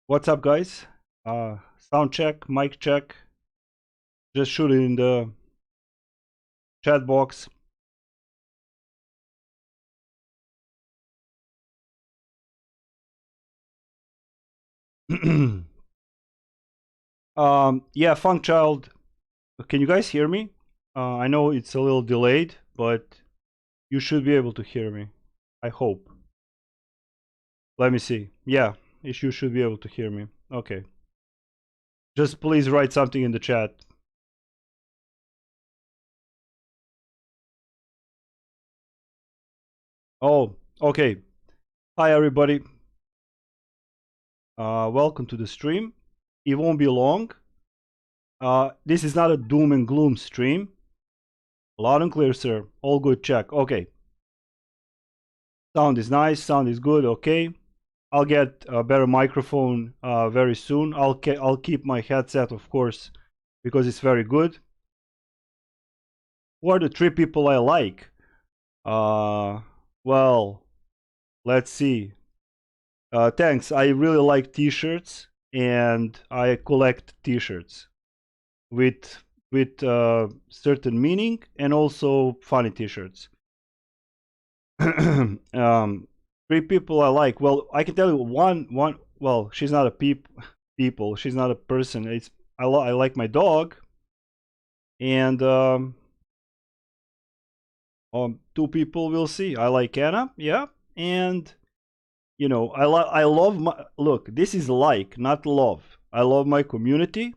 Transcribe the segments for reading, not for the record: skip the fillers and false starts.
What's up, guys? Sound check, mic check. Just shoot it in the chat box. Yeah, Funk Child. Can you guys hear me? I know it's a little delayed, but you should be able to hear me. I hope. Let me see. Yeah, you should be able to hear me. Okay. Just please write something in the chat. Oh, okay. Hi, everybody. Welcome to the stream. It won't be long. This is not a doom and gloom stream. Loud and clear, sir. All good, check. Okay. Sound is nice. Sound is good. Okay. I'll get a better microphone very soon. I'll keep my headset, of course, because it's very good. Who are the three people I like? Well, let's see. Thanks. I really like t-shirts, and I collect t-shirts with certain meaning and also funny t-shirts. Three people I like. Well, I can tell you one. Well, she's not a people. She's not a person. It's I like my dog, and two people we'll see. I like Anna, yeah, and you know I love my look. This is like, not love. I love my community.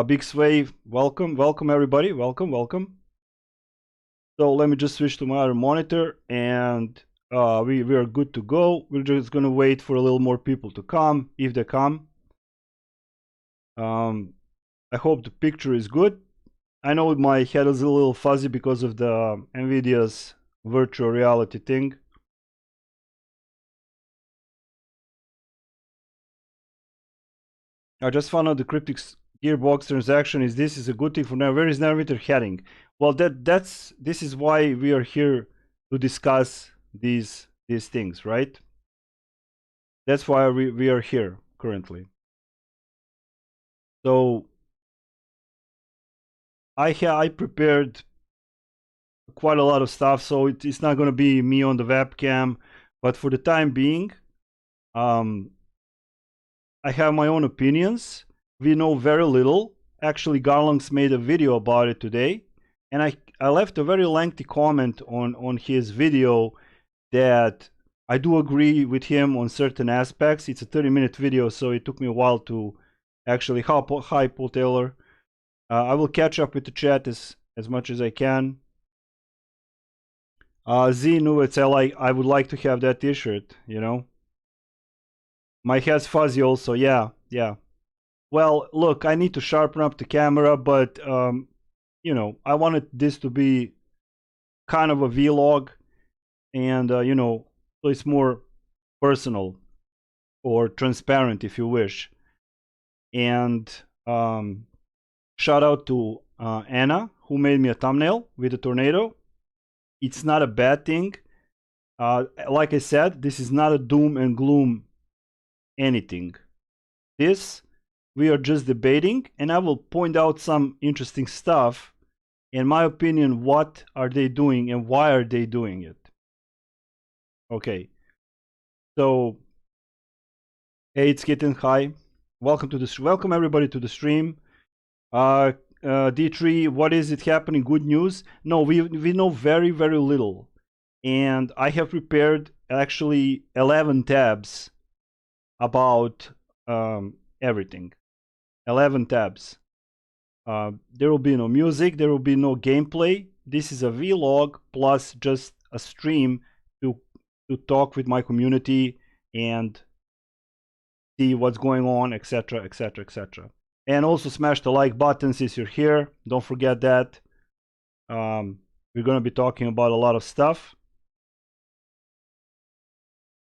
Big Sway, welcome everybody, welcome. So let me just switch to my other monitor, and we are good to go. We're just gonna wait for a little more people to come, if they come. I hope the picture is good. I know my head is a little fuzzy because of the NVIDIA's virtual reality thing. I just found out the Cryptic Gearbox transaction is a good thing for now. Where is Neverwinter heading? Well, this is why we are here to discuss these things, right? That's why we are here currently. So I prepared quite a lot of stuff, so it's not going to be me on the webcam, but for the time being, I have my own opinions. We know very little. Actually, Garlungs made a video about it today, and I left a very lengthy comment on his video that I do agree with him on certain aspects. It's a 30-minute video, so it took me a while to actually hi Paul Taylor. I will catch up with the chat as much as I can. Z Nuits, I would like to have that t-shirt, you know. My head's fuzzy also, yeah. Well, look, I need to sharpen up the camera, but you know, I wanted this to be kind of a vlog, and you know, so it's more personal or transparent, if you wish. And shout out to Anna, who made me a thumbnail with a tornado. It's not a bad thing. Like I said, this is not a doom and gloom anything. This, we are just debating, and I will point out some interesting stuff. In my opinion, what are they doing and why are they doing it? Okay. So, hey, it's Kitten. Hi. Welcome to this. Welcome everybody to the stream. D3, what is it happening? Good news? No, we know very little, and I have prepared actually 11 tabs about everything. 11 tabs. There will be no music, there will be no gameplay. This is a vlog plus just a stream to talk with my community and see what's going on, etc. And also smash the like button since you're here. Don't forget that. We're going to be talking about a lot of stuff,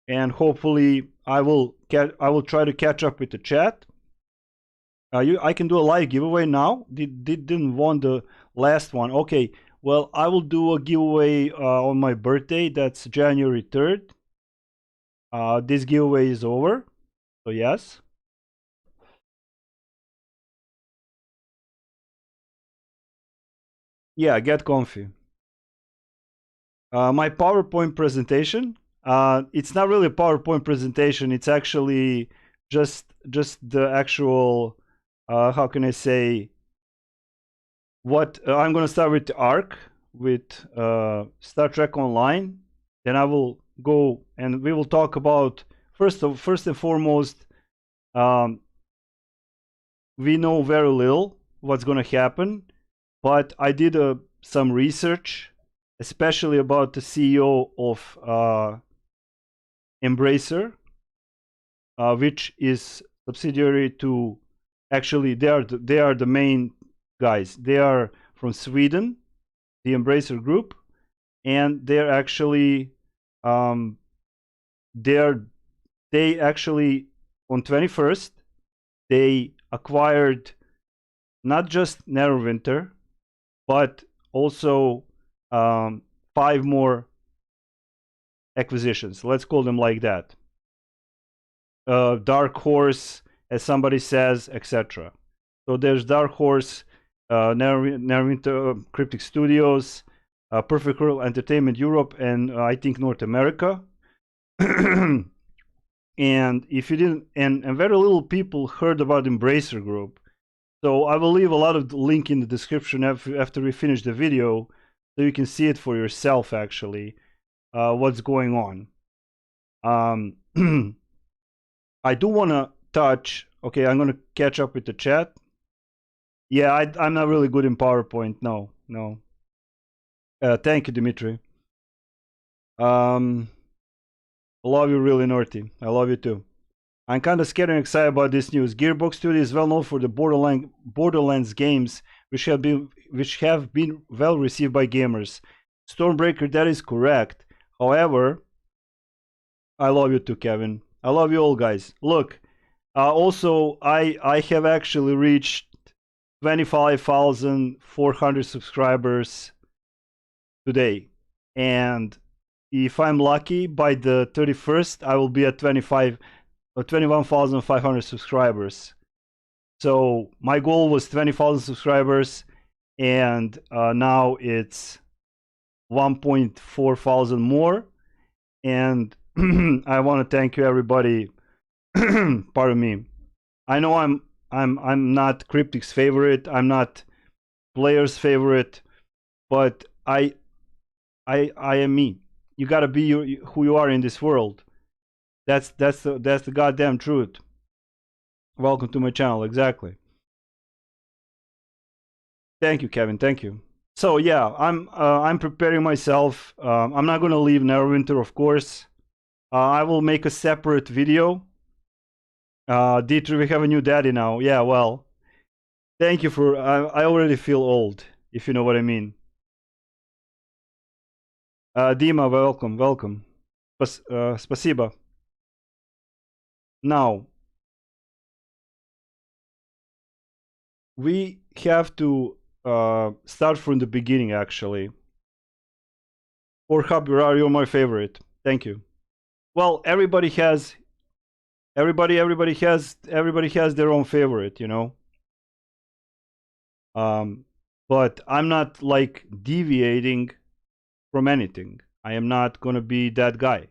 and hopefully I will try to catch up with the chat. I can do a live giveaway now. Didn't want the last one. Okay, well, I will do a giveaway on my birthday. That's January 3rd. This giveaway is over. So yes. Yeah, get comfy. My PowerPoint presentation. It's not really a PowerPoint presentation. It's actually just the actual. How can I say? What I'm gonna start with the arc with Star Trek Online. Then I will go and we will talk about first and foremost. Um, we know very little what's gonna happen, but I did some research, especially about the CEO of Embracer, which is subsidiary to. Actually, they are the main guys. They are from Sweden, the Embracer Group, and they're actually um, they actually on 21st they acquired not just Neverwinter but also 5 more acquisitions. Let's call them like that. Dark Horse, as somebody says, etc. So there's Dark Horse, Neverwinter, Cryptic Studios, Perfect World Entertainment Europe, and I think North America. And if you didn't, and very little people heard about Embracer Group. So I will leave a lot of the link in the description after we finish the video, so you can see it for yourself. Actually, what's going on? I do want to touch. Okay, I'm gonna catch up with the chat. Yeah, I'm not really good in PowerPoint. No, no. Thank you, Dimitri. I love you, really, Norty. I love you too. I'm kind of scared and excited about this news. Gearbox Studios is well known for the Borderlands games, which have been well received by gamers. Stormbreaker, that is correct. However, I love you too, Kevin. I love you all, guys. Look, also I have actually reached 25,400 subscribers today, and if I'm lucky, by the 31st, I will be at 21,500 subscribers. So my goal was 20,000 subscribers, and now it's 1.4 thousand more. And I want to thank you, everybody. Pardon me. I know I'm not Cryptic's favorite. I'm not player's favorite, but I am me. You gotta be who you are in this world. That's the goddamn truth. Welcome to my channel. Exactly. Thank you, Kevin. Thank you. So yeah, I'm preparing myself. I'm not gonna leave Neverwinter, of course. I will make a separate video. Dietrich, we have a new daddy now. Yeah, well, thank you for. I already feel old, if you know what I mean. Dima, welcome, welcome. Спасибо. Now, we have to start from the beginning, actually. Or Habirar, you're my favorite. Thank you. Well, everybody has their own favorite, you know. But I'm not like deviating from anything. I am not gonna be that guy.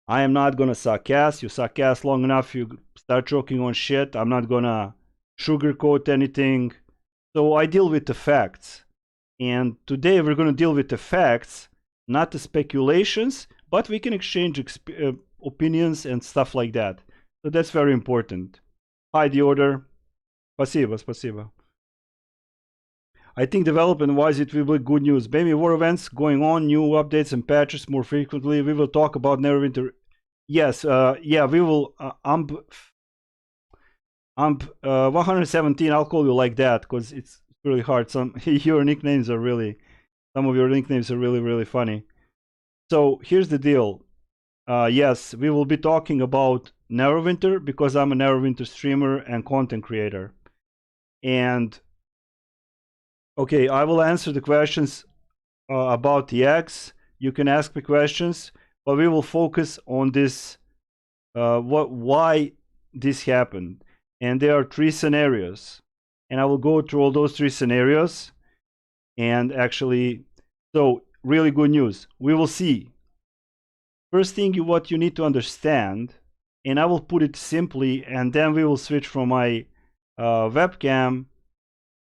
I am not gonna suck ass. You suck ass long enough, you start choking on shit. I'm not gonna sugarcoat anything. So I deal with the facts. And today we're gonna deal with the facts, not the speculations, but we can exchange opinions and stuff like that. So that's very important. Hi, the order. Спасибо, спасибо. I think development-wise it will be good news. Maybe more events going on, new updates and patches more frequently. We will talk about Neverwinter. Yes, yeah, we will. I'm 117. I'll call you like that because it's really hard. Some your nicknames are really, some of your nicknames are really, really funny. So here's the deal. Yes, we will be talking about Neverwinter because I'm a Neverwinter streamer and content creator. And okay, I will answer the questions about the eggs. You can ask me questions, but we will focus on this why this happened, and there are 3 scenarios, and I will go through all those 3 scenarios. And actually, so really good news. We will see. First thing, what you need to understand, and I will put it simply, and then we will switch from my webcam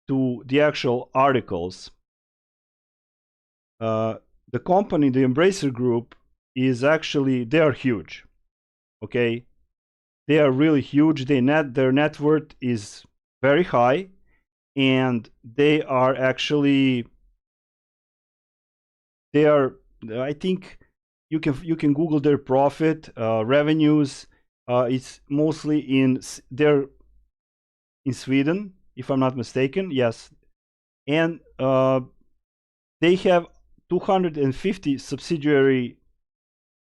to the actual articles. The company, the Embracer Group, is actually, they are huge. Okay, they are really huge. Their net worth is very high, and they are actually, they are, I think you can Google their profit revenues. It's mostly they're in Sweden, if I'm not mistaken. Yes, and they have 250 subsidiary,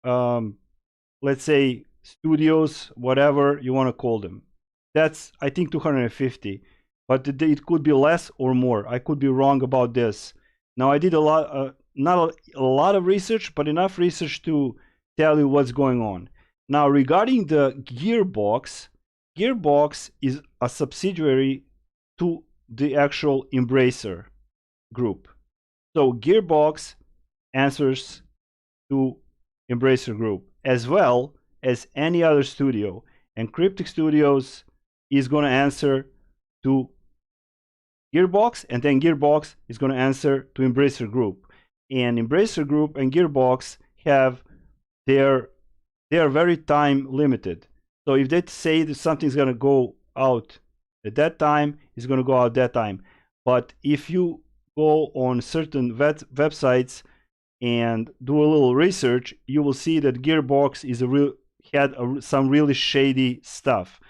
let's say studios, whatever you want to call them. That's, I think, 250, but it could be less or more. I could be wrong about this. Now, I did a lot, not a lot of research, but enough research to tell you what's going on. Now, regarding the Gearbox, Gearbox is a subsidiary to the actual Embracer Group. So Gearbox answers to Embracer Group as well as any other studio, and Cryptic Studios is going to answer to Gearbox, and then Gearbox is going to answer to Embracer Group. And Embracer Group and Gearbox have they are very time limited. So if they say that something's going to go out at that time, it's going to go out that time. But if you go on certain websites and do a little research, you will see that Gearbox is some really shady stuff.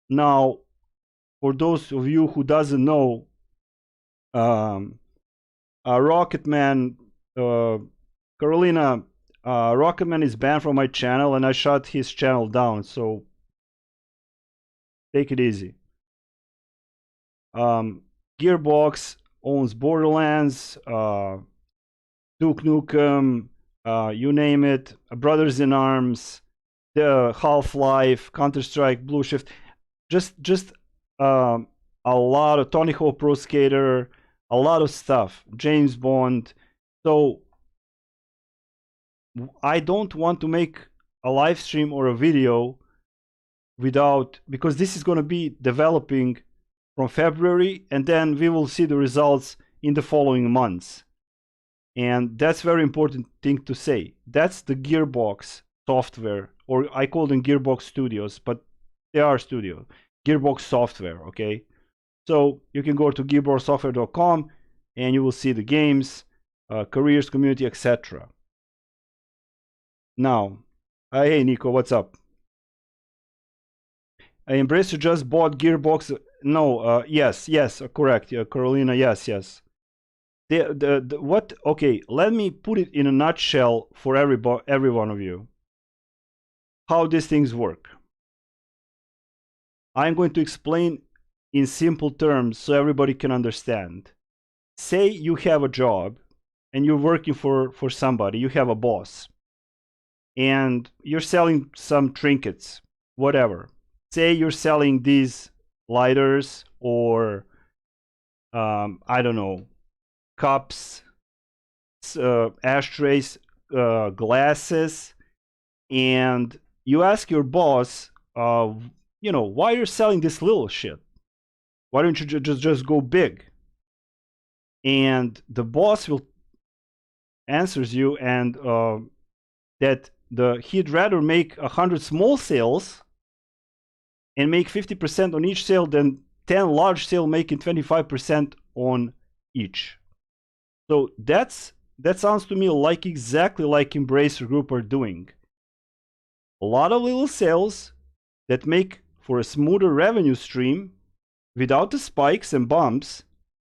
Now, for those of you who doesn't know, Rocketman, Carolina, Rocketman is banned from my channel, and I shut his channel down. So take it easy. Gearbox owns Borderlands, Duke Nukem, you name it, Brothers in Arms, the Half-Life, Counter-Strike, Blue Shift, just a lot of Tony Hawk Pro Skater, a lot of stuff, James Bond. So I don't want to make a live stream or a video because this is going to be developing from February, and then we will see the results in the following months. And that's very important thing to say. That's the Gearbox software, or I call them Gearbox Studios, but they are studio. Gearbox software, okay? So you can go to gearboxsoftware.com and you will see the games, careers, community, etc. Now, hey Nico, what's up? Embracer just bought Gearbox. No, yes, correct. Yeah, Carolina, yes. What? Okay, let me put it in a nutshell for every one of you. How these things work. I'm going to explain in simple terms so everybody can understand. Say you have a job and you're working for somebody. You have a boss, and you're selling some trinkets, whatever. Say you're selling these lighters or I don't know, cups, ashtrays, glasses, and you ask your boss, why you're selling this little shit? Why don't you just go big? And the boss will answers you, and that he'd rather make 100 small sales and make 50% on each sale than 10 large sale making 25% on each. So that sounds to me like exactly like Embracer Group are doing. A lot of little sales that make for a smoother revenue stream without the spikes and bumps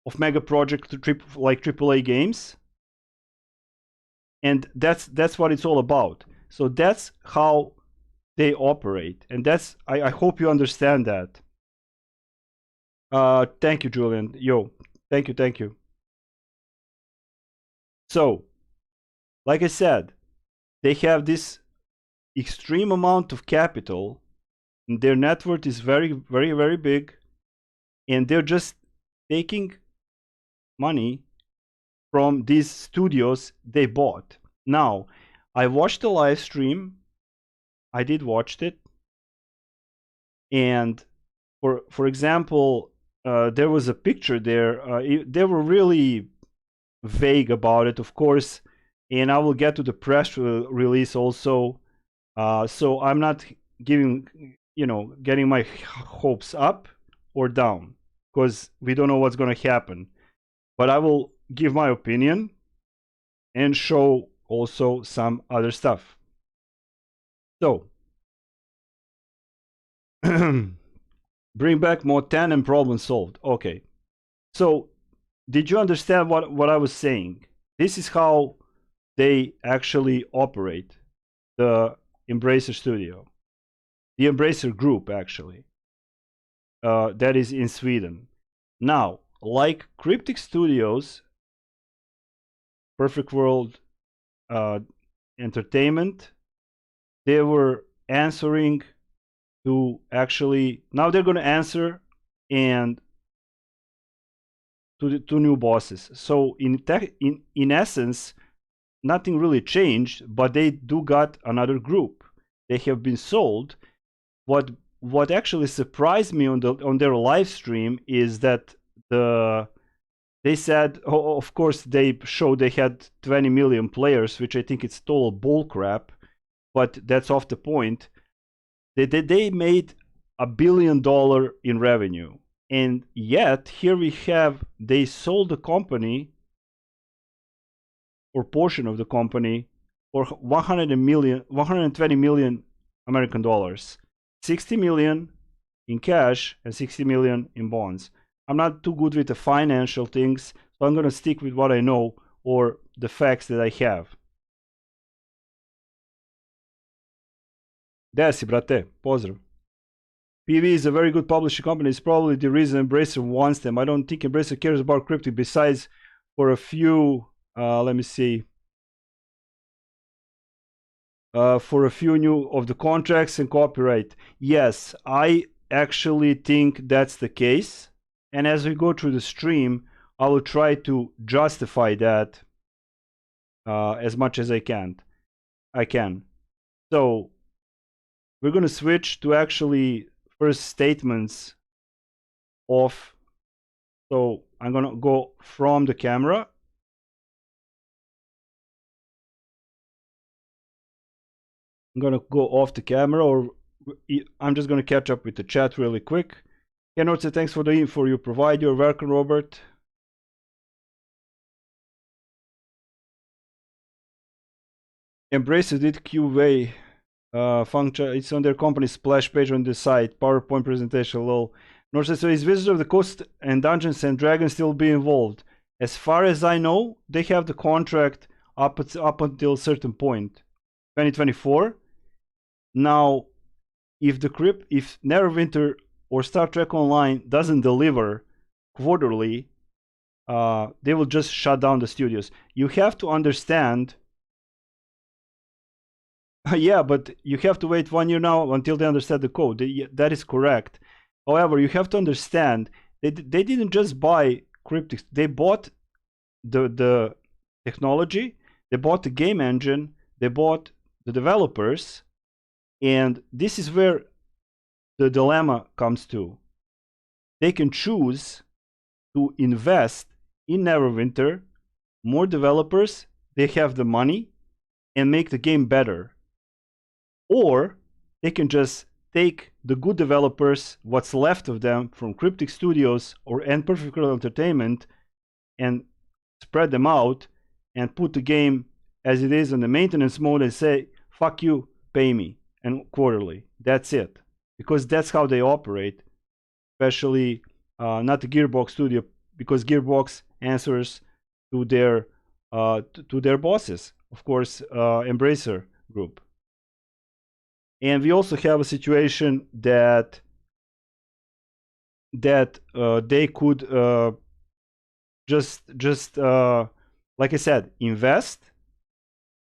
of mega project like AAA games. And that's what it's all about. So that's how they operate, and that's I hope you understand that. Thank you, Julian. Yo, thank you. So, like I said, they have this extreme amount of capital. Their net worth is very, very, very big, and they're just taking money from these studios they bought. Now, I watched the live stream. I did watch it, and for example, there was a picture there. They were really vague about it, of course, and I will get to the press release also. So I'm not getting my hopes up or down, because we don't know what's going to happen. But I will give my opinion and show also some other stuff. So, bring back more 10 and problem solved. Okay. So, did you understand what I was saying? This is how they actually operate the Embracer Studio. The Embracer Group, actually. That is in Sweden. Now, like Cryptic Studios, Perfect World Entertainment, they were answering to actually, now they're going to answer and to the two new bosses. So in essence, nothing really changed, but they do got another group. They have been sold. What actually surprised me on their live stream is that they said, of course, they showed they had 20 million players, which I think it's total bull crap, but that's off the point. They made $1 billion in revenue, and yet here we have they sold the company or portion of the company for 120 million American dollars, 60 million in cash and 60 million in bonds. I'm not too good with the financial things, so I'm going to stick with what I know or the facts that I have. Desi, brate, pozdrav. PWE is a very good publishing company. It's probably the reason Embracer wants them. I don't think Embracer cares about Cryptic besides for a few, let me see, for a few new of the contracts and copyright. Yes, I actually think that's the case. And as we go through the stream, I will try to justify that as much as I can. So we're going to switch to actually first statements of. So I'm going to go from the camera. I'm going to go off the camera, or I'm just going to catch up with the chat really quick. Keynote said, thanks for the info you provide. You're welcome, Robert. Embracer did QA function. It's on their company splash page on the site. PowerPoint presentation, lol. Northside, so is Wizards of the Coast and Dungeons and Dragons still be involved? As far as I know, they have the contract up until a certain point, 2024. Now, if Neverwinter or Star Trek Online doesn't deliver quarterly, they will just shut down the studios. You have to understand. Yeah, but you have to wait 1 year now until they understand the code. That is correct. However, you have to understand they didn't just buy Cryptic. They bought the technology, they bought the game engine, they bought the developers, and this is where the dilemma comes to. They can choose to invest in Neverwinter, more developers, they have the money, and make the game better. Or they can just take the good developers, what's left of them from Cryptic Studios and Perfect World Entertainment, and spread them out and put the game as it is on the maintenance mode and say, fuck you, pay me, and quarterly. That's it. Because that's how they operate, especially not the Gearbox Studio, because Gearbox answers to their bosses, of course, Embracer Group. And we also have a situation that they could just like I said, invest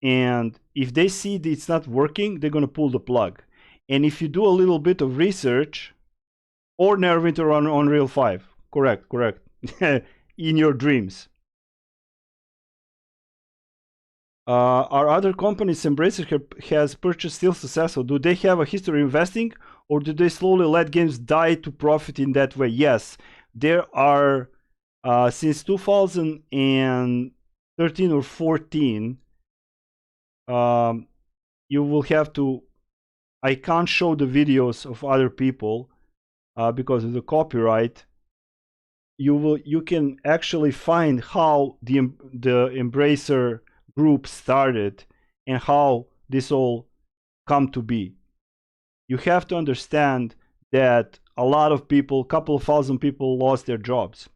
And if they see that it's not working, they're going to pull the plug. And if you do a little bit of research, or Neverwinter on Unreal 5, correct, in your dreams. Are other companies Embracer has purchased still successful? Do they have a history of investing, or do they slowly let games die to profit in that way? Yes, there are, since 2013 or 14, you will have to, I can't show the videos of other people because of the copyright. You can actually find how the Embracer group started and how this all come to be. You have to understand that a lot of people, couple of thousand people, lost their jobs,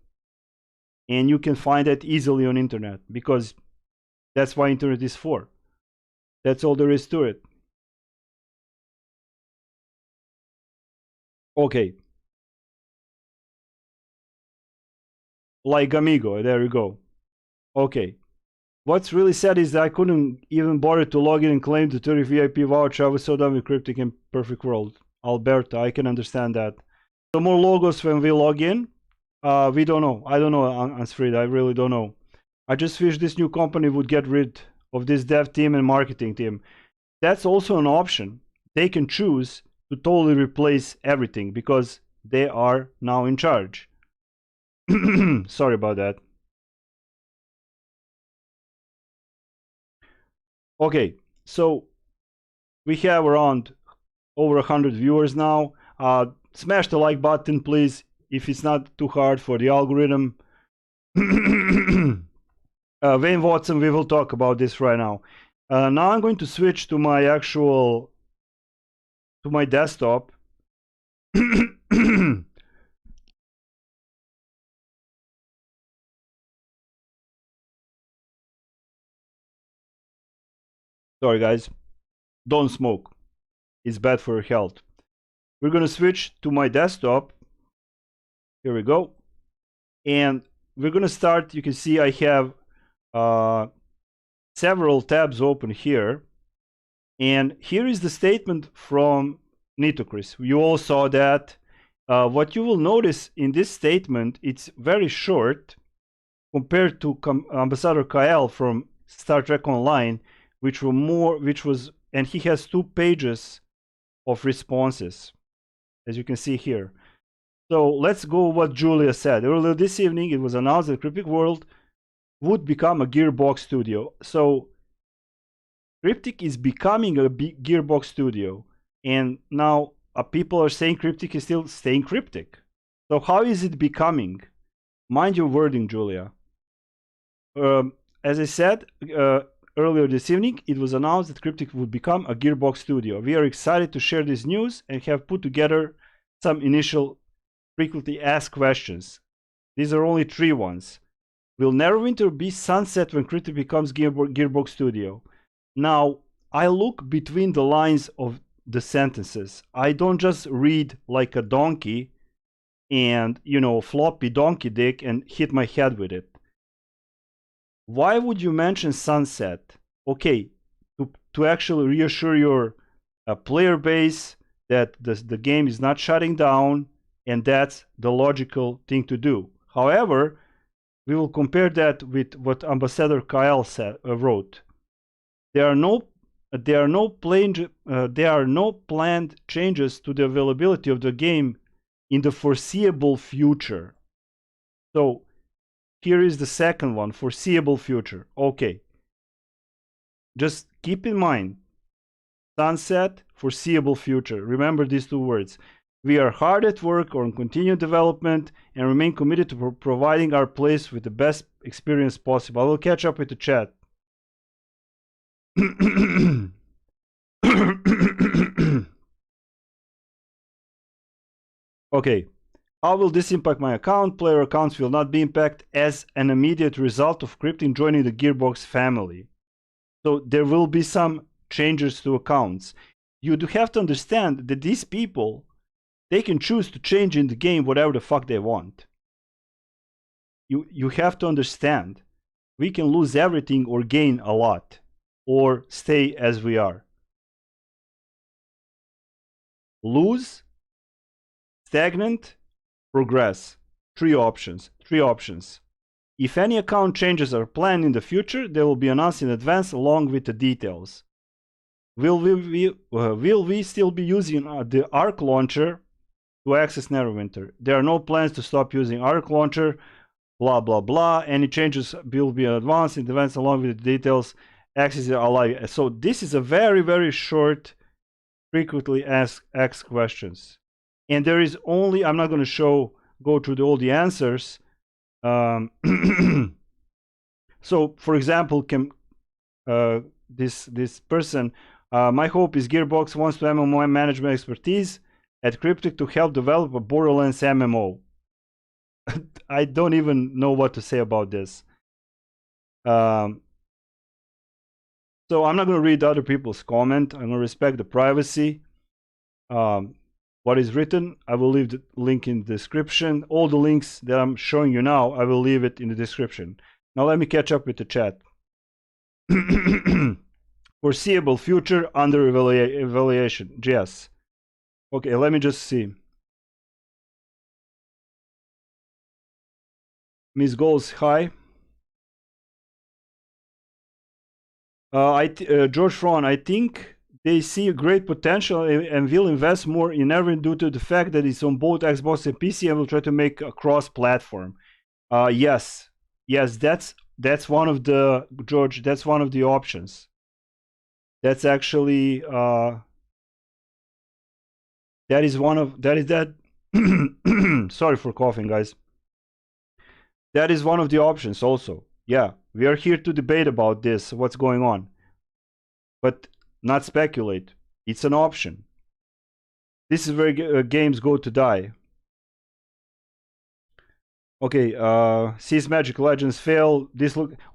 and you can find that easily on internet, because that's why internet is for. That's all there is to it. Okay, like Amigo, there you go. Okay, what's really sad is that I couldn't even bother to log in and claim the 30 VIP voucher. I was so done with Cryptic and Perfect World. Alberta, I can understand that. So more logos when we log in. We don't know. I don't know, Ansfried. I really don't know. I just wish this new company would get rid of this dev team and marketing team. That's also an option. They can choose to totally replace everything because they are now in charge. Sorry about that. Okay, so we have around over 100 viewers now. Smash the like button, please, if it's not too hard for the algorithm. Wayne Watson, we will talk about this right now. Now I'm going to switch to my desktop. Sorry guys, don't smoke. It's bad for your health. We're going to switch to my desktop. Here we go. And we're going to start. You can see I have several tabs open here. And here is the statement from Nitocris. You all saw that. What you will notice in this statement, it's very short compared to Ambassador Kael from Star Trek Online, and he has 2 pages of responses, as you can see here. So let's go what Julia said. Earlier this evening, it was announced that Cryptic World would become a Gearbox studio. So Cryptic is becoming a Gearbox studio, and now people are saying Cryptic is still staying Cryptic. So how is it becoming? Mind your wording, Julia. As I said earlier this evening, it was announced that Cryptic would become a Gearbox studio. We are excited to share this news and have put together some initial frequently asked questions. These are only 3 ones. Will Neverwinter be sunset when Cryptic becomes Gearbox studio? Now, I look between the lines of the sentences. I don't just read like a donkey and, floppy donkey dick and hit my head with it. Why would you mention sunset? Okay, to actually reassure your player base that the game is not shutting down, and that's the logical thing to do. However, we will compare that with what Ambassador Kael wrote. There are no planned changes to the availability of the game in the foreseeable future. So here is the second one, foreseeable future. Okay. Just keep in mind, sunset, foreseeable future. Remember these 2 words. We are hard at work on continued development and remain committed to providing our players with the best experience possible. I will catch up with the chat. Okay. How will this impact my account? Player accounts will not be impacted as an immediate result of Cryptic joining the Gearbox family. So there will be some changes to accounts. You do have to understand that these people, they can choose to change in the game whatever the fuck they want. You have to understand, we can lose everything or gain a lot. or stay as we are. Lose, stagnant, progress. Three options. If any account changes are planned in the future, they will be announced in advance along with the details. Will we still be using the Arc launcher to access Neverwinter? There are no plans to stop using Arc launcher, blah blah blah. Any changes will be advanced in advance along with the details. Access are alive. So this is a very short, frequently asked questions. And there is only, I'm not going to go through all the answers. So for example, this person, my hope is Gearbox wants to MMO management expertise at Cryptic to help develop a Borderlands MMO. I don't even know what to say about this. So I'm not going to read other people's comment. I'm going to respect the privacy. What is written, I will leave the link in the description. All the links that I'm showing you now, I will leave it in the description. Now let me catch up with the chat. Foreseeable future under evaluation. Yes. Okay, let me just see. Miss Goals, hi. George Fron, I think they see great potential and will invest more in Neverwinter due to the fact that it's on both Xbox and PC and will try to make a cross-platform. Yes, that's one of the, George, that's one of the options. That's actually sorry for coughing, guys. That is one of the options also. Yeah, we are here to debate about this, what's going on, but not speculate. It's an option. This is where games go to die. Okay, Seas Magic Legends fail.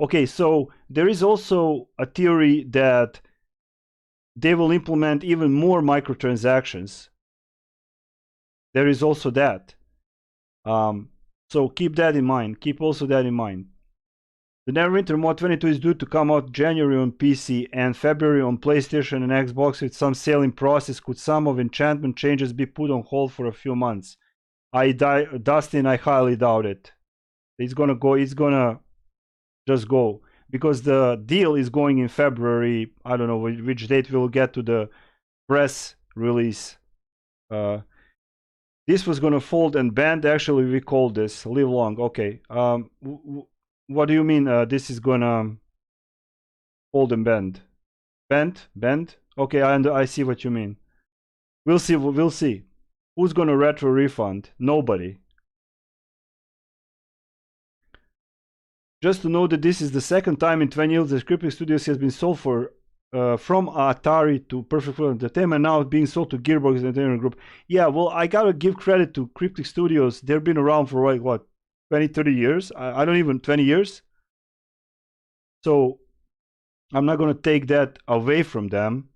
Okay, so there is also a theory that they will implement even more microtransactions. There is also that. So keep that in mind. Keep also that in mind. The Neverwinter Mod 22 is due to come out January on PC and February on PlayStation and Xbox with some sailing process. Could some of enchantment changes be put on hold for a few months? Dustin, I highly doubt it. It's gonna just go. Because the deal is going in February. I don't know which date we'll get to the press release. This was gonna fold and bend. Actually, we called this live long. Okay. What do you mean? This is gonna fold and bend? Bend? Okay, I see what you mean. We'll see. We'll see. Who's gonna retro refund? Nobody. Just to know that this is the second time in 20 years that Cryptic Studios has been sold for from Atari to Perfect World Entertainment, now being sold to Gearbox Entertainment Group. Yeah, well, I gotta give credit to Cryptic Studios. They've been around for like what, 20, 30 years? I don't even, 20 years? So I'm not gonna take that away from them,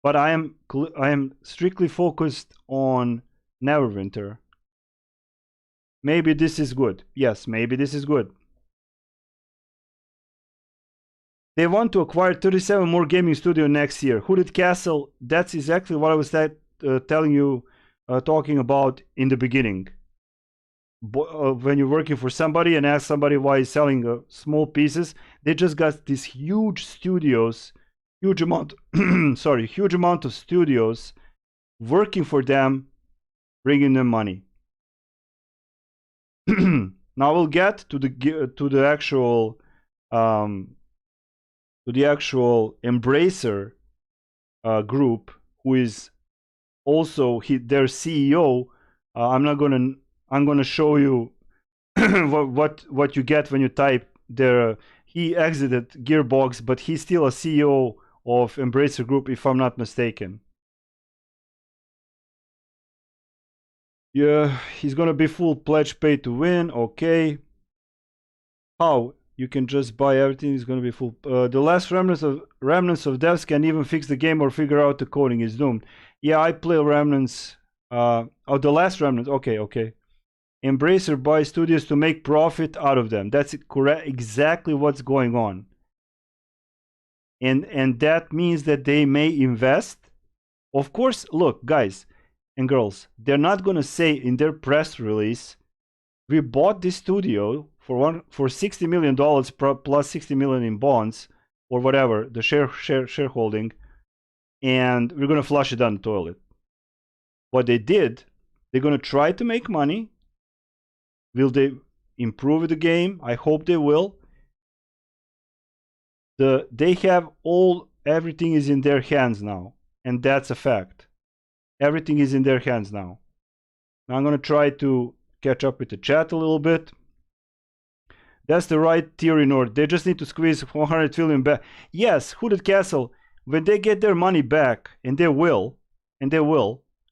but I am strictly focused on Neverwinter. Maybe this is good. Yes, maybe this is good. They want to acquire 37 more gaming studios next year. Hooded Castle, that's exactly what I was talking about in the beginning. When you're working for somebody and ask somebody why he's selling small pieces, they just got these huge studios, huge amount of studios working for them, bringing them money. Now we'll get to the actual Embracer group, who is also their CEO. I'm gonna show you what you get when you type there. He exited Gearbox, but he's still a CEO of Embracer Group, if I'm not mistaken. Yeah, he's gonna be full pledge pay to win. Okay. How? You can just buy everything. It's gonna be full. The last remnants of devs can even fix the game or figure out the coding. Is doomed. Yeah, I play remnants. The last remnants. Okay. Embracer buys studios to make profit out of them. That's correct. Exactly what's going on. and that means that they may invest. Of course, look, guys and girls, they're not going to say in their press release, we bought this studio for $60 million plus 60 million in bonds or whatever, the shareholding, and we're going to flush it down the toilet. What they did, they're going to try to make money. Will they improve the game? I hope they will. They have everything is in their hands now, and that's a fact. Everything is in their hands now. Now I'm going to try to catch up with the chat a little bit. That's the right theory, Nord. They just need to squeeze 100 trillion back. Yes, Hooded Castle, when they get their money back, and they will,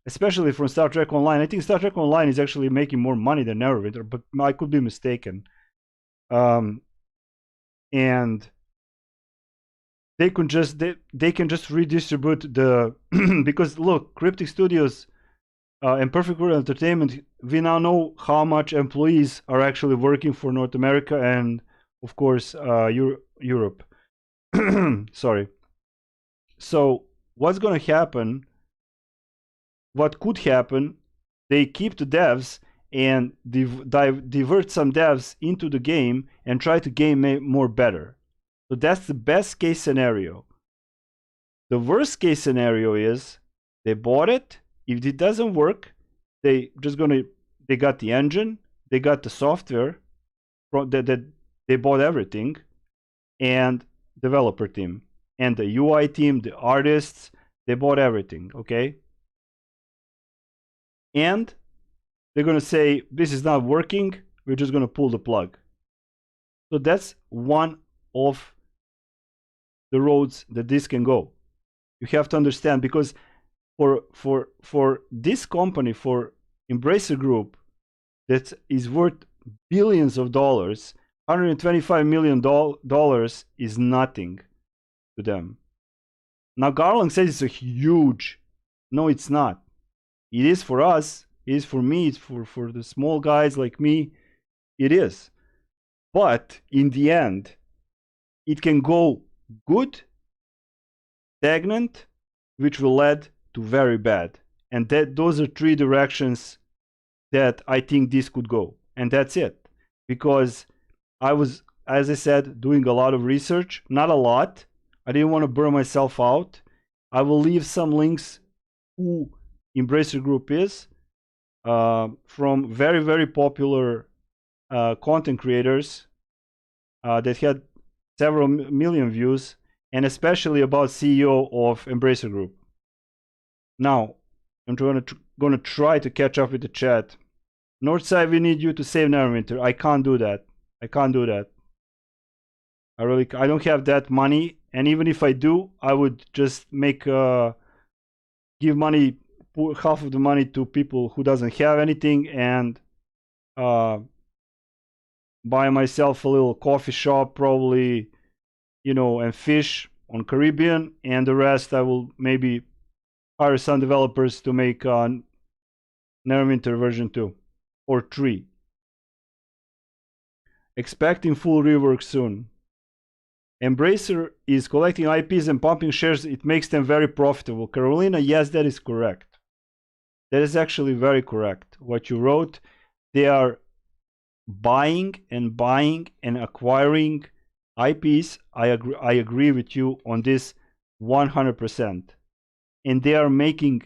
especially from Star Trek Online. I think Star Trek Online is actually making more money than Neverwinter, but I could be mistaken. And they can just redistribute the because look, Cryptic Studios and Perfect World Entertainment, we now know how much employees are actually working for North America and of course Europe. Sorry. So what's going to happen? What could happen? They keep the devs and divert some devs into the game and try to game more better. So that's the best case scenario. The worst case scenario is they bought it. If it doesn't work, they got the engine, they got the software, they bought everything, and developer team and the UI team, the artists, they bought everything, okay? And they're gonna say this is not working, we're just gonna pull the plug. So that's one of the roads that this can go. You have to understand, because for this company, for Embracer Group, that is worth billions of dollars, $125 million is nothing to them. Now Garland says it's a huge. No, it's not. It is for us. It is for me. It's for the small guys like me. It is. But in the end, it can go good, stagnant, which will lead to very bad. And those are three directions that I think this could go. And that's it. Because I was, as I said, doing a lot of research. Not a lot. I didn't want to burn myself out. I will leave some links who Embracer Group is from very, very popular content creators that had several million views, and especially about CEO of Embracer Group. Now, I'm going to try to catch up with the chat. Northside, we need you to save Neverwinter. I can't do that. I can't do that. I don't have that money, and even if I do, I would just give money, half of the money to people who doesn't have anything, and buy myself a little coffee shop, probably, and fish on Caribbean, and the rest I will maybe hire some developers to make Neverwinter version 2 or 3. Expecting full rework soon. Embracer is collecting IPs and pumping shares. It makes them very profitable. Carolina, yes, that is correct. That is actually very correct. What you wrote, they are buying and acquiring IPs. I agree with you on this 100%. And they are making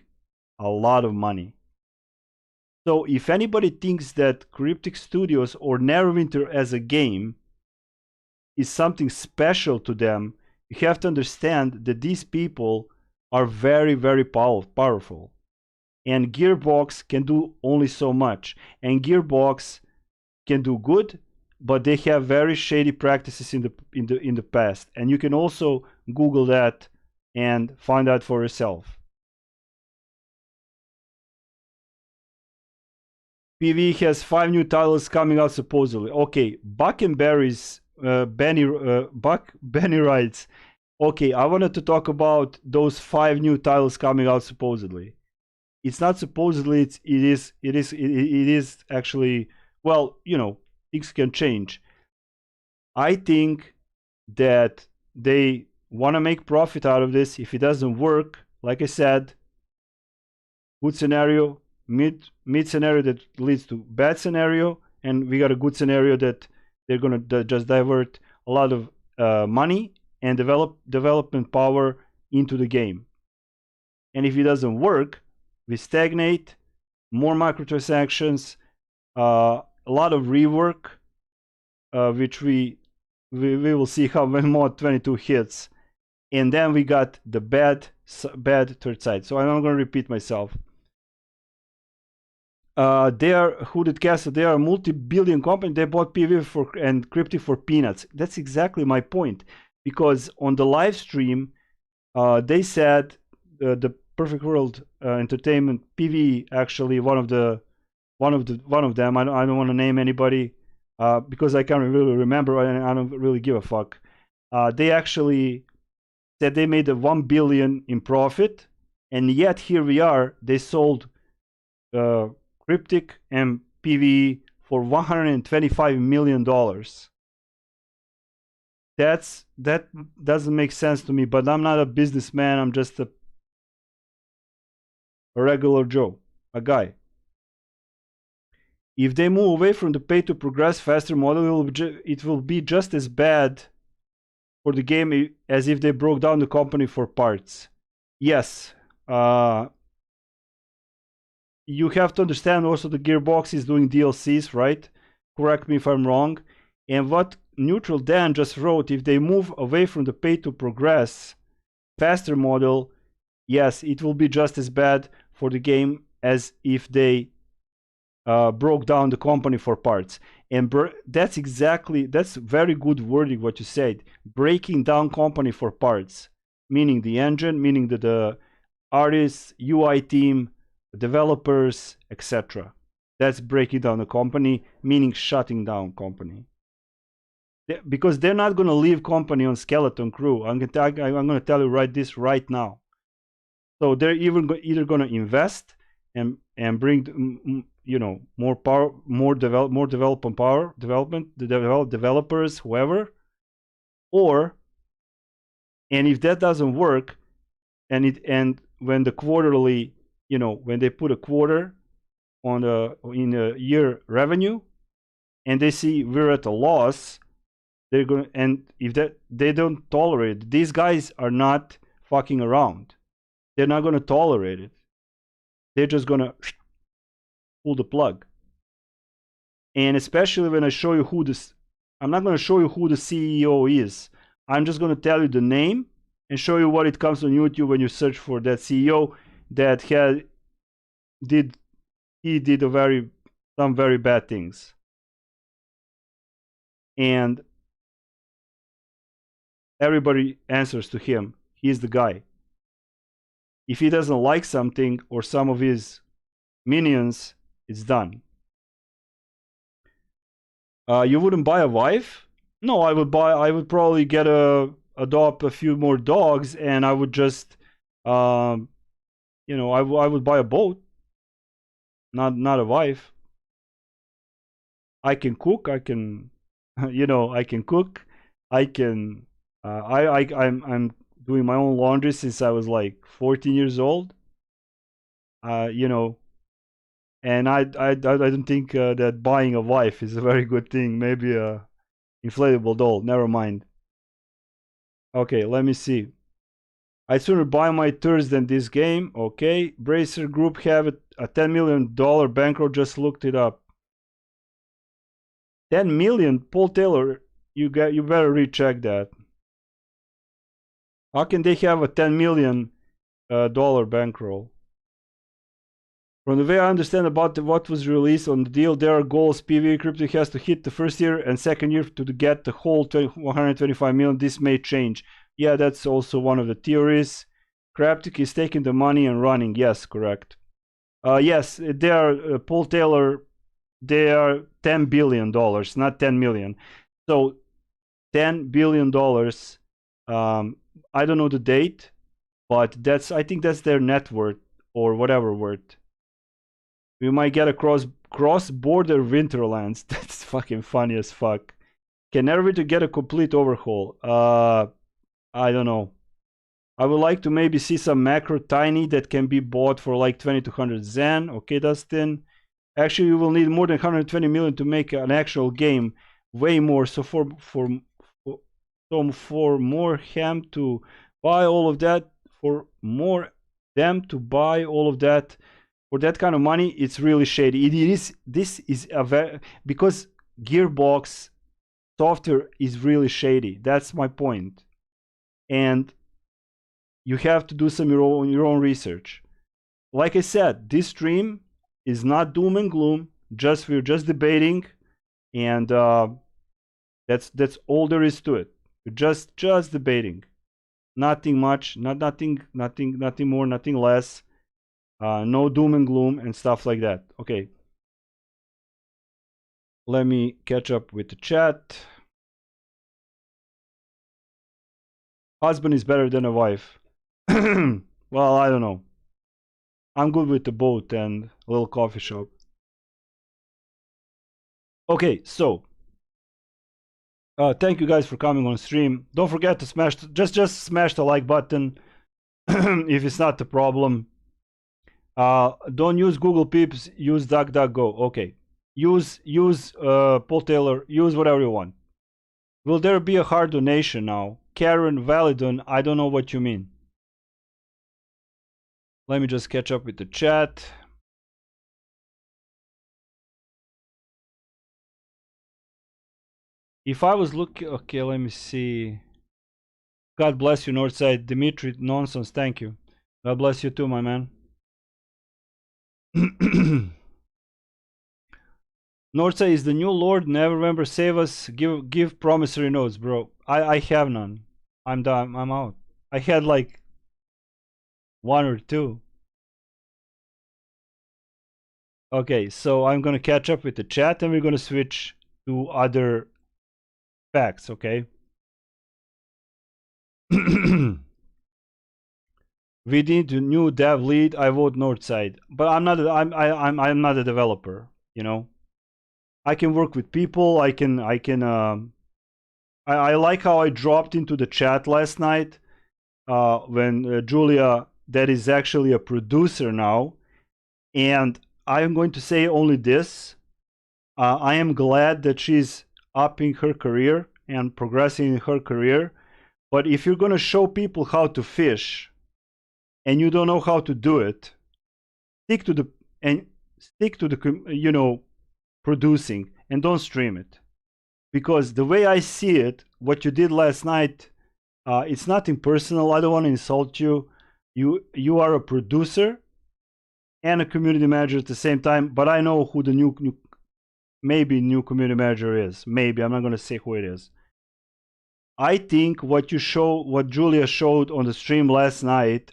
a lot of money. So if anybody thinks that Cryptic Studios or Neverwinter as a game is something special to them, you have to understand that these people are very, very powerful. And Gearbox can do only so much. And Gearbox can do good, but they have very shady practices in the past. And you can also Google that and find out for yourself. PV has 5 new titles coming out supposedly. Okay, Buck and Barry's Benny writes, okay, I wanted to talk about those 5 new titles coming out supposedly. It's not supposedly, it is actually, well, things can change. I think that they want to make profit out of this. If it doesn't work, like I said, good scenario, mid scenario that leads to bad scenario, and we got a good scenario that they're gonna just divert a lot of money and development power into the game. And if it doesn't work, we stagnate, more microtransactions, a lot of rework, which we will see how when mod 22 hits, and then we got the bad third side. So I'm not going to repeat myself. They are Hooded Castle. They are a multi-billion company. They bought PWE and Cryptic for peanuts. That's exactly my point. Because on the live stream, they said the Perfect World Entertainment PWE, actually one of them. I don't want to name anybody because I can't really remember and I don't really give a fuck. They actually said they made a 1 billion in profit, and yet here we are. They sold Cryptic and PWE for $125 million. That doesn't make sense to me, but I'm not a businessman. I'm just a regular Joe, a guy. If they move away from the pay to progress faster model, it will be just as bad for the game as if they broke down the company for parts. Yes. You have to understand also the Gearbox is doing DLCs, right? Correct me if I'm wrong. And what Neutral Dan just wrote, if they move away from the pay to progress faster model, yes, it will be just as bad for the game as if they broke down the company for parts. And that's very good wording what you said. Breaking down company for parts, meaning the engine, meaning the artists, UI team, developers, etc. That's breaking down the company, meaning shutting down company. Because they're not going to leave company on skeleton crew. I'm going to tell you this right now. So they're either going to invest and bring more power, more development power, developers, whoever, and if that doesn't work, and when the quarterly, when they put a quarter on in a year revenue, and they see we're at a loss, they're going, and if they don't tolerate it, these guys are not fucking around. They're not going to tolerate it. They're just going to pull the plug. And especially when I show you I'm not going to show you who the CEO is. I'm just going to tell you the name and show you what it comes on YouTube when you search for that CEO that did some very bad things. And everybody answers to him. He's the guy. If he doesn't like something or some of his minions, it's done. You wouldn't buy a wife? No, I would probably adopt a few more dogs, and I would just I would buy a boat, not a wife. I can cook, I can I can cook, I can I'm doing my own laundry since I was like 14 years old. And I don't think that buying a wife is a very good thing. Maybe a inflatable doll. Never mind. Okay, let me see. I'd sooner buy my thirds than this game. Okay, Bracer Group have a $10 million bankroll. Just looked it up. 10 million, Paul Taylor. You better recheck that. How can they have a $10 million bankroll? From the way I understand about what was released on the deal, there are goals. PWE Cryptic has to hit the first year and second year to get the whole 125 million. This may change. Yeah, that's also one of the theories. Cryptic is taking the money and running. Yes, correct. Yes, they are Paul Taylor. They are $10 billion, not 10 million. So $10 billion. I don't know the date, but I think that's their net worth or whatever worth. We might get a cross-border Winterlands. That's fucking funny as fuck. Can Neverwinter get a complete overhaul? I don't know. I would like to maybe see some macro tiny that can be bought for like 2200 Zen. Okay, Dustin. Actually, you will need more than 120 million to make an actual game. Way more. So for more ham to buy all of that, for more them to buy all of that for that kind of money, it's really shady. It is. This is a very, because Gearbox software is really shady. That's my point. And you have to do some your own research. Like I said, this stream is not doom and gloom. We're just debating, and that's all there is to it. We're just debating. Nothing much. Nothing more. Nothing less. No doom and gloom and stuff like that. Okay. Let me catch up with the chat. Husband is better than a wife. Well, I don't know. I'm good with the boat and a little coffee shop. Okay, so thank you guys for coming on stream. Don't forget to smash just smash the like button if it's not the problem. Don't use Google Peeps, use DuckDuckGo. Okay. Use Paul Taylor, use whatever you want. Will there be a hard donation now? Karen Validon, I don't know what you mean. Let me just catch up with the chat. If I was looking, okay, let me see. God bless you, Northside. Dimitri, nonsense, thank you. God bless you too, my man. Northside is the new Lord. Neverwinter, save us. Give promissory notes, bro. I have none. I'm done. I'm out. I had like 1 or 2. Okay, so I'm gonna catch up with the chat and we're gonna switch to other facts. Okay. We need a new dev lead. I vote Northside, but I'm not a developer. You know, I can work with people. I like how I dropped into the chat last night when Julia, that is actually a producer now, and I'm going to say only this. I am glad that she's upping her career and progressing in her career. But if you're going to show people how to fish and you don't know how to do it, stick to the producing and don't stream it. Because the way I see it, what you did last night, it's nothing personal. I don't want to insult you. You are a producer and a community manager at the same time, but I know who the new community manager is. Maybe, I'm not going to say who it is. I think what Julia showed on the stream last night,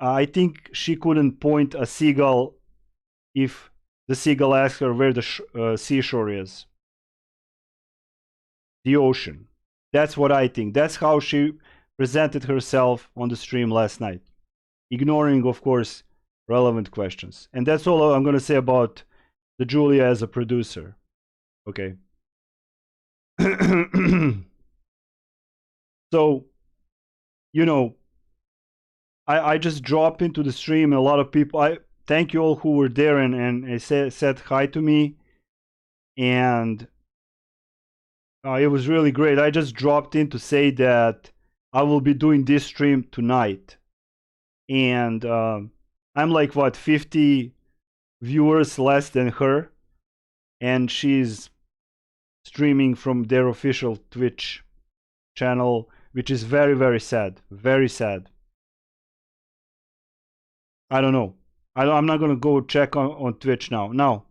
I think she couldn't point a seagull if the seagull asked her where the seashore is. The ocean. That's what I think. That's how she presented herself on the stream last night. Ignoring, of course, relevant questions. And that's all I'm going to say about the Julia as a producer. Okay. So, you know, I just dropped into the stream and a lot of people, I thank you all who were there and said hi to me. And it was really great. I just dropped in to say that I will be doing this stream tonight. And I'm like, what, 50 viewers less than her. And she's streaming from their official Twitch channel, which is very, very sad. Very sad. I don't know. I'm not going to go check on Twitch now. Now,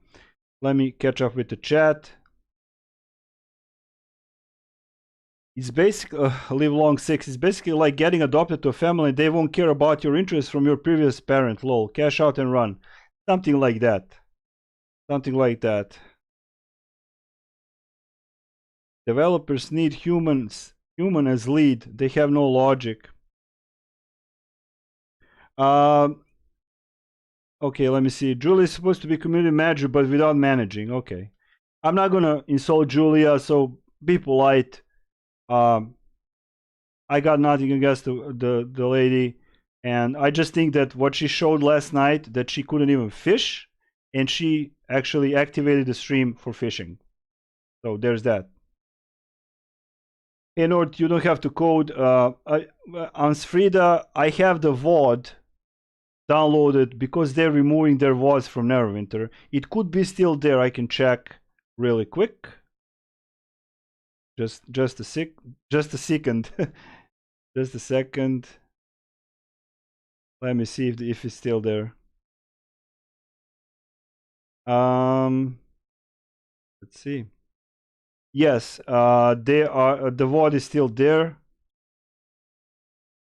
let me catch up with the chat. It's basically, live long 6. It's basically like getting adopted to a family. They won't care about your interests from your previous parent. Lol. Cash out and run. Something like that. Something like that. Developers need human as lead. They have no logic. Okay, let me see. Julia is supposed to be community manager, but without managing. Okay. I'm not going to insult Julia, so be polite. I I got nothing against the lady, and I just think that what she showed last night, that she couldn't even fish, and she actually activated the stream for fishing. So there's that. In order, you don't have to code. On Sfrida, I have the VOD downloaded because they're removing their VODs from Neverwinter. It could be still there. I can check really quick. Just a second. Just a second. Let me see if it's still there. Let's see. Yes, they are. The VOD is still there.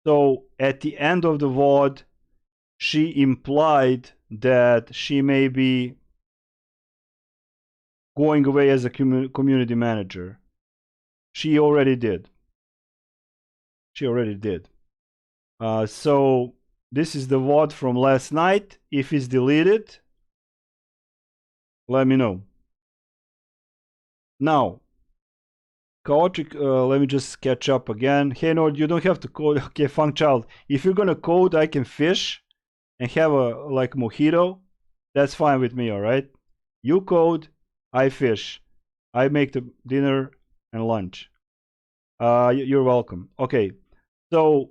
So at the end of the VOD, she implied that she may be going away as a community manager. She already did. She already did. So this is the VOD from last night. If it's deleted, let me know. Now, chaotic, let me just catch up again. Hey Nord, you don't have to code. Okay, Funk Child, if you're gonna code, I can fish and have a like mojito. That's fine with me, all right? You code, I fish. I make the dinner and lunch. You're welcome. Okay, so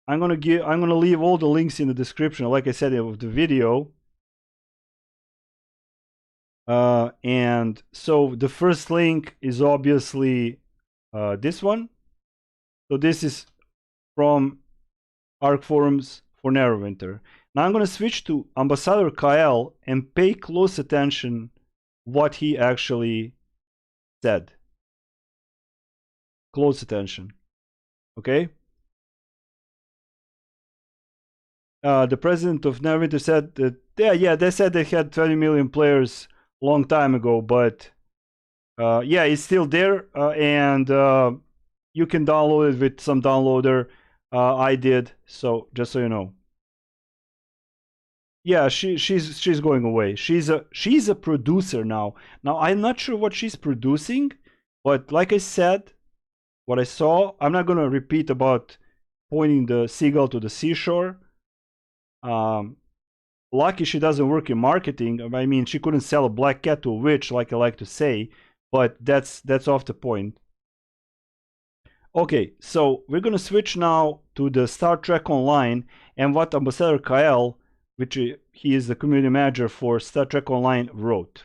I'm gonna leave all the links in the description, like I said, of the video. And so the first link is obviously this one. So this is from Arc Forums for Neverwinter. Now I'm going to switch to Ambassador Kael and pay close attention what he actually said. Close attention. Okay? The president of Neverwinter said that, yeah, they said they had 20 million players long time ago, but yeah, it's still there, and you can download it with some downloader. I did, so just so you know. Yeah, she's going away. She's a producer now. Now I'm not sure what she's producing, but like I said, what I saw, I'm not gonna repeat about pointing the seagull to the seashore. Lucky she doesn't work in marketing. I mean, she couldn't sell a black cat to a witch, like I like to say, but that's off the point. Okay, so we're gonna switch now to the Star Trek Online and what Ambassador Kael, which he is the community manager for Star Trek Online, wrote.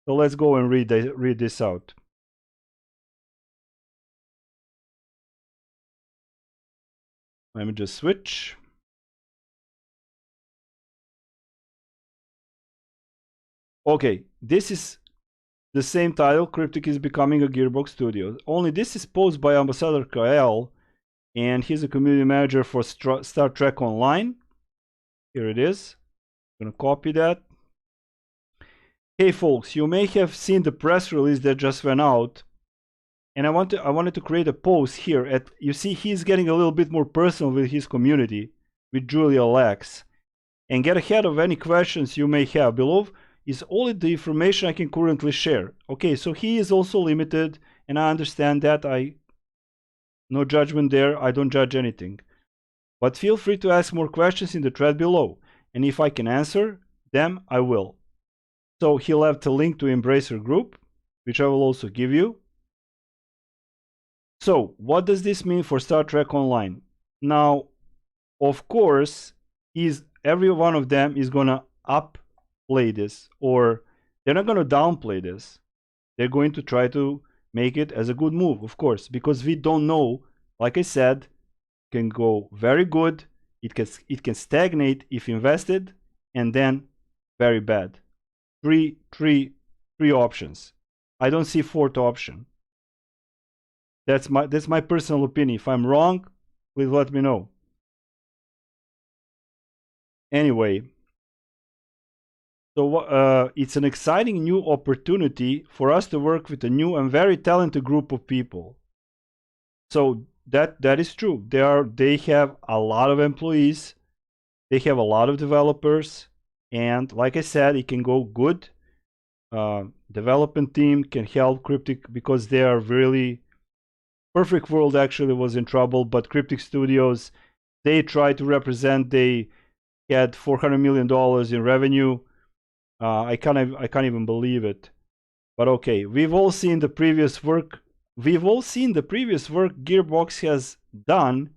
So let's go and read this out. Let me just switch. Okay, this is the same title, Cryptic is becoming a Gearbox Studios. Only this is posted by Ambassador Kael, and he's a community manager for Star Trek Online. Here it is. I'm gonna copy that. Hey folks, you may have seen the press release that just went out, and I wanted to create a post here. You see, he's getting a little bit more personal with his community, with Julia Lex, and get ahead of any questions you may have. Below is all the information I can currently share. Okay, so he is also limited, and I understand that. No judgment there. I don't judge anything. But feel free to ask more questions in the thread below, and if I can answer them, I will. So he left a link to Embracer Group, which I will also give you. So what does this mean for Star Trek Online? Now, of course, every one of them is gonna upplay this, or they're not gonna downplay this. They're going to try to make it as a good move, of course, because we don't know. Like I said, can go very good. It can stagnate if invested, and then very bad. Three options. I don't see fourth option. That's my personal opinion. If I'm wrong, please let me know. Anyway, so it's an exciting new opportunity for us to work with a new and very talented group of people. So that is true. They have a lot of employees. They have a lot of developers, and like I said, it can go good. Development team can help Cryptic because they are really Perfect World actually was in trouble, but Cryptic Studios, they tried to represent. They had $400 million in revenue. I can't even believe it. But okay, we've all seen the previous work. Gearbox has done,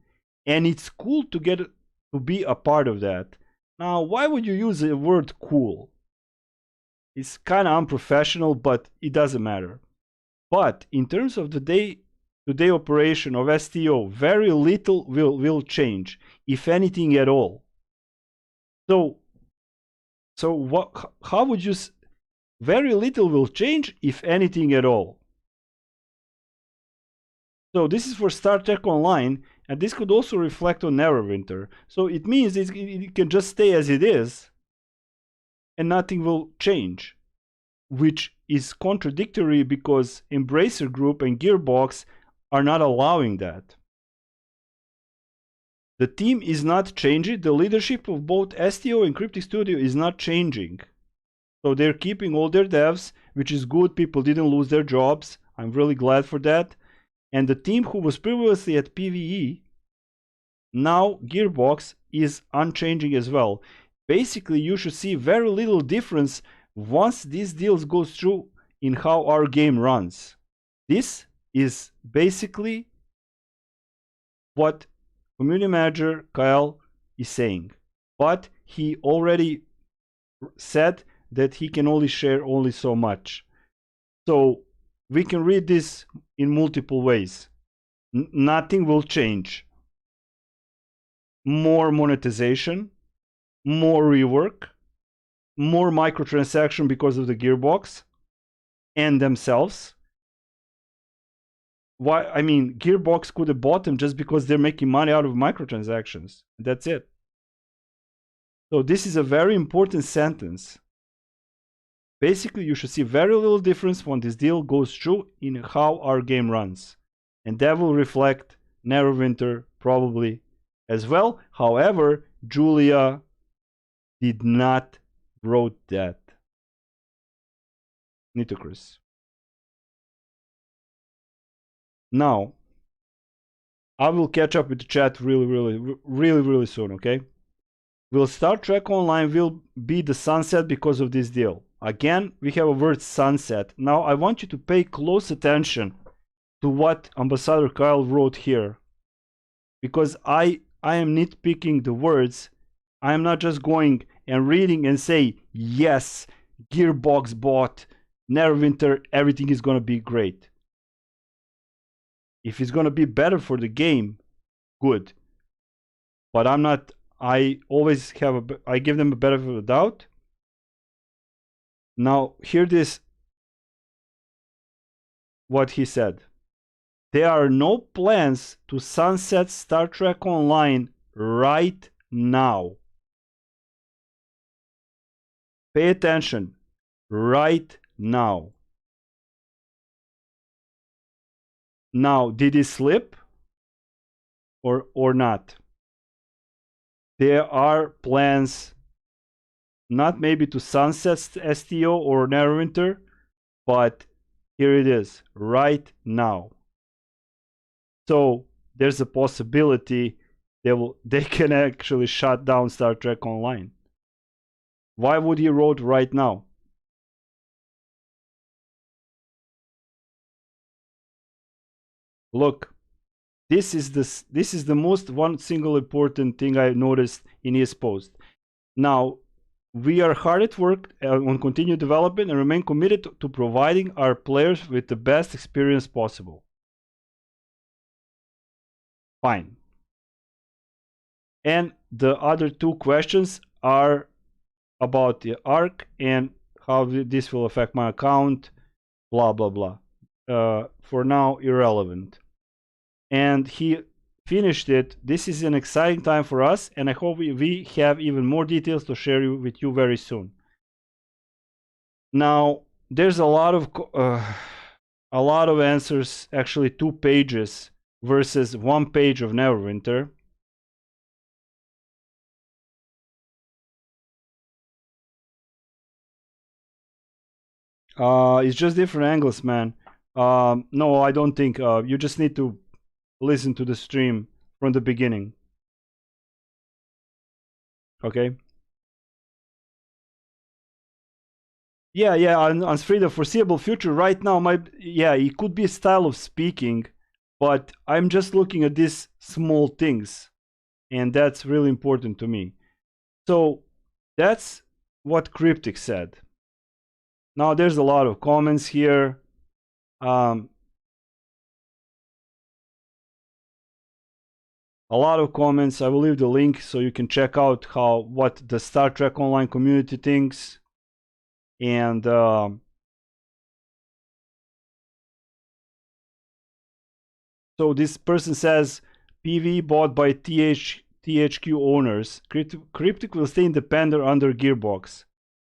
and it's cool to get to be a part of that. Now, why would you use the word cool? It's kind of unprofessional, but it doesn't matter. But in terms of the day-to-day operation of STO, very little will change, if anything at all. So what? How would you? Very little will change, if anything at all. So this is for Star Trek Online, and this could also reflect on Neverwinter. So it means it can just stay as it is, and nothing will change, which is contradictory because Embracer Group and Gearbox are not allowing that. The team is not changing. The leadership of both STO and Cryptic Studio is not changing. So they're keeping all their devs, which is good. People didn't lose their jobs. I'm really glad for that. And the team who was previously at PWE, now Gearbox, is unchanging as well. Basically, you should see very little difference once these deals goes through in how our game runs. This is basically what community manager Kyle is saying. But he already said that he can only share only so much. So we can read this in multiple ways. Nothing will change. More monetization, more rework, more microtransaction because of the Gearbox and themselves. Why? I mean, Gearbox could have bought them just because they're making money out of microtransactions. That's it. So this is a very important sentence. Basically, you should see very little difference when this deal goes through in how our game runs. And that will reflect Neverwinter probably as well. However, Julia did not wrote that. Nitocris. Now, I will catch up with the chat really soon, okay? Will Star Trek Online will be the sunset because of this deal? Again, we have a word sunset. Now, I want you to pay close attention to what Ambassador Kyle wrote here. Because I am nitpicking the words. I am not just going and reading and say, yes, Gearbox bought Neverwinter, everything is going to be great. If it's going to be better for the game, good. But I'm not, I always have, I give them a benefit of the doubt. Now, hear this, what he said. There are no plans to sunset Star Trek Online right now. Pay attention, right now. Now, did it slip or not? There are plans not maybe to sunset STO or Neverwinter, but here it is, right now. So there's a possibility they can actually shut down Star Trek Online. Why would he wrote right now? Look, this is the most one single important thing I noticed in his post. Now, we are hard at work on continued development and remain committed to providing our players with the best experience possible. Fine. And the other two questions are about the ARC and how this will affect my account, blah, blah, blah. For now, irrelevant. And he finished it. This is an exciting time for us, and I hope we have even more details to share with you very soon. Now, there's a lot of answers, actually 2 pages versus 1 page of Neverwinter. It's just different angles, man. No, I don't think. You just need to listen to the stream from the beginning. Okay. Yeah, on for the foreseeable future, right now, it could be a style of speaking, but I'm just looking at these small things, and that's really important to me. So that's what Cryptic said. Now there's a lot of comments here. A lot of comments. I will leave the link so you can check out what the Star Trek Online community thinks. And so this person says PWE bought by THQ owners. Cryptic will stay independent under Gearbox.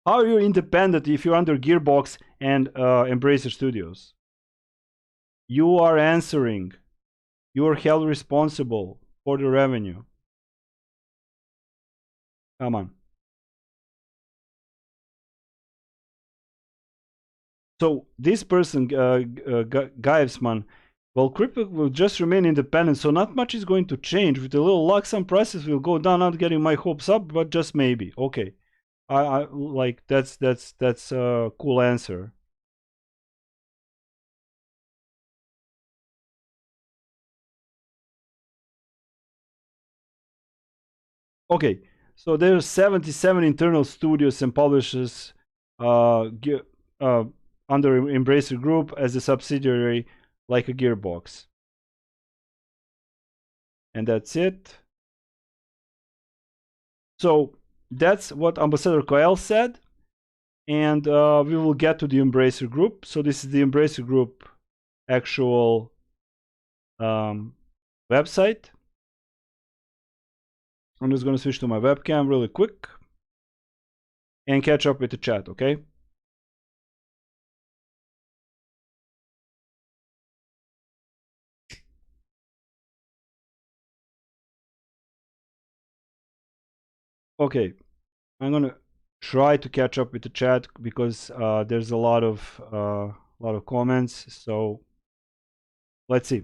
How are you independent if you're under Gearbox and Embracer Studios? You are answering. You are held responsible for the revenue. Come on. So this person, Givesman, well, Cryptic will just remain independent, so not much is going to change. With a little luck, some prices will go down. Not getting my hopes up, but just maybe. Okay, I like that's a cool answer. Okay, so there's 77 internal studios and publishers under Embracer Group as a subsidiary, like a Gearbox. And that's it. So that's what Ambassador Coel said. And we will get to the Embracer Group. So this is the Embracer Group actual website. I'm just going to switch to my webcam really quick and catch up with the chat, okay? Okay, I'm going to try to catch up with the chat because there's a lot of comments. So let's see.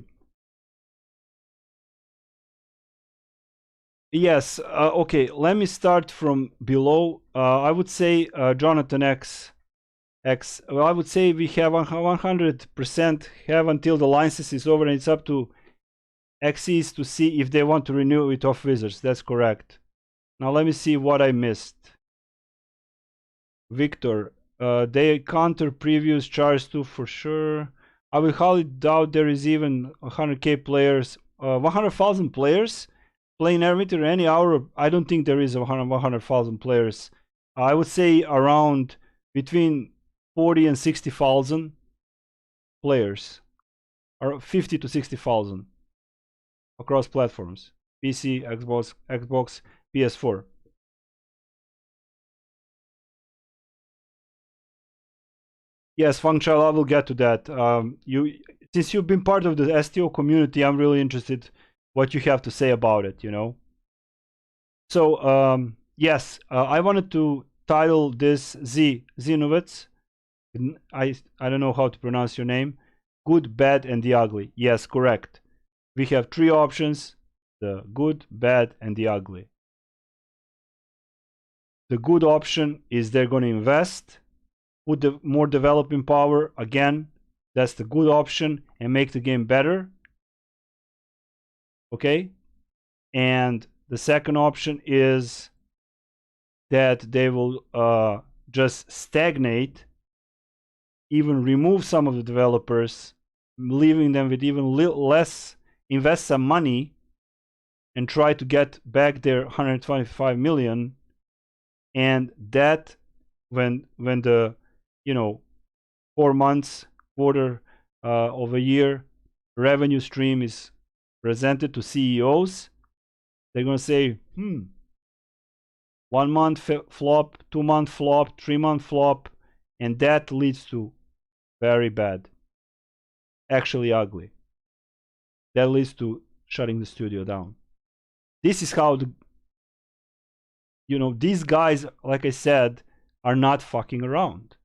Yes. Okay. Let me start from below. I would say Jonathan X. Well, I would say we have 100% have until the license is over, and it's up to XEs to see if they want to renew it off Wizards. That's correct. Now let me see what I missed. Victor, they counter previous charge too for sure. I will highly doubt there is even 100k players, 100,000 players playing Neverwinter any hour. I don't think there is 100,000 players. I would say around between 40 and 60,000 players, or 50 to 60,000 across platforms: PC, Xbox, PS4. Yes, Fangchal, I will get to that. Since you've been part of the STO community, I'm really interested what you have to say about it, you know. So yes, I wanted to title this Zinovets. I don't know how to pronounce your name. Good, bad, and the ugly. Yes, correct. We have three options: the good, bad, and the ugly. The good option is they're going to invest, put the more developing power. Again, that's the good option, and make the game better. Okay? And the second option is that they will just stagnate, even remove some of the developers, leaving them with even less, invest some money, and try to get back their 125 million. And that, when the 4 months, quarter of a year revenue stream is presented to CEOs, they're going to say, 1 month flop, 2 month flop, 3 month flop, and that leads to very bad, actually ugly. That leads to shutting the studio down. This is how these guys, like I said, are not fucking around.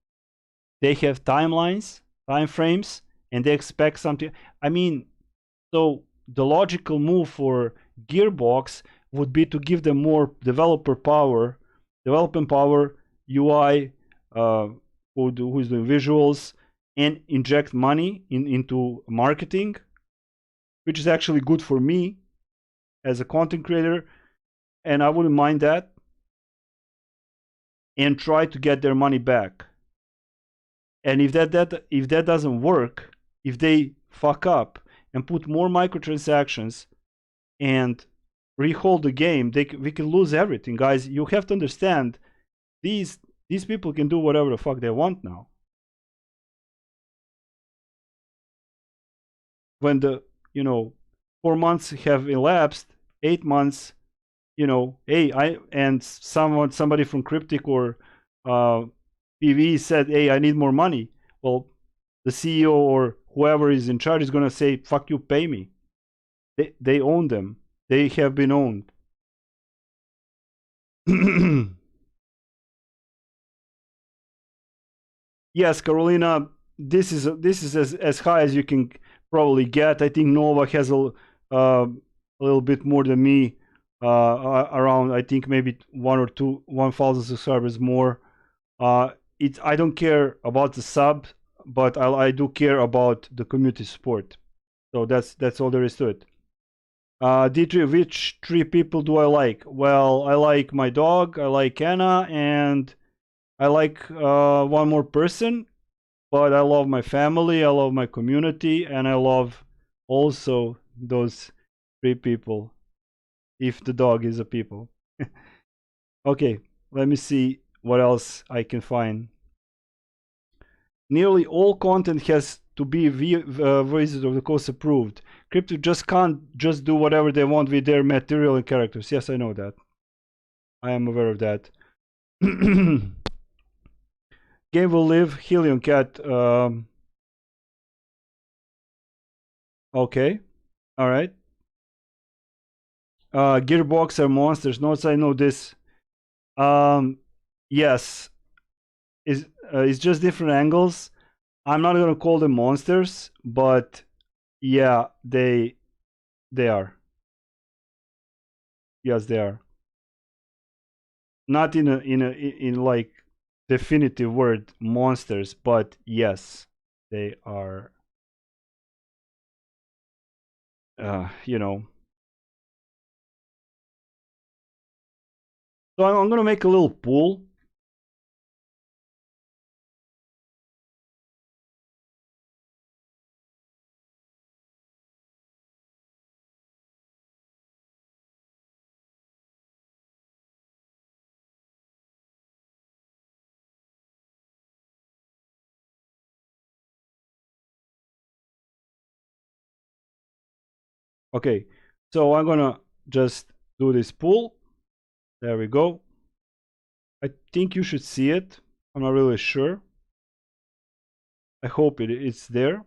They have timelines, time frames, and they expect something. I mean, so the logical move for Gearbox would be to give them more development power, UI, who's doing visuals, and inject money into marketing, which is actually good for me as a content creator, and I wouldn't mind that, and try to get their money back. And if that doesn't work, if they fuck up and put more microtransactions and rehold the game, we can lose everything, guys. You have to understand, these people can do whatever the fuck they want now. When the 4 months have elapsed, 8 months, hey, somebody from Cryptic or PWE said, hey, I need more money. Well, the CEO or whoever is in charge is gonna say, fuck you, pay me. They own them. They have been owned. Yes, Carolina, this is as high as you can probably get. I think Nova has a little bit more than me, around, I think, maybe 1,000 subscribers more. I don't care about the sub, but I do care about the community support. So that's all there is to it. D3, which 3 people do I like? Well, I like my dog, I like Anna, and I like one more person, but I love my family, I love my community, and I love also those 3 people, if the dog is a people. Okay, let me see what else I can find. Nearly all content has to be Wizard of the Coast approved. Cryptic just can't just do whatever they want with their material and characters. Yes, I know that. I am aware of that. Game will live. Helion Cat. Okay. All right. Gearbox are monsters. Notes, I know this. Yes. It's just different angles. I'm not gonna call them monsters, but yeah, they are. Yes, they are. Not in like definitive word monsters, but yes, they are. So I'm gonna make a little pool. Okay, so I'm gonna just do this pool. There we go. I think you should see it. I'm not really sure. I hope it's there.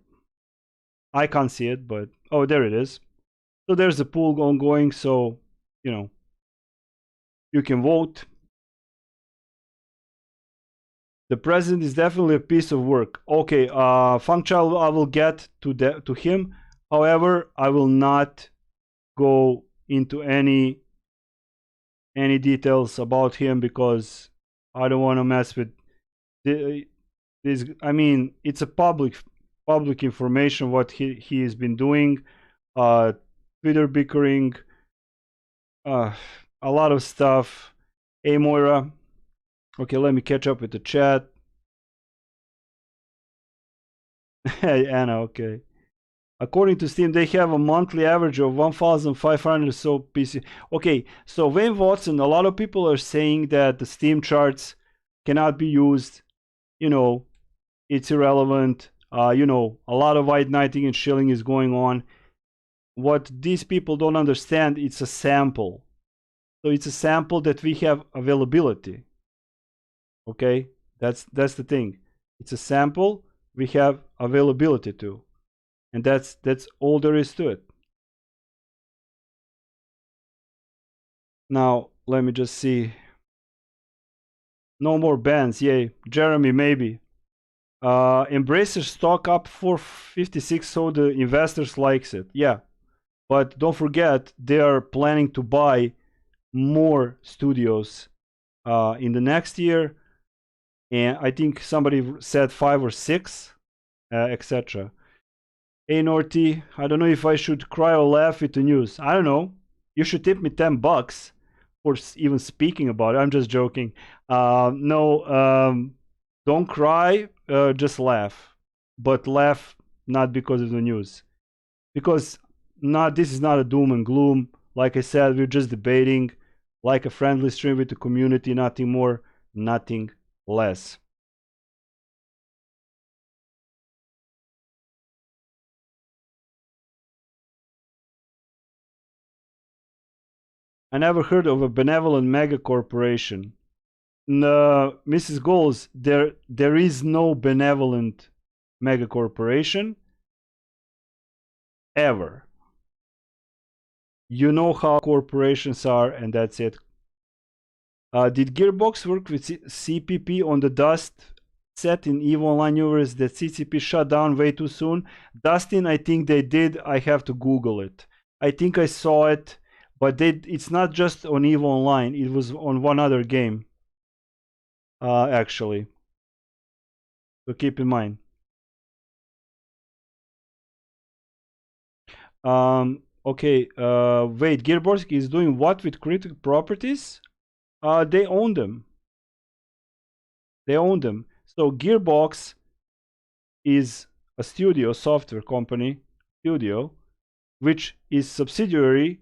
I can't see it, but oh, there it is. So there's a pool ongoing, so you can vote. The president is definitely a piece of work. Okay, Fangchild, I will get to him. However, I will not go into any details about him because I don't want to mess with this. I mean, it's a public information what he has been doing. Twitter bickering, a lot of stuff. Hey Moira, okay, let me catch up with the chat. Hey Anna, okay. According to Steam, they have a monthly average of 1,500 or so PC. Okay, so Wayne Watson, a lot of people are saying that the Steam charts cannot be used. It's irrelevant. A lot of white knighting and shilling is going on. What these people don't understand, it's a sample. So it's a sample that we have availability. Okay, that's the thing. It's a sample we have availability to. And that's all there is to it. Now, let me just see. No more bans, yay. Jeremy, maybe. Embracer stock up for 56, so the investors likes it. Yeah. But don't forget, they are planning to buy more studios in the next year. And I think somebody said 5 or 6, etc. Hey Norty, I don't know if I should cry or laugh at the news. I don't know. You should tip me $10 for even speaking about it. I'm just joking. No, don't cry. Just laugh, but laugh not because of the news, because this is not a doom and gloom. Like I said, we're just debating, like a friendly stream with the community. Nothing more, nothing less. I never heard of a benevolent mega corporation. No, Mrs. Goals, there is no benevolent mega corporation ever. You know how corporations are, and that's it. Did Gearbox work with CPP on the Dust set in EVE Online Universe that CCP shut down way too soon? Dustin, I think they did. I have to Google it. I think I saw it, but it's not just on EVE Online. It was on one other game, actually. So keep in mind. Okay, wait, Gearbox is doing what with critical properties? They own them. They own them. So Gearbox is a studio, software company, studio, which is subsidiary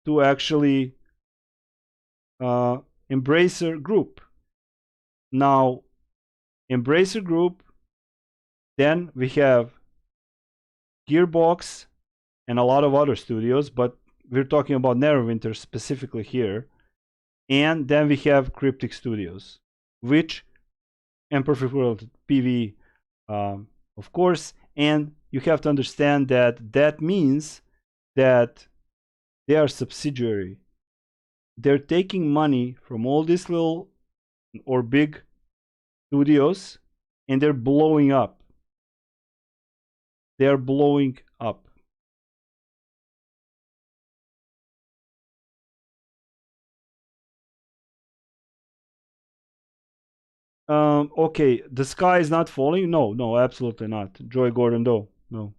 to actually Embracer Group. Now, Embracer Group, then we have Gearbox and a lot of other studios, but we're talking about Neverwinter specifically here. And then we have Cryptic Studios, which, and Perfect World PWE, of course. And you have to understand that that means that they are subsidiary. They're taking money from all these little or big studios and they're blowing up. They're blowing up. Okay, the sky is not falling. No, absolutely not. Joy Gordon Doe, no.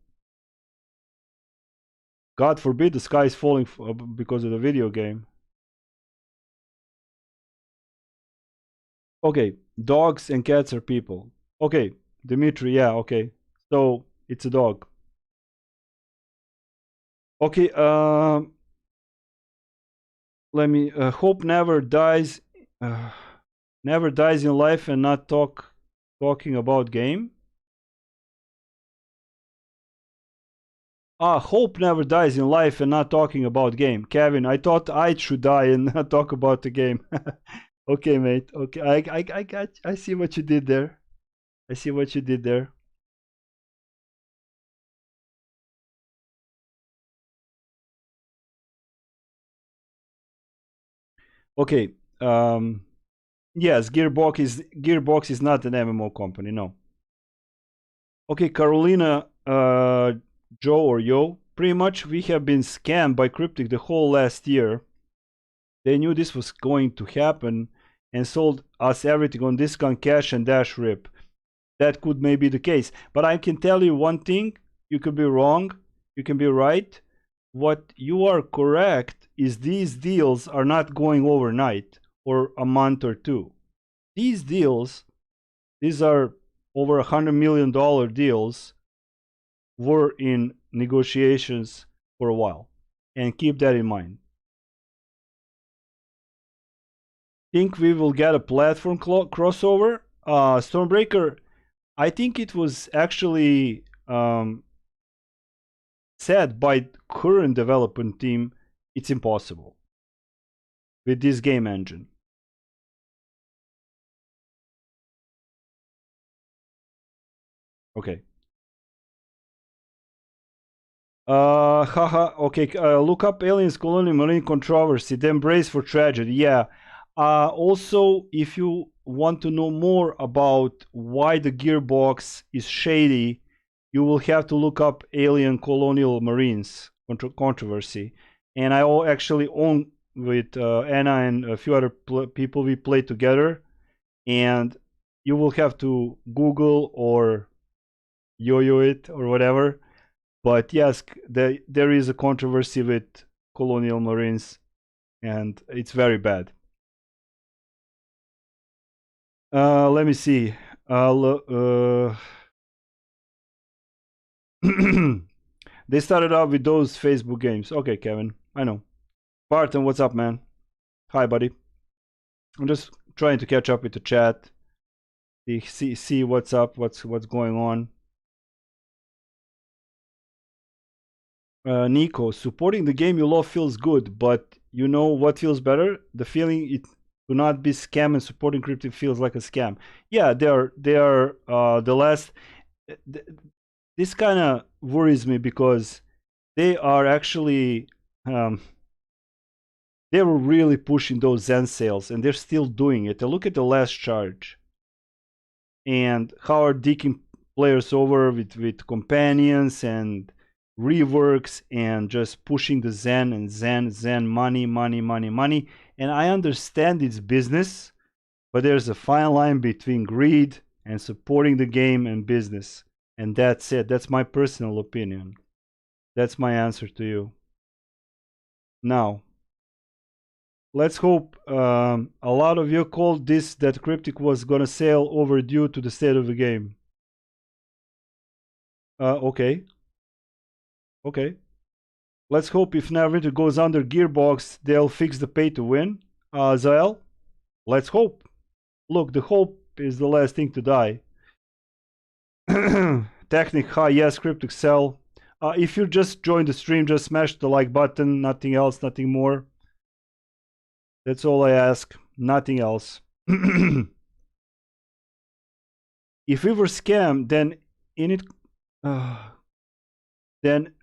God forbid the sky is falling because of the video game. Okay, dogs and cats are people. Okay, Dimitri, yeah, okay. So it's a dog. Okay, let me hope never dies never dies in life and not talking about game. Hope never dies in life and not talking about game. Kevin, I thought I should die and not talk about the game. Okay, mate. Okay, I see what you did there. I see what you did there. Okay. Yes, Gearbox is not an MMO company. No. Okay, Carolina, Joe or Yo. Pretty much, we have been scammed by Cryptic the whole last year. They knew this was going to happen and sold us everything on discount, cash, and dash rip. That could maybe be the case. But I can tell you one thing. You could be wrong. You can be right. What you are correct is these deals are not going overnight or a month or two. These deals, these are over $100 million deals, were in negotiations for a while. And keep that in mind. Think we will get a platform crossover? Stormbreaker, I think it was actually said by current development team, it's impossible with this game engine. Okay. Haha. Okay. Look up Aliens Colonial Marine Controversy. Then brace for tragedy. Yeah. Also, if you want to know more about why the Gearbox is shady, you will have to look up Alien Colonial Marines controversy. And I actually own with Anna and a few other people, we play together, and you will have to Google or yo-yo it or whatever. But yes, there is a controversy with Colonial Marines, and it's very bad. Let me see. They started out with those Facebook games. Okay, Kevin, I know. Barton, what's up, man? Hi, buddy. I'm just trying to catch up with the chat. See what's up, what's going on. Nico, supporting the game you love feels good, but you know what feels better? The feeling it to not be scam and supporting Cryptic feels like a scam. Yeah, they are the last. This kind of worries me because they are actually they were really pushing those Zen sales, and they're still doing it. And look at the last charge and how are dicking players over with companions and reworks and just pushing the Zen and Zen money. And I understand it's business, but there's a fine line between greed and supporting the game and business. And that's it. That's my personal opinion. That's my answer to you. Now, let's hope a lot of you called this that Cryptic was gonna sail over due to the state of the game. Okay. Let's hope if Neverwinter goes under Gearbox, they'll fix the pay to win. Zael, let's hope. Look, the hope is the last thing to die. Technic, hi, yes, Cryptic sell. If you just joined the stream, just smash the like button, nothing else, nothing more. That's all I ask, nothing else. If we were scammed, then then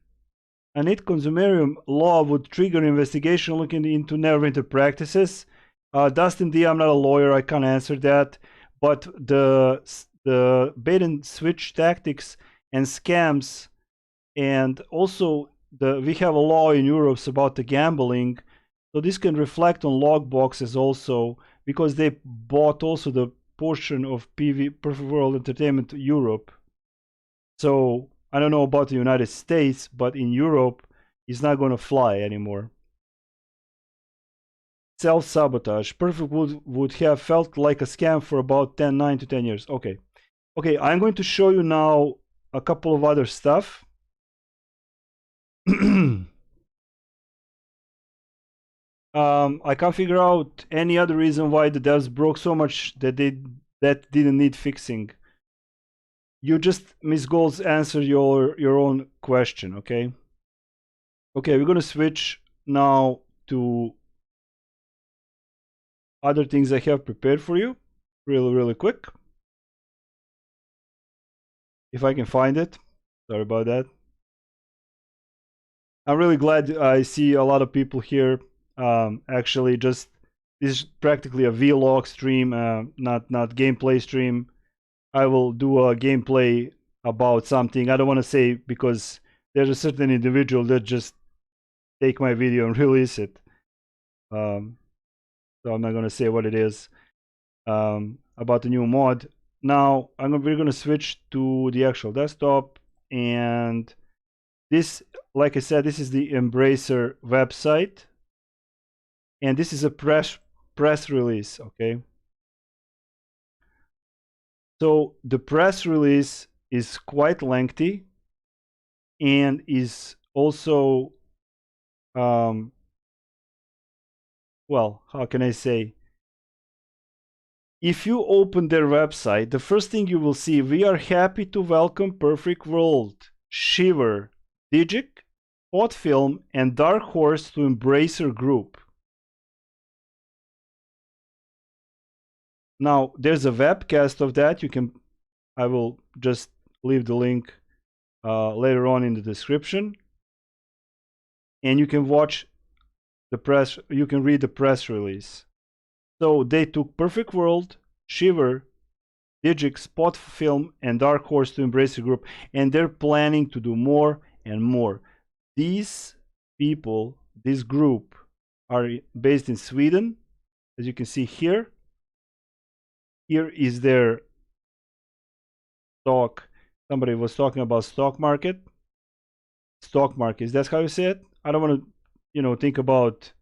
an IT consumerium law would trigger investigation looking into Neverwinter practices. Dustin D, I'm not a lawyer, I can't answer that. But the bait and switch tactics and scams, and also we have a law in Europe about the gambling, so this can reflect on log boxes also, because they bought also the portion of Perfect World Entertainment Europe. So I don't know about the United States, but in Europe, it's not going to fly anymore. Self-sabotage. Perfect would have felt like a scam for about 9 to 10 years. Okay, I'm going to show you now a couple of other stuff. I can't figure out any other reason why the devs broke so much that that didn't need fixing. You just, Miss Golds, answer your own question, okay? Okay, we're gonna switch now to other things I have prepared for you, really quick. If I can find it, sorry about that. I'm really glad I see a lot of people here. Actually, just this is practically a vlog stream, not gameplay stream. I will do a gameplay about something. I don't want to say, because there's a certain individual that just take my video and release it. So I'm not going to say what it is about the new mod. Now we're going to switch to the actual desktop, and this, like I said, this is the Embracer website, and this is a press release, okay? So the press release is quite lengthy and is also well, how can I say? If you open their website, the first thing you will see, we are happy to welcome Perfect World, Shiver, Digic, Hot Film, and Dark Horse to Embracer Group. Now, there's a webcast of that. I will just leave the link later on in the description. And you can watch you can read the press release. So they took Perfect World, Shiver, Digic, Spot Film, and Dark Horse to Embracer Group, and they're planning to do more and more. these people, this group, are based in Sweden, as you can see here. Here is their stock. Somebody was talking about stock market. Stock markets, that's how you say it. I don't want to, think about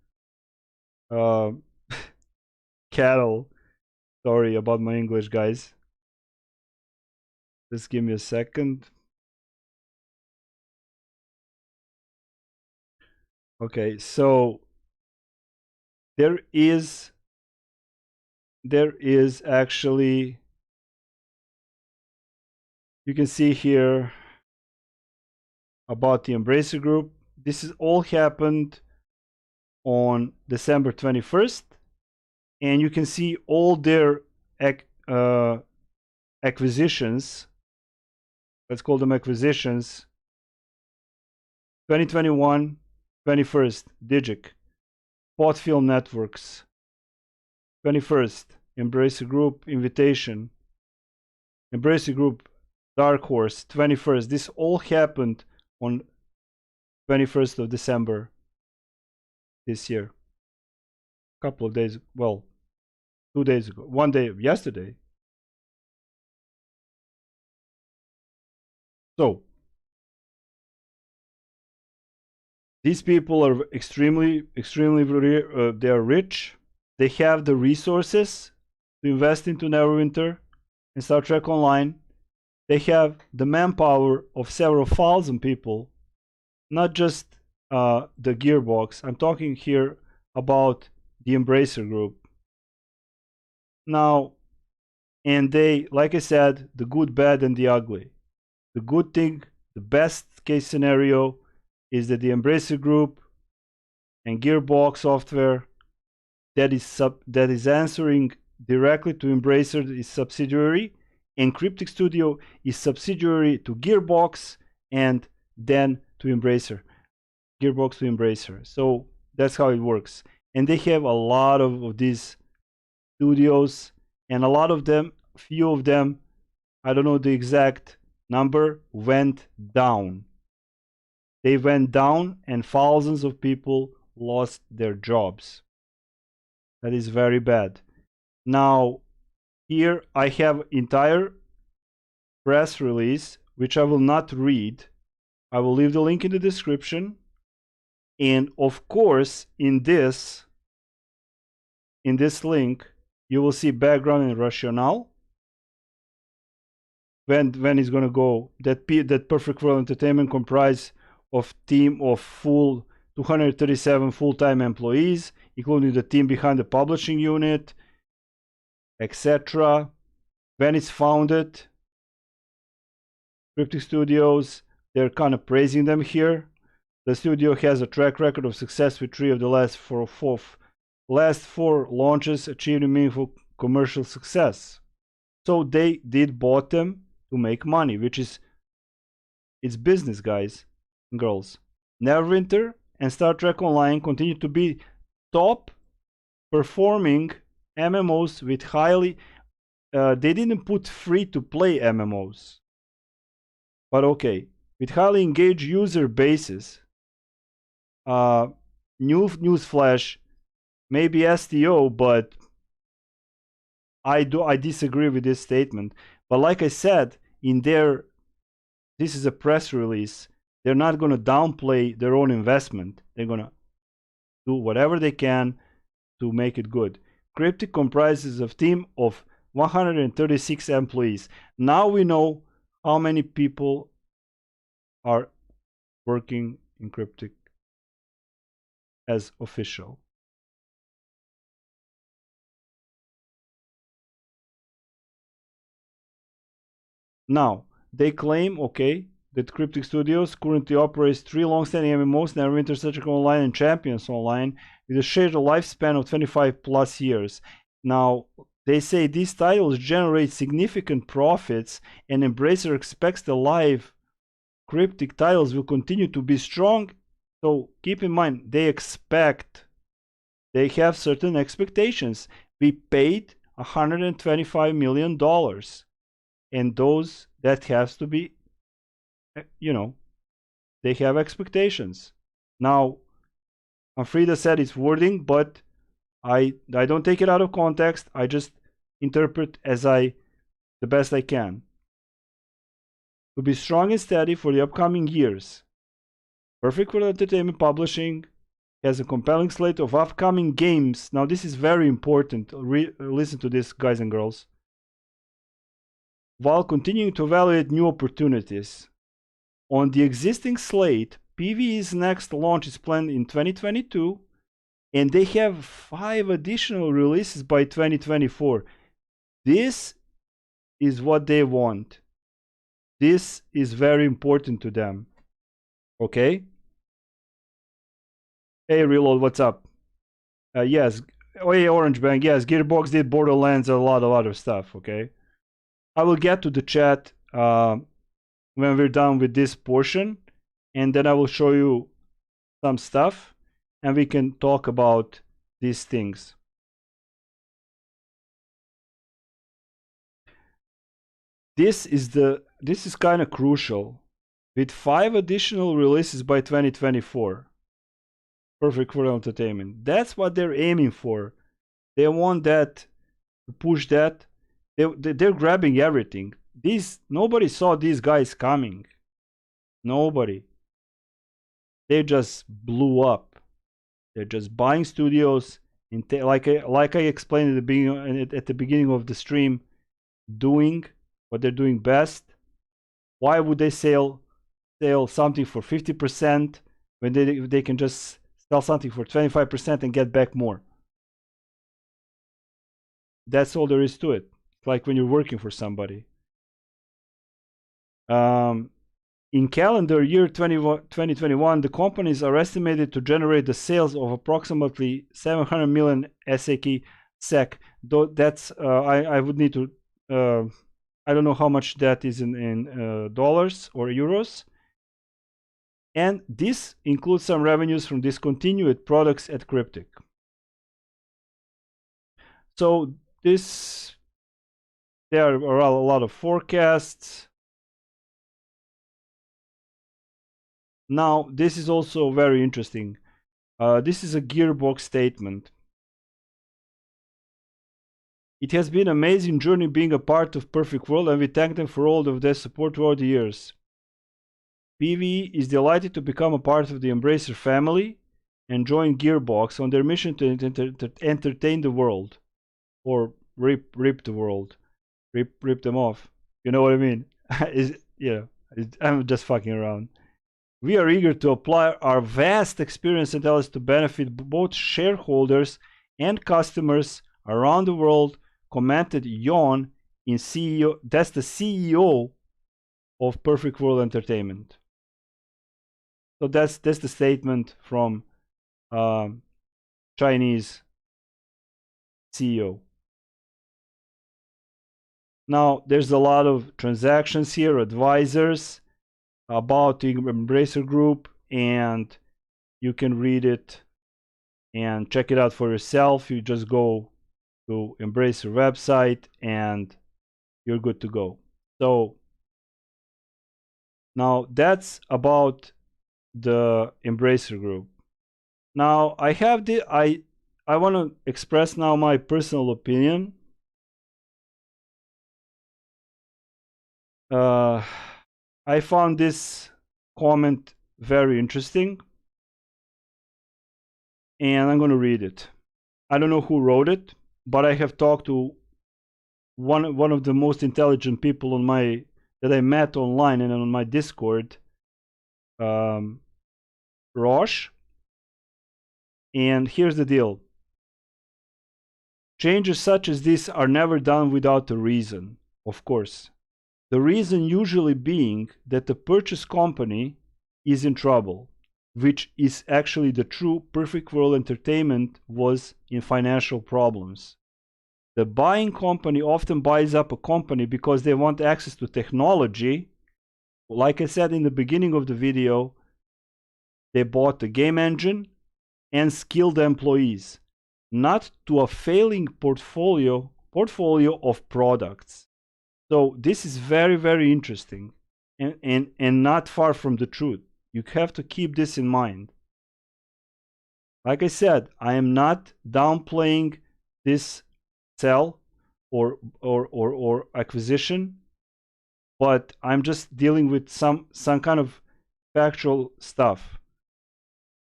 cattle. Sorry about my English, guys. Just give me a second. Okay, so there is actually, you can see here about the Embracer Group. This is all happened on December 21st, and you can see all their acquisitions. Let's call them acquisitions. 2021, 21st, Digic, Pot Film Networks. 21st, Embracer Group, Invitation. Embracer Group, Dark Horse, 21st. This all happened on 21st of December this year. A couple of days, well, 2 days ago. 1 day, yesterday. So, these people are extremely, they are rich. They have the resources to invest into Neverwinter and Star Trek Online. They have the manpower of several thousand people, not just the Gearbox. I'm talking here about the Embracer Group. Now, and they, like I said, the good, bad, and the ugly. The good thing, the best case scenario, is that the Embracer Group and Gearbox software that is answering directly to Embracer is subsidiary, and Cryptic Studio is subsidiary to Gearbox and then to Embracer. Gearbox to Embracer. So that's how it works. And they have a lot of these studios, and a lot of them, few of them, I don't know the exact number, went down. They went down, and thousands of people lost their jobs. That is very bad. Now, here I have entire press release, which I will not read. I will leave the link in the description. And of course, in this link, you will see background and rationale. When it's going to go, that Perfect World Entertainment comprise of team of full 237 full-time employees, including the team behind the publishing unit, etc. When it's founded, Cryptic Studios, they're kind of praising them here. The studio has a track record of success with 3 of the last four launches achieving meaningful commercial success. So they did bought them to make money, which is, it's business, guys and girls. Neverwinter and Star Trek Online continue to be top performing MMOs with highly, they didn't put free to play MMOs, but okay, with highly engaged user bases. Newsflash, maybe STO, but I disagree with this statement. But like I said, this is a press release. They're not going to downplay their own investment. They're going to do whatever they can to make it good. Cryptic comprises a team of 136 employees. Now we know how many people are working in Cryptic as official. Now, they claim, okay, that Cryptic Studios currently operates 3 long-standing MMOs, Neverwinter, Star Trek Online, and Champions Online, with a shared lifespan of 25 plus years. Now, they say these titles generate significant profits, and Embracer expects the live Cryptic titles will continue to be strong. So keep in mind, they have certain expectations. We paid $125 million, and that has to be, They have expectations. Now, Frida said it's wording, but I don't take it out of context. I just interpret as the best I can. To be strong and steady for the upcoming years. Perfect World Entertainment Publishing has a compelling slate of upcoming games. Now, this is very important. Listen to this, guys and girls. While continuing to evaluate new opportunities. On the existing slate, PWE's next launch is planned in 2022, and they have 5 additional releases by 2024. This is what they want. This is very important to them. Okay? Hey, Reload, what's up? Yes. Oh, hey, Orange Bang. Yes, Gearbox did Borderlands, a lot of stuff. Okay? I will get to the chat when we're done with this portion, and then I will show you some stuff, and we can talk about these things. This is kind of crucial. With 5 additional releases by 2024. Perfect World Entertainment. That's what they're aiming for. They want that, to push that. They're grabbing everything. Nobody saw these guys coming. Nobody. They just blew up. They're just buying studios, and like I explained at the beginning of the stream, doing what they're doing best. Why would they sell something for 50% when they can just sell something for 25% and get back more? That's all there is to it. It's like when you're working for somebody. In calendar year 2021, the companies are estimated to generate the sales of approximately 700 million SEK. Though that's I would need to I don't know how much that is in dollars or euros. And this includes some revenues from discontinued products at Cryptic. So there are a lot of forecasts. Now, this is also very interesting. This is a Gearbox statement. It has been an amazing journey being a part of Perfect World, and we thank them for all of their support throughout the years. PWE is delighted to become a part of the Embracer family and join Gearbox on their mission to entertain the world. Or rip the world. Rip them off. You know what I mean? I'm just fucking around. We are eager to apply our vast experience and talents to benefit both shareholders and customers around the world, commented Jon, CEO. That's the CEO of Perfect World Entertainment. So that's the statement from Chinese CEO. Now, there's a lot of transactions here, advisors about the Embracer Group, and you can read it and check it out for yourself. You just go to Embracer website and you're good to go. So now that's about the Embracer Group. Now I have I want to express now my personal opinion. I found this comment very interesting, and I'm going to read it. I don't know who wrote it, but I have talked to one of the most intelligent people that I met online and on my Discord, Rosh. And here's the deal. Changes such as this are never done without a reason, of course. The reason usually being that the purchase company is in trouble, which is actually the true Perfect World Entertainment was in financial problems. The buying company often buys up a company because they want access to technology. Like I said in the beginning of the video, they bought the game engine and skilled employees, not to a failing portfolio of products. So this is very, very interesting and not far from the truth. You have to keep this in mind. Like I said, I am not downplaying this sell or acquisition, but I'm just dealing with some kind of factual stuff.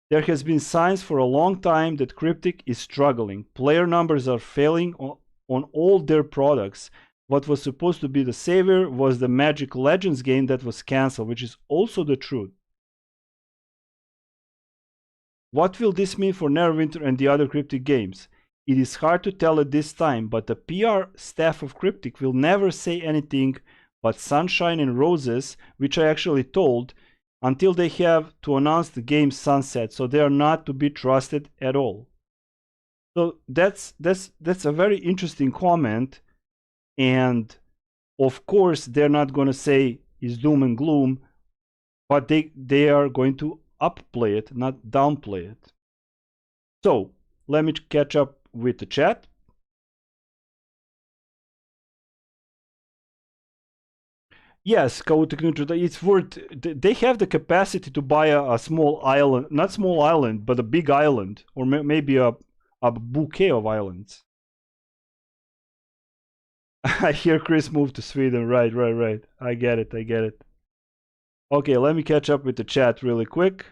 There has been signs for a long time that Cryptic is struggling. Player numbers are failing on all their products. What was supposed to be the savior was the Magic Legends game that was cancelled, which is also the truth. What will this mean for Neverwinter and the other Cryptic games? It is hard to tell at this time, but the PR staff of Cryptic will never say anything but sunshine and roses, which I actually told, until they have to announce the game's sunset, so they are not to be trusted at all. So that's a very interesting comment, and of course they're not going to say it's doom and gloom, but they are going to upplay it, not downplay it. So let me catch up with the chat. Yes, it's worth. They have the capacity to buy a small island, not small island, but a big island, or maybe a bouquet of islands. I hear Chris moved to Sweden. Right. I get it. Okay, let me catch up with the chat really quick.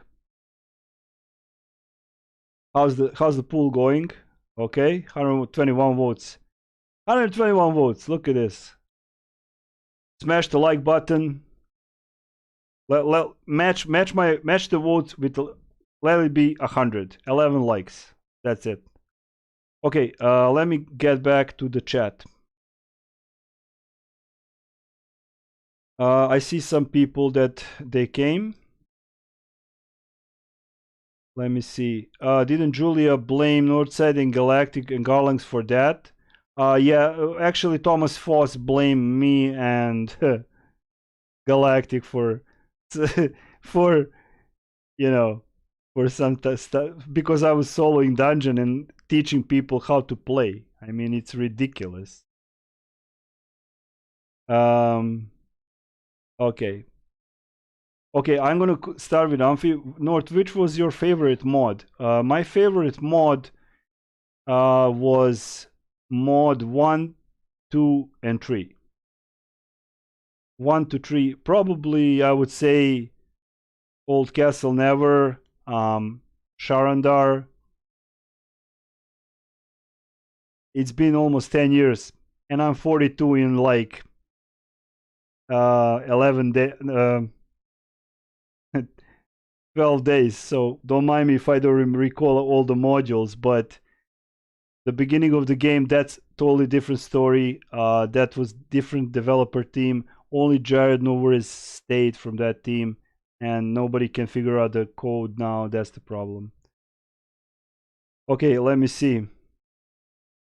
How's the poll going? Okay, 121 votes. 121 votes. Look at this. Smash the like button. Match the votes with let it be 100. 11 likes. That's it. Okay, let me get back to the chat. I see some people that they came. Let me see. Didn't Julia blame Northside and Galactic and Garlands for that? Yeah, actually Thomas Foss blamed me and Galactic for for for some stuff because I was soloing dungeon and teaching people how to play. I mean, it's ridiculous. Okay. Okay, I'm gonna start with Amphi. North, which was your favorite mod? My favorite mod was mod 1, 2, and 3. 1 to 3, probably I would say Old Castle Never, Sharandar. It's been almost 10 years, and I'm 42 in like 11 days. 12 days, so don't mind me if I don't recall all the modules, but the beginning of the game, that's totally different story. That was different developer team. Only Jared Nover is stayed from that team, and nobody can figure out the code now. That's the problem. Okay, let me see.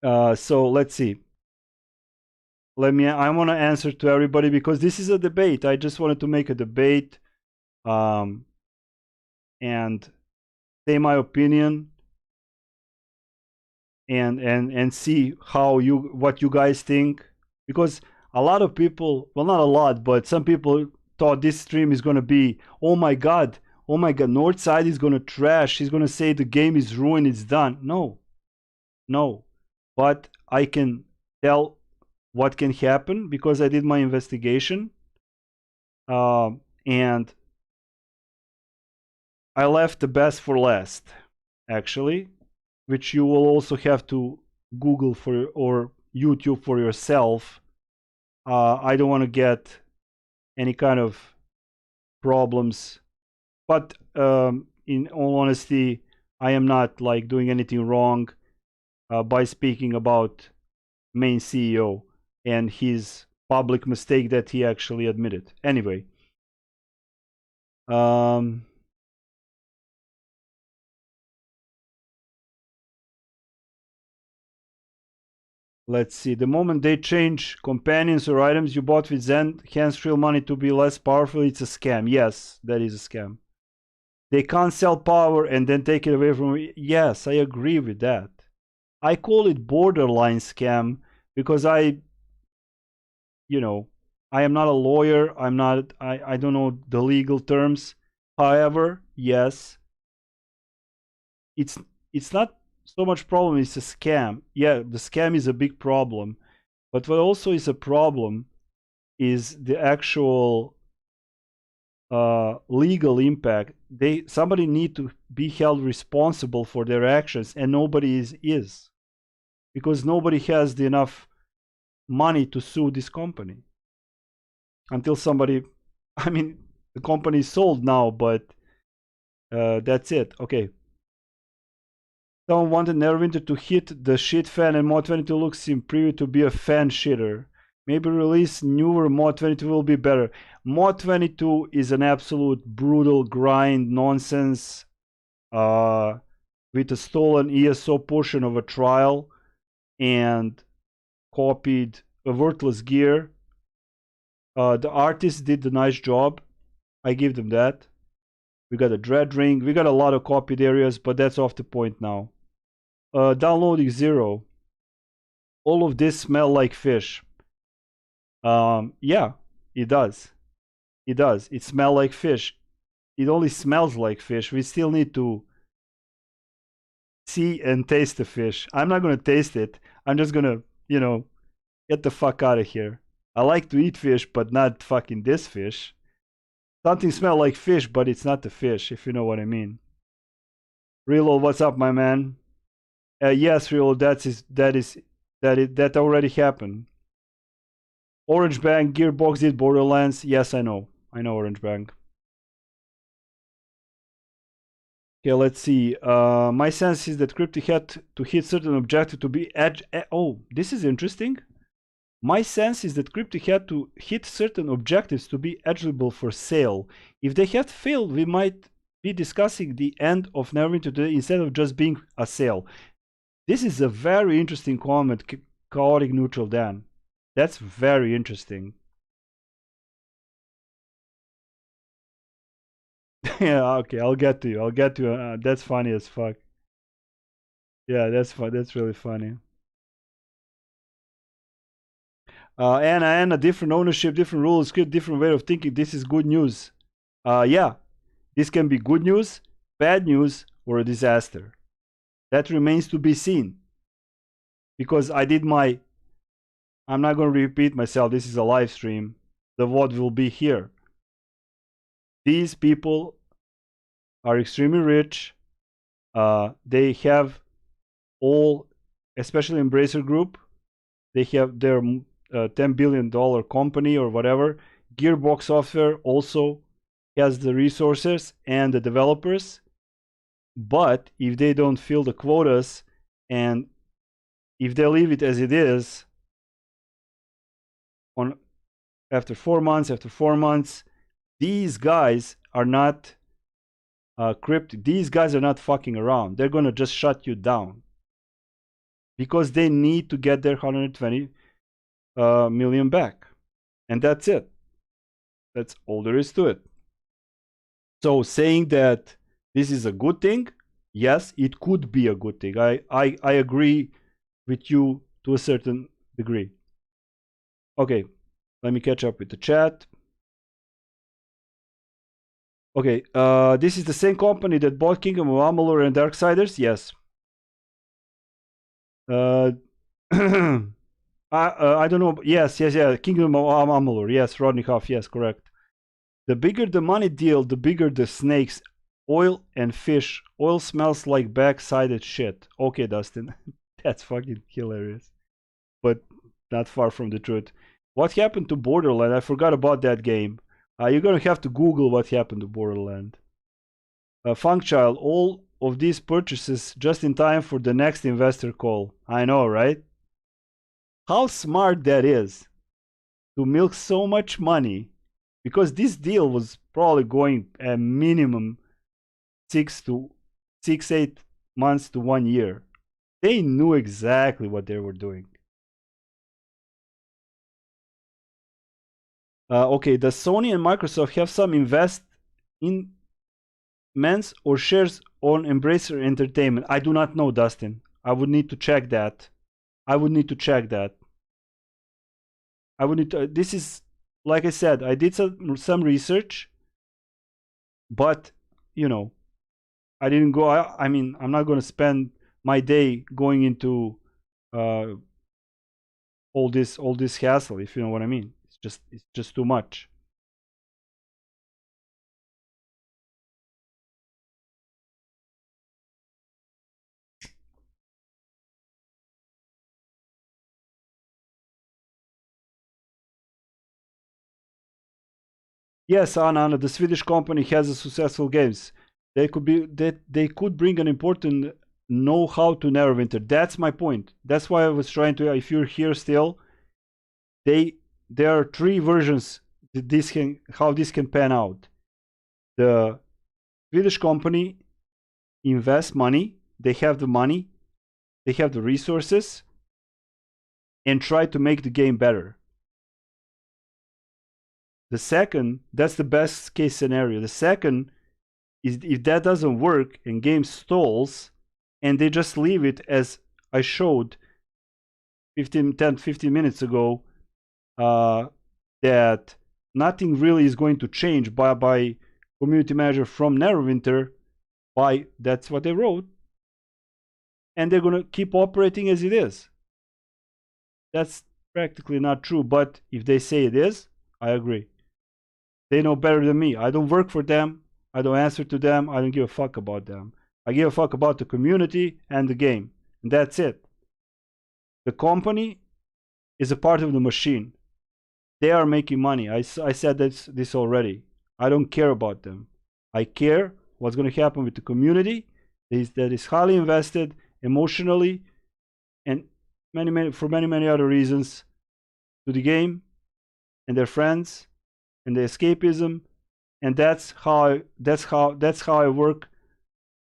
So let's see. I want to answer to everybody because this is a debate. I just wanted to make a debate. And say my opinion and see what you guys think, because a lot of people, well, not a lot, but some people thought this stream is going to be, oh my god, Northside is going to trash, he's going to say the game is ruined, it's done. No, but I can tell what can happen because I did my investigation, and I left the best for last, actually, which you will also have to Google for or YouTube for yourself. I don't want to get any kind of problems, but in all honesty, I am not like doing anything wrong by speaking about main CEO and his public mistake that he actually admitted. Anyway, let's see. The moment they change companions or items you bought with Zen, hence real money to be less powerful, it's a scam. Yes, that is a scam. They can't sell power and then take it away from you. Yes, I agree with that. I call it borderline scam because I am not a lawyer. I don't know the legal terms. However, yes, it's not so much problem, it's a scam. Yeah, the scam is a big problem, but what also is a problem is the actual legal impact. Somebody need to be held responsible for their actions, and nobody is because nobody has enough money to sue this company until somebody, I mean, the company is sold now, but that's it. Okay. Someone wanted Neverwinter to hit the shit fan, and Mod 22 looks in preview to be a fan shitter. Maybe release newer Mod 22 will be better. Mod 22 is an absolute brutal grind nonsense with a stolen ESO portion of a trial and copied a worthless gear. The artists did a nice job. I give them that. We got a dread ring. We got a lot of copied areas, but that's off the point now. Downloading 0. All of this smell like fish. Yeah, it does. It does. It smells like fish. It only smells like fish. We still need to see and taste the fish. I'm not going to taste it. I'm just going to, get the fuck out of here. I like to eat fish, but not fucking this fish. Something smells like fish, but it's not the fish, if you know what I mean. Reload, what's up, my man? Yes, Reload, that already happened. Orange Bank, Gearbox did Borderlands. Yes, I know Orange Bank. Okay, let's see. My sense is that Cryptic had to hit certain objective to be oh, this is interesting. My sense is that Cryptic had to hit certain objectives to be eligible for sale. If they had failed, we might be discussing the end of Neverwinter today instead of just being a sale. This is a very interesting comment, Chaotic Neutral Dan. That's very interesting. Yeah, okay, I'll get to you. That's funny as fuck. Yeah, that's fun. That's really funny. Anna, different ownership, different rules, different way of thinking. This is good news. Yeah, this can be good news, bad news, or a disaster. That remains to be seen. Because I'm not going to repeat myself. This is a live stream. The VOD will be here. These people are extremely rich. They have all, especially Embracer Group, they have their $10 billion company or whatever. Gearbox Software also has the resources and the developers. But if they don't fill the quotas and if they leave it as it is, after 4 months, these guys are not Cryptic. These guys are not fucking around. They're gonna just shut you down because they need to get their 120 million back, and that's it. That's all there is to it. So saying that this is a good thing, yes, it could be a good thing. I agree with you to a certain degree. Okay, let me catch up with the chat. Okay, this is the same company that bought Kingdom of Amalur and Darksiders? Yes. I don't know. Yes, Kingdom of Amalur. Yes, Rodney Huff. Yes, correct. The bigger the money deal, the bigger the snakes. Oil and fish. Oil smells like backsided shit. Okay, Dustin. That's fucking hilarious. But not far from the truth. What happened to Borderland? I forgot about that game. You're going to have to Google what happened to Borderland. Funkchild, all of these purchases just in time for the next investor call. I know, right? How smart that is to milk so much money, because this deal was probably going a minimum 8 months to 1 year. They knew exactly what they were doing. Okay, does Sony and Microsoft have some investments or shares on Embracer Entertainment? I do not know, Dustin. I would need to check that. This is, like I said, I did some research. But you know, I didn't go. I mean, I'm not going to spend my day going into uh, all this hassle, if you know what I mean. It's just too much. Yes, Anna, the Swedish company has a successful games. They could bring an important know-how to Neverwinter. That's my point. That's why I was trying to. If you're here still, they there are three versions that how this can pan out. The Swedish company invests money. They have the money. They have the resources, and try to make the game better. The second, that's the best case scenario. The second is if that doesn't work and game stalls and they just leave it as I showed 15 minutes ago, that nothing really is going to change by community manager from Neverwinter. That's what they wrote, and they're going to keep operating as it is. That's practically not true, but if they say it is, I agree. They know better than me. I don't work for them. I don't answer to them. I don't give a fuck about them. I give a fuck about the community and the game. And that's it. The company is a part of the machine. They are making money. I said this already. I don't care about them. I care what's going to happen with the community that is highly invested emotionally and for many other reasons to the game and their friends and the escapism, and that's how I work,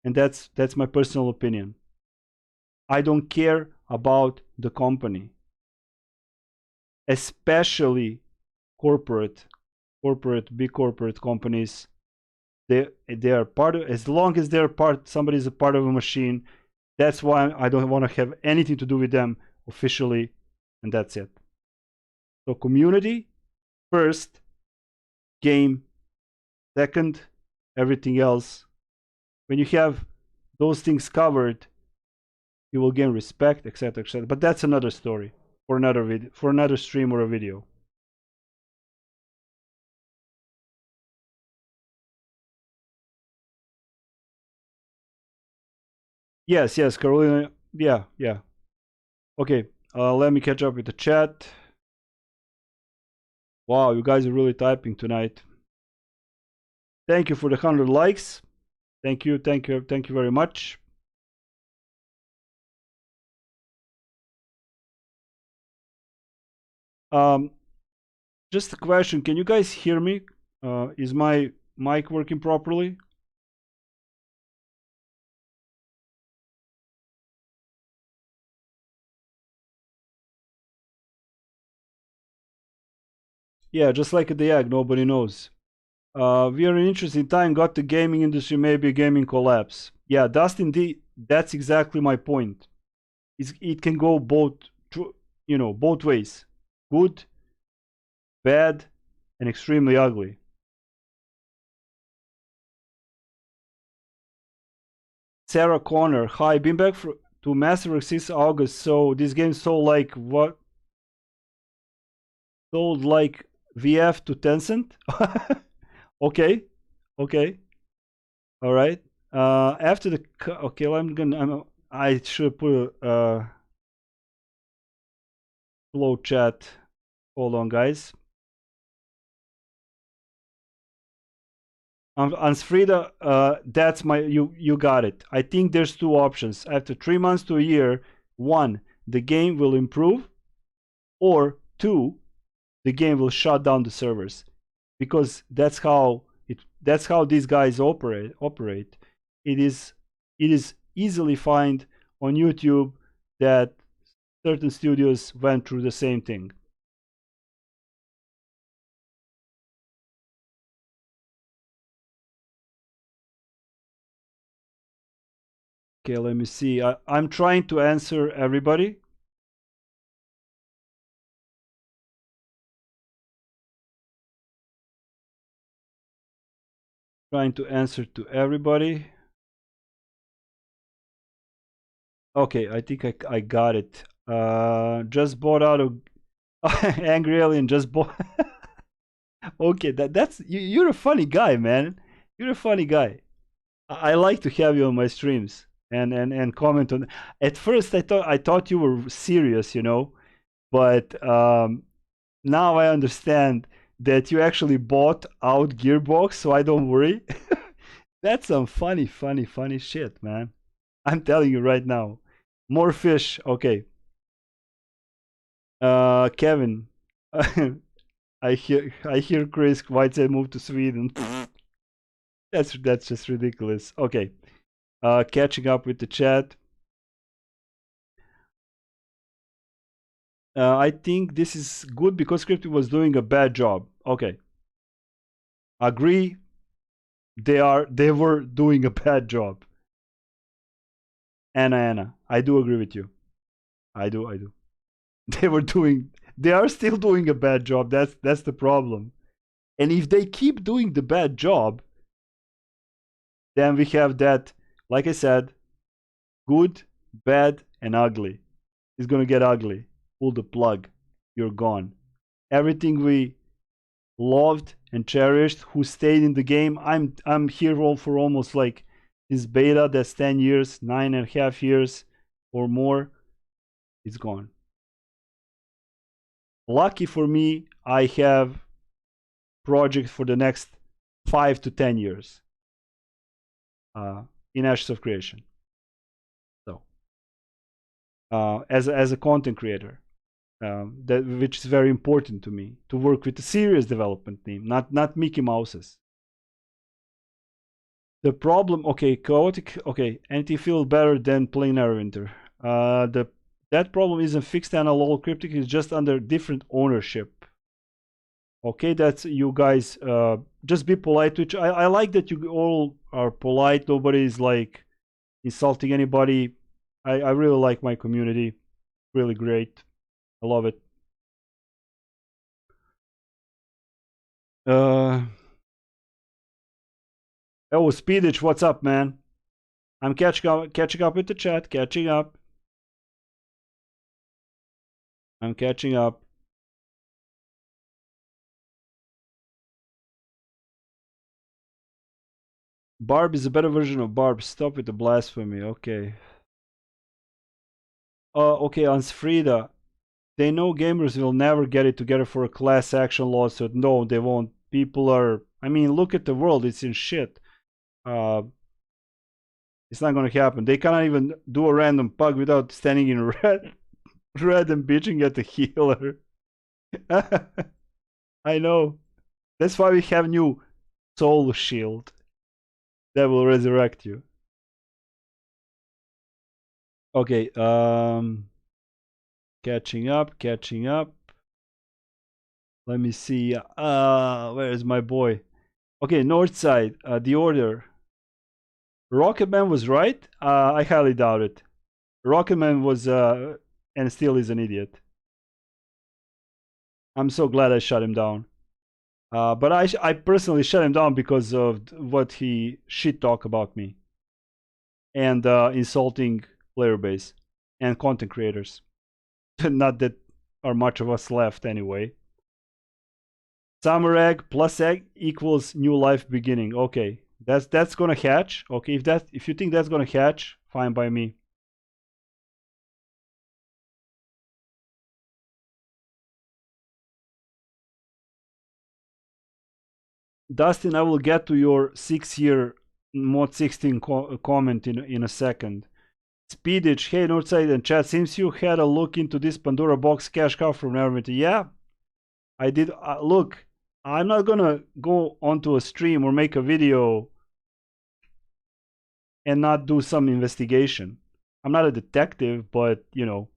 and that's my personal opinion. I don't care about the company, especially big corporate companies. They are part of, as long as they're somebody's a part of a machine. That's why I don't want to have anything to do with them officially, and that's it. So community first, game second, everything else. When you have those things covered, you will gain respect, etc., etc. But that's another story for another video, for another stream or a video. Yes, Carolina. Yeah. Okay, let me catch up with the chat. Wow, you guys are really typing tonight. Thank you for the 100 likes. Thank you very much. Just a question, can you guys hear me? Is my mic working properly? Yeah, just like the egg, nobody knows. We are in an interesting time, got the gaming industry, maybe a gaming collapse. Yeah, Dustin D, that's exactly my point. It can go both ways. Good, bad, and extremely ugly. Sarah Connor, hi, been back to Masterworks since August, so this game sold like what? Sold like VF to Tencent? Okay, all right. After the okay, I should put a flow chat. Hold on, guys. Ansfrida, that's you got it. I think there's two options. After 3 months to a year, one, the game will improve, or two, the game will shut down the servers, because that's how these guys operate. It is easily find on YouTube that certain studios went through the same thing. Okay, let me see. I'm trying to answer everybody. Trying to answer to everybody. Okay, I think I got it. Just bought out of Angry Alien. Just bought. Okay, that's you're a funny guy, man. You're a funny guy. I like to have you on my streams and comment on. At first, I thought you were serious, but now I understand that you actually bought out Gearbox, so I don't worry. That's some funny shit, man. I'm telling you right now. More fish. Okay. Kevin. I hear Chris Whiteside moved to Sweden. That's just ridiculous. Okay. Catching up with the chat. I think this is good because Cryptic was doing a bad job. Okay. Agree. They were doing a bad job. Anna, I do agree with you. I do. They are still doing a bad job. That's the problem. And if they keep doing the bad job, then we have that, like I said, good, bad, and ugly. It's gonna get ugly. Pull the plug. You're gone. Everything we loved and cherished, who stayed in the game. I'm here for almost like this beta. That's 10 years, 9.5 years or more. It's gone. Lucky for me, I have projects for the next 5 to 10 years in Ashes of Creation. So, as a content creator, which is very important to me, to work with a serious development team, not Mickey Mouses. The problem, okay, chaotic, okay, anything feel better than playing Neverwinter. That problem isn't fixed and a lol Cryptic is just under different ownership. Okay, that's you guys. Just be polite to each. I like that you all are polite. Nobody is like insulting anybody. I really like my community. Really great. I love it. Oh, Speeditch, what's up, man? I'm catching up with the chat. Catching up. I'm catching up. Barb is a better version of Barb. Stop with the blasphemy. Okay. Okay, on Sfrida. They know gamers will never get it together for a class action lawsuit. No, they won't. People are. I mean, look at the world. It's in shit. It's not gonna happen. They cannot even do a random pug without standing in red, red and bitching at the healer. I know. That's why we have new soul shield that will resurrect you. Okay. Catching up. Let me see. Where is my boy? Okay, Northside. The order. Rocketman was right. I highly doubt it. Rocketman was and still is an idiot. I'm so glad I shut him down. But I personally shut him down because of what he shit talk about me and insulting player base and content creators. Not that are much of us left anyway. Summer egg plus egg equals new life beginning. Okay, that's gonna hatch. Okay, if you think that's gonna hatch, fine by me. Dustin, I will get to your 6-year mod 16 comment in a second. Speeditch, hey Northside and chat, seems you had a look into this Pandora box cash cow from Neverwinter. Yeah, I did. Look, I'm not gonna go onto a stream or make a video and not do some investigation. I'm not a detective, but I'm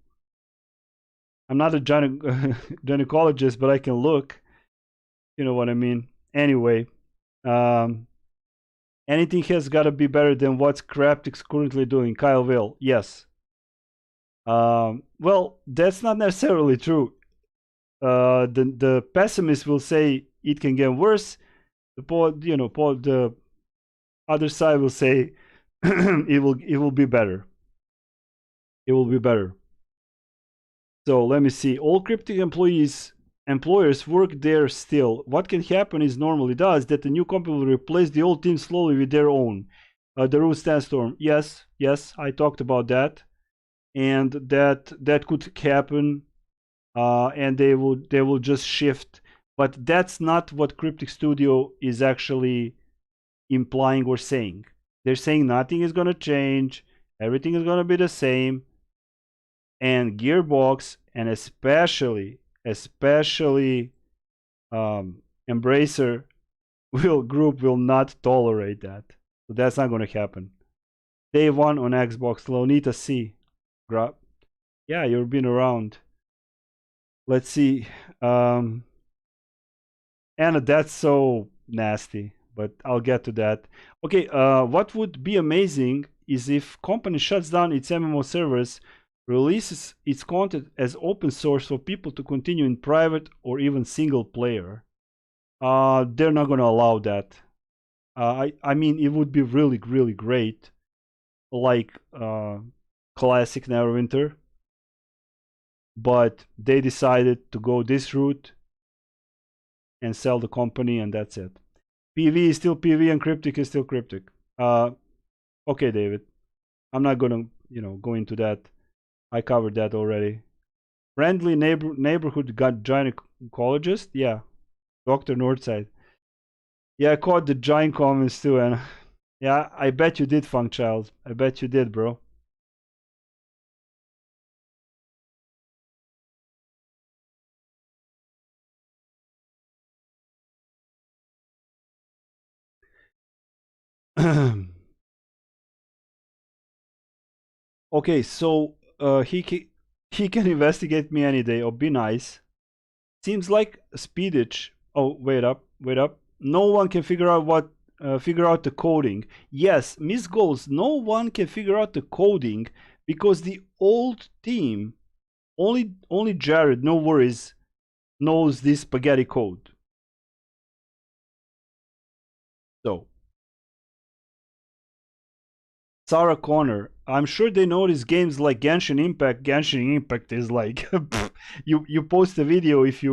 not a gynecologist, but I can look. You know what I mean? Anyway, anything has got to be better than what Cryptic's currently doing. Kyle Will, yes. Well, that's not necessarily true. The pessimist will say it can get worse. The Other side will say it will be better. It will be better. So let me see. All Cryptic employers work there still. What can happen is normally does that the new company will replace the old team slowly with their own. The Root Sandstorm. Yes, I talked about that, and that could happen, and they will just shift. But that's not what Cryptic Studio is actually implying or saying. They're saying nothing is gonna change. Everything is gonna be the same. And Gearbox, and especially Embracer group will not tolerate that. So that's not going to happen. Day one on Xbox. Lonita C. Yeah, you've been around. Let's see. Anna, that's so nasty, but I'll get to that. Okay, what would be amazing is if company shuts down its MMO servers, releases its content as open source for people to continue in private or even single player. They're not going to allow that. I mean, it would be really great, like classic Neverwinter, but they decided to go this route and sell the company, and that's it. PV is still PV and Cryptic is still Cryptic. Okay, David, I'm not gonna go into that. I covered that already. Friendly neighborhood got giant ecologist. Yeah, Dr. Northside. Yeah, I caught the giant comments too, and yeah, I bet you did, Funk Child. I bet you did, bro. Okay, so he can investigate me any day. Oh, be nice. Seems like speedage. Oh, wait up. No one can figure out the coding. Yes, Miss Goals. No one can figure out the coding because the old team, only Jared, no worries, knows this spaghetti code. So, Sarah Connor, I'm sure they notice games like Genshin Impact. Genshin Impact is like you post a video if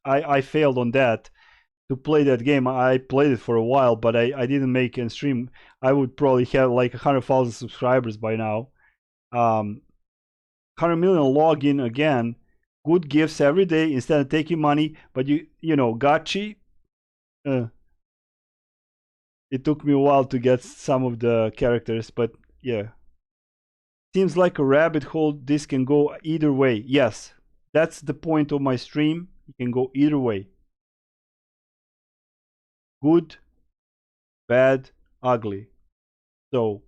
I failed on that to play that game. I played it for a while, but I didn't make a stream. I would probably have like 100,000 subscribers by now. 100 million login again. Good gifts every day instead of taking money. But gotchi. It took me a while to get some of the characters, but yeah. Seems like a rabbit hole. This can go either way. Yes, that's the point of my stream. It can go either way. Good, bad, ugly. So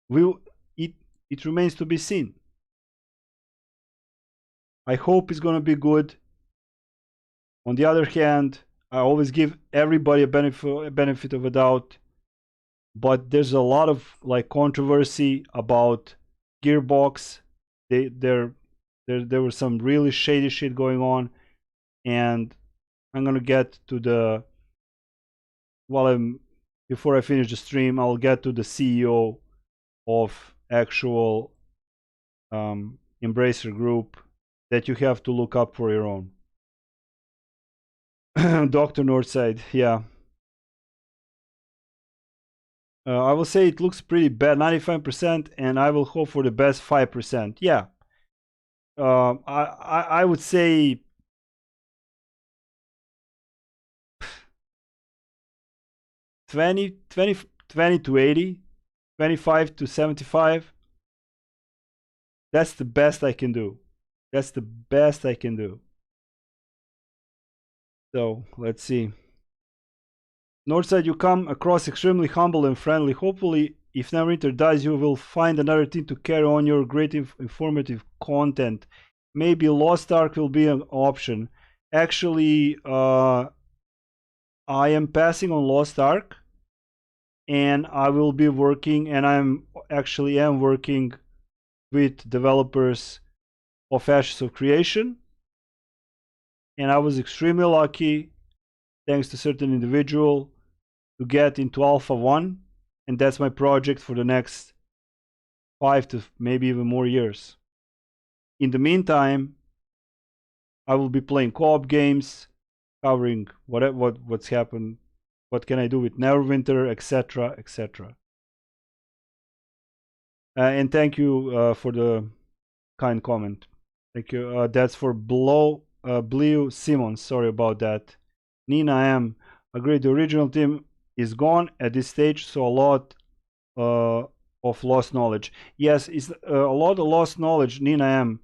it remains to be seen. I hope it's gonna be good. On the other hand, I always give everybody a benefit of a doubt, but there's a lot of like controversy about Gearbox. There was some really shady shit going on, and I'm gonna get to the before I finish the stream, I'll get to the CEO of actual Embracer Group that you have to look up for your own. Dr. Northside, yeah. I will say it looks pretty bad, 95%, and I will hope for the best 5%. Yeah. I would say 20 to 80, 25 to 75. That's the best I can do. That's the best I can do. So let's see. Northside, you come across extremely humble and friendly. Hopefully, if Neverwinter dies, you will find another team to carry on your great informative content. Maybe Lost Ark will be an option. Actually, I am passing on Lost Ark, and I will be working, and am working with developers of Ashes of Creation, and I was extremely lucky, thanks to certain individual, to get into Alpha 1, and that's my project for the next 5 to maybe even more years. In the meantime, I will be playing co-op games, covering what's happened, what can I do with Neverwinter, etc., etc. And thank you for the kind comment. Thank you. That's for Blue Simmons. Sorry about that. Nina M. Agreed. The original team is gone at this stage, so a lot of lost knowledge. Yes, it's a lot of lost knowledge, Nina M.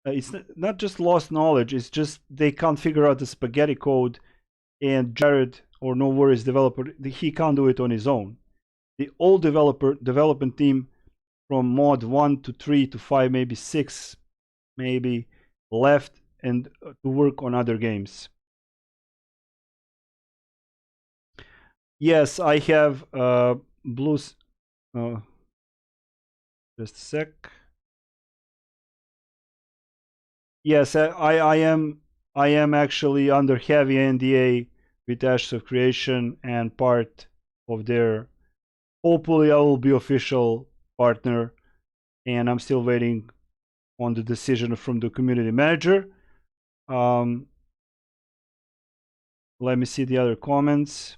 It's not just lost knowledge, it's just they can't figure out the spaghetti code, and Jared, or No Worries developer, he can't do it on his own. The old development team from mod 1 to 3 to 5, maybe 6, maybe left and to work on other games. Yes, I have blues. Just a sec. Yes, I am actually under heavy NDA with Ashes of Creation and part of their. Hopefully, I will be official partner, and I'm still waiting on the decision from the community manager. Let me see the other comments.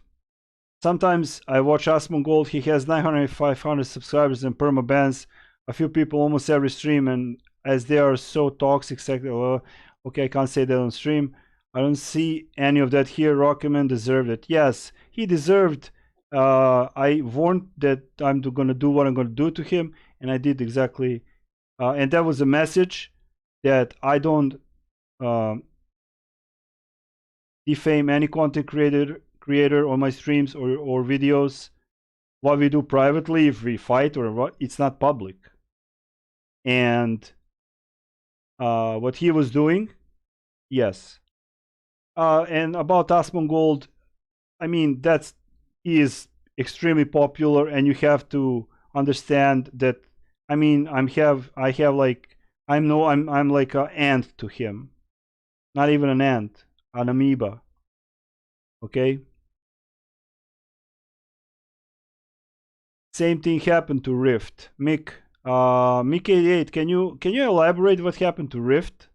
Sometimes I watch Asmongold. He has 900, 500 subscribers and permabans. A few people almost every stream, and as they are so toxic, okay, I can't say that on stream. I don't see any of that here. Rocketman deserved it. Yes, he deserved. I warned that I'm gonna do what I'm gonna do to him, and I did exactly. And that was a message that I don't defame any content creator on my streams or videos. What we do privately, if we fight or what, it's not public. And what he was doing, yes. And about Asmongold, I mean, he is extremely popular, and you have to understand that. I mean, I'm like an ant to him, not even an ant, an amoeba. Okay. Same thing happened to Rift. Mick88, can you elaborate what happened to Rift?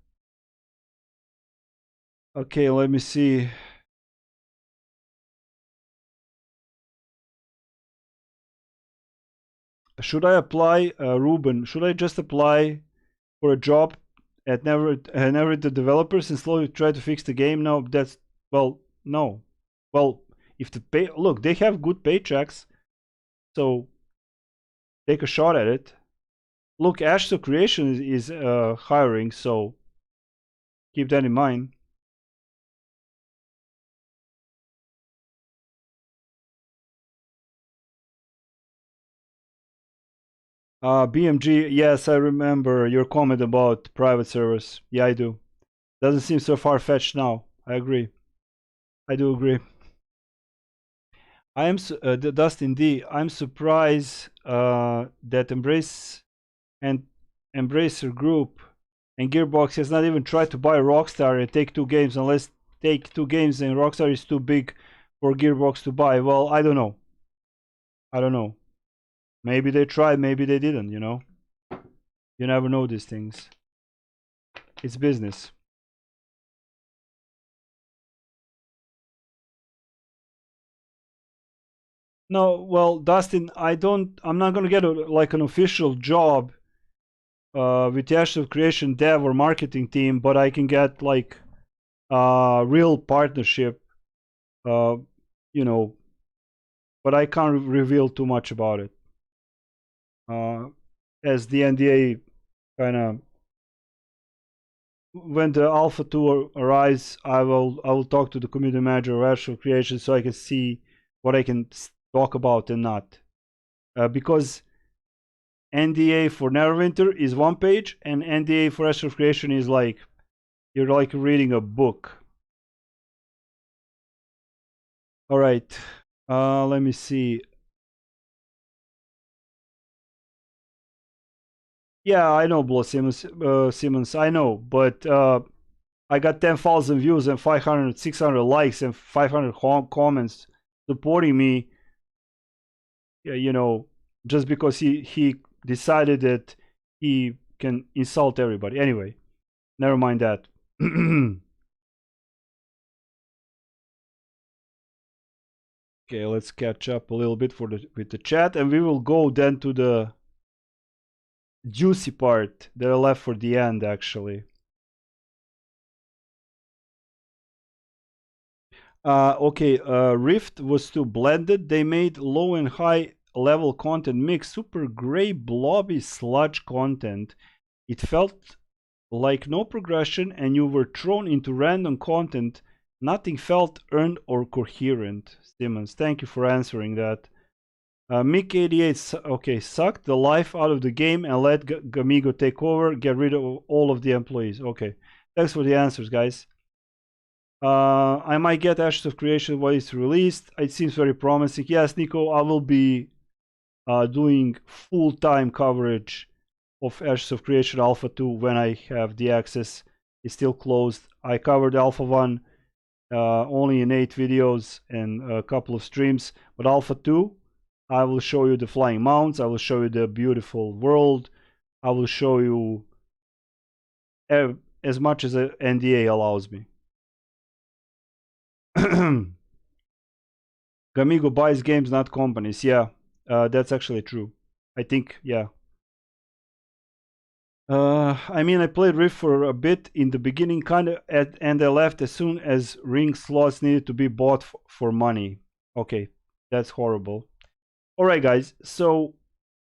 Okay, let me see. Should I apply, Ruben? Should I just apply for a job at Neverwinter developers and slowly try to fix the game? No, no. Well, if the look, they have good paychecks, so take a shot at it. Look, Ashes of Creation is hiring, so keep that in mind. BMG, yes, I remember your comment about private servers. Yeah, I do. Doesn't seem so far-fetched now. I agree. I do agree. I am Dustin D. I'm surprised that Embracer Group and Gearbox has not even tried to buy Rockstar and take 2 games, unless take 2 games and Rockstar is too big for Gearbox to buy. Well, I don't know. I don't know. Maybe they tried, maybe they didn't, you know. You never know these things. It's business. No, well, Dustin, I'm not gonna get like an official job with the Ashes of Creation dev or marketing team, but I can get like real partnership, you know, but I can't reveal too much about it. As the NDA kind of, when the Alpha 2 arrives, I will talk to the community manager of Ashes of Creation so I can see what I can talk about and not. Because NDA for Neverwinter is 1 page, and NDA for Ashes of Creation is like, you're like reading a book. All right, let me see. Yeah, I know, Blood Simmons, I know, but I got 10,000 views and 500, 600 likes and 500 comments supporting me. you know, just because he decided that he can insult everybody. Anyway, never mind that. Okay, let's catch up a little bit with the chat, and we will go then to the juicy part that I left for the end, actually. Okay, Rift was too blended. They made low and high level content mix, super gray, blobby sludge content. It felt like no progression, and you were thrown into random content. Nothing felt earned or coherent. Simmons, thank you for answering that. Mick88, okay, sucked the life out of the game and let Gamigo take over, get rid of all of the employees. Okay, thanks for the answers, guys. I might get Ashes of Creation when it's released. It seems very promising. Yes, Nico, I will be doing full-time coverage of Ashes of Creation Alpha 2 when I have the access. It's still closed. I covered Alpha 1 only in 8 videos and a couple of streams, but Alpha 2, I will show you the flying mounts, I will show you the beautiful world, I will show you as much as the NDA allows me. Gamigo buys games, not companies. Yeah, that's actually true. I think, yeah. I mean, I played Rift for a bit in the beginning, and I left as soon as ring slots needed to be bought for money. Okay, that's horrible. All right, guys. So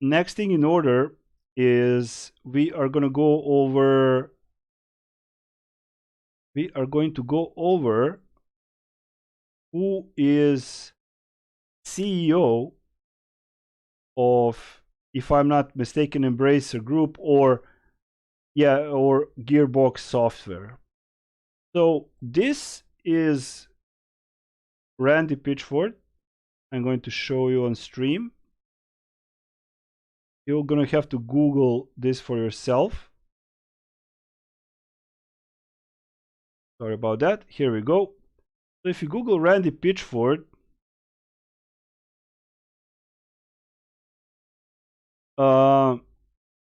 next thing in order is we are going to go over. We are going to go over who is CEO of, if I'm not mistaken, Embracer Group or Gearbox Software. So this is Randy Pitchford. I'm going to show you on stream. You're going to have to Google this for yourself. Sorry about that. Here we go. So if you Google Randy Pitchford,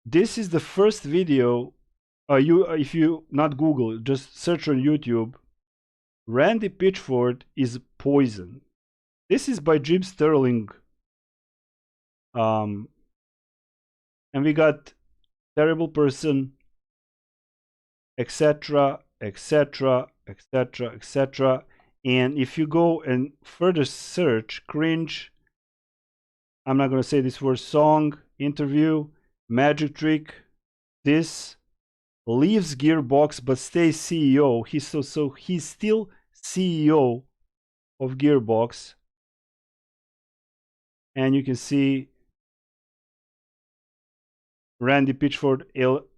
this is the first video. If you not Google, just search on YouTube. Randy Pitchford is poison. This is by Jim Sterling. And we got terrible person, etc., etc., etc., etc. And if you go and further search cringe, I'm not going to say this word, song, interview, magic trick, this leaves Gearbox but stays CEO. He's still CEO of Gearbox. And you can see Randy Pitchford,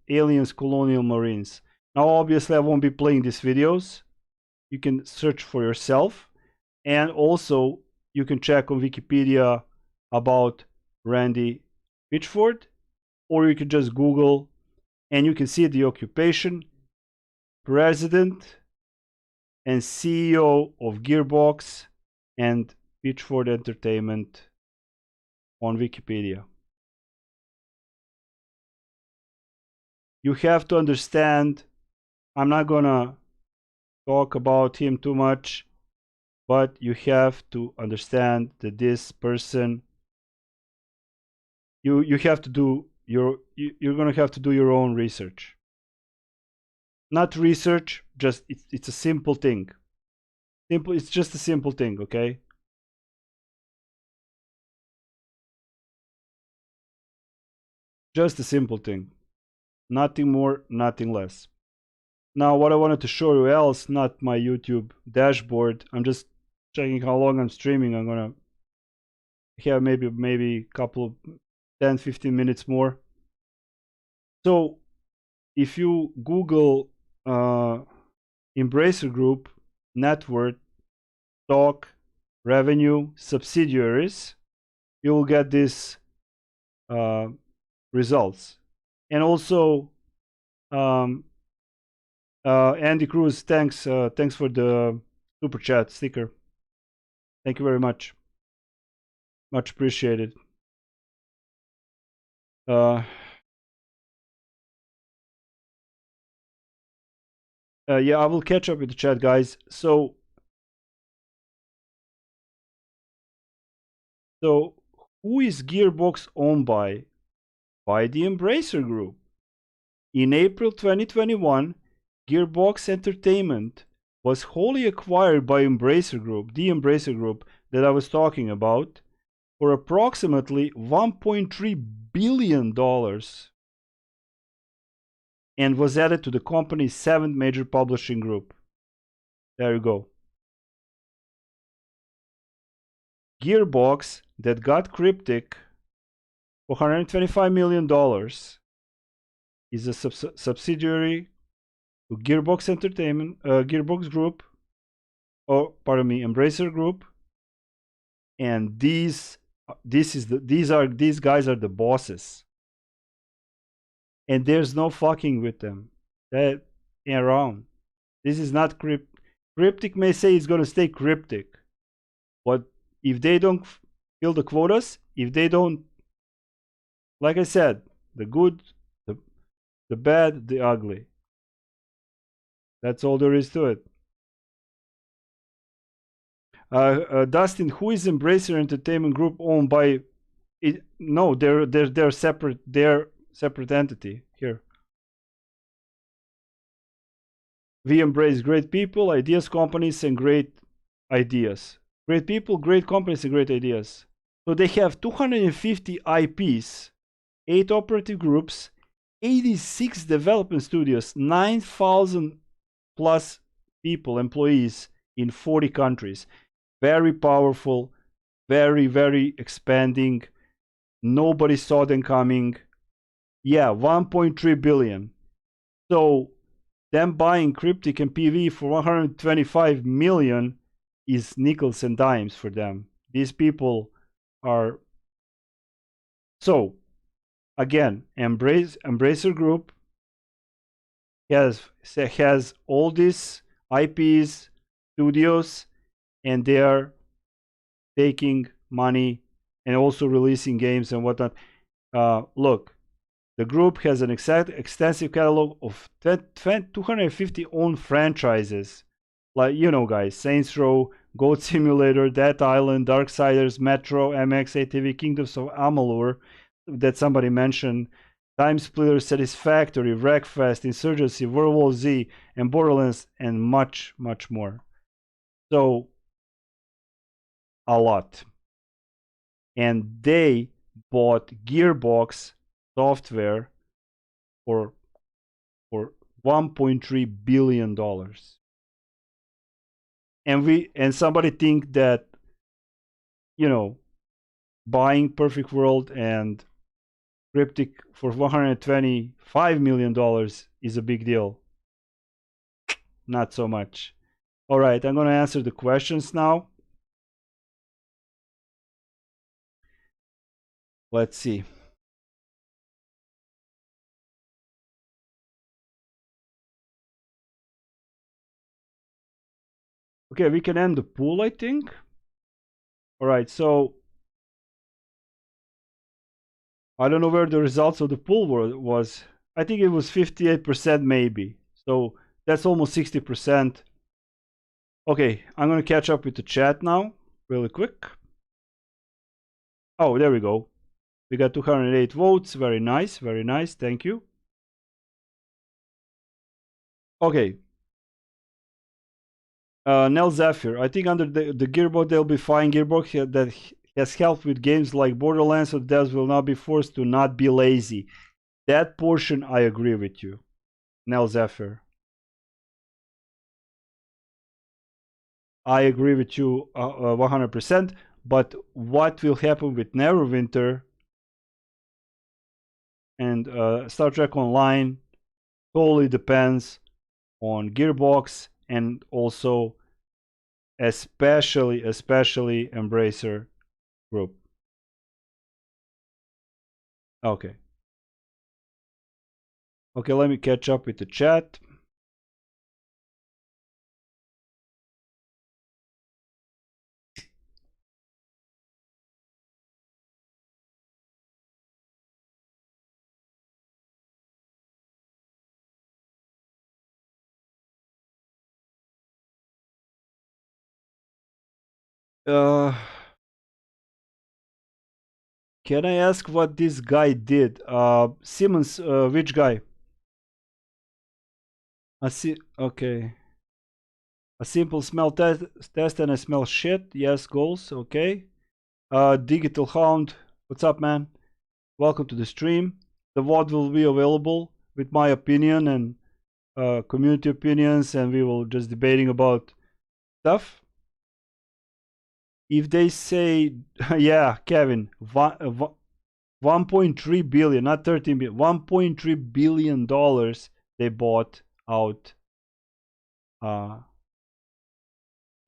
Aliens, Colonial Marines. Now, obviously, I won't be playing these videos. You can search for yourself. And also, you can check on Wikipedia about Randy Pitchford. Or you can just Google and you can see the occupation, President and CEO of Gearbox and Pitchford Entertainment on Wikipedia. You have to understand, I'm not gonna talk about him too much, but you have to understand that this person, you have to do you're gonna have to do your own research. Not research, just it's a simple thing. It's just a simple thing, okay? Just a simple thing. Nothing more, nothing less. Now, what I wanted to show you else, not my YouTube dashboard. I'm just checking how long I'm streaming. I'm gonna have maybe a couple of 10-15 minutes more. So if you Google Embracer Group, net worth, stock, revenue, subsidiaries, you will get these results. And also, Andy Cruz, thanks for the super chat sticker. Thank you very much. Much appreciated. Uh, yeah, I will catch up with the chat, guys. So who is Gearbox owned by? By the Embracer Group. In April 2021, Gearbox Entertainment was wholly acquired by Embracer Group, the Embracer Group that I was talking about, for approximately $1.3 billion and was added to the company's seventh major publishing group. There you go. Gearbox, that got Cryptic for $125 million, is a subsidiary to Gearbox Entertainment, Gearbox Group, or pardon me, Embracer Group, and these guys are the bosses, and there's no fucking with them. That ain't around. This is not Cryptic may say it's gonna stay Cryptic, but if they don't fill the quotas, if they don't, like I said, the good, the the bad, the ugly. That's all there is to it. Dustin, who is Embracer Entertainment Group owned by? No, they're separate. They're separate entity here. We embrace great people, ideas, companies, and great ideas. Great people, great companies, and great ideas. So they have 250 IPs, 8 operative groups, 86 development studios, 9,000 plus people, employees in 40 countries. Very powerful, very, very expanding. Nobody saw them coming. Yeah, 1.3 billion. So them buying Cryptic and PWE for 125 million is nickels and dimes for them. These people are. So again, Embracer Group has all these IPs, studios, and they are taking money and also releasing games and whatnot. Look, the group has an extensive catalog of 250 own franchises, like, you know, guys, Saints Row, Goat Simulator, Dead Island, Darksiders, Metro, MX, ATV, Kingdoms of Amalur, that somebody mentioned, Time Splitter, Satisfactory, Wreckfest, Insurgency, World War Z, and Borderlands, and much, much more. So, a lot. And they bought Gearbox Software for $1.3 billion. And somebody think that, you know, buying Perfect World and Cryptic for $125 million is a big deal. Not so much. All right, I'm going to answer the questions now. Let's see. Okay, we can end the pool, I think. All right, so I don't know where the results of the pool was. I think it was 58% maybe. So that's almost 60%. Okay, I'm going to catch up with the chat now, really quick. Oh, there we go. We got 208 votes. Very nice, very nice. Thank you. Okay. Nel Zephyr, I think under the Gearbox they'll be fine. Gearbox that has helped with games like Borderlands, so devs will not be forced to not be lazy. That portion, I agree with you, Nel Zephyr. I agree with you 100%. But what will happen with Neverwinter and Star Trek Online totally depends on Gearbox and also especially Embracer Group. Okay. Okay, let me catch up with the chat. Uh, can I ask what this guy did? Simmons, which guy? Okay. A simple smell test and I smell shit. Yes, goals. Okay. Digital Hound. What's up, man? Welcome to the stream. The VOD will be available with my opinion and community opinions, and we will just debating about stuff. If they say, yeah, Kevin, 1.3 billion, not 13 billion, 1.3 billion dollars they bought out the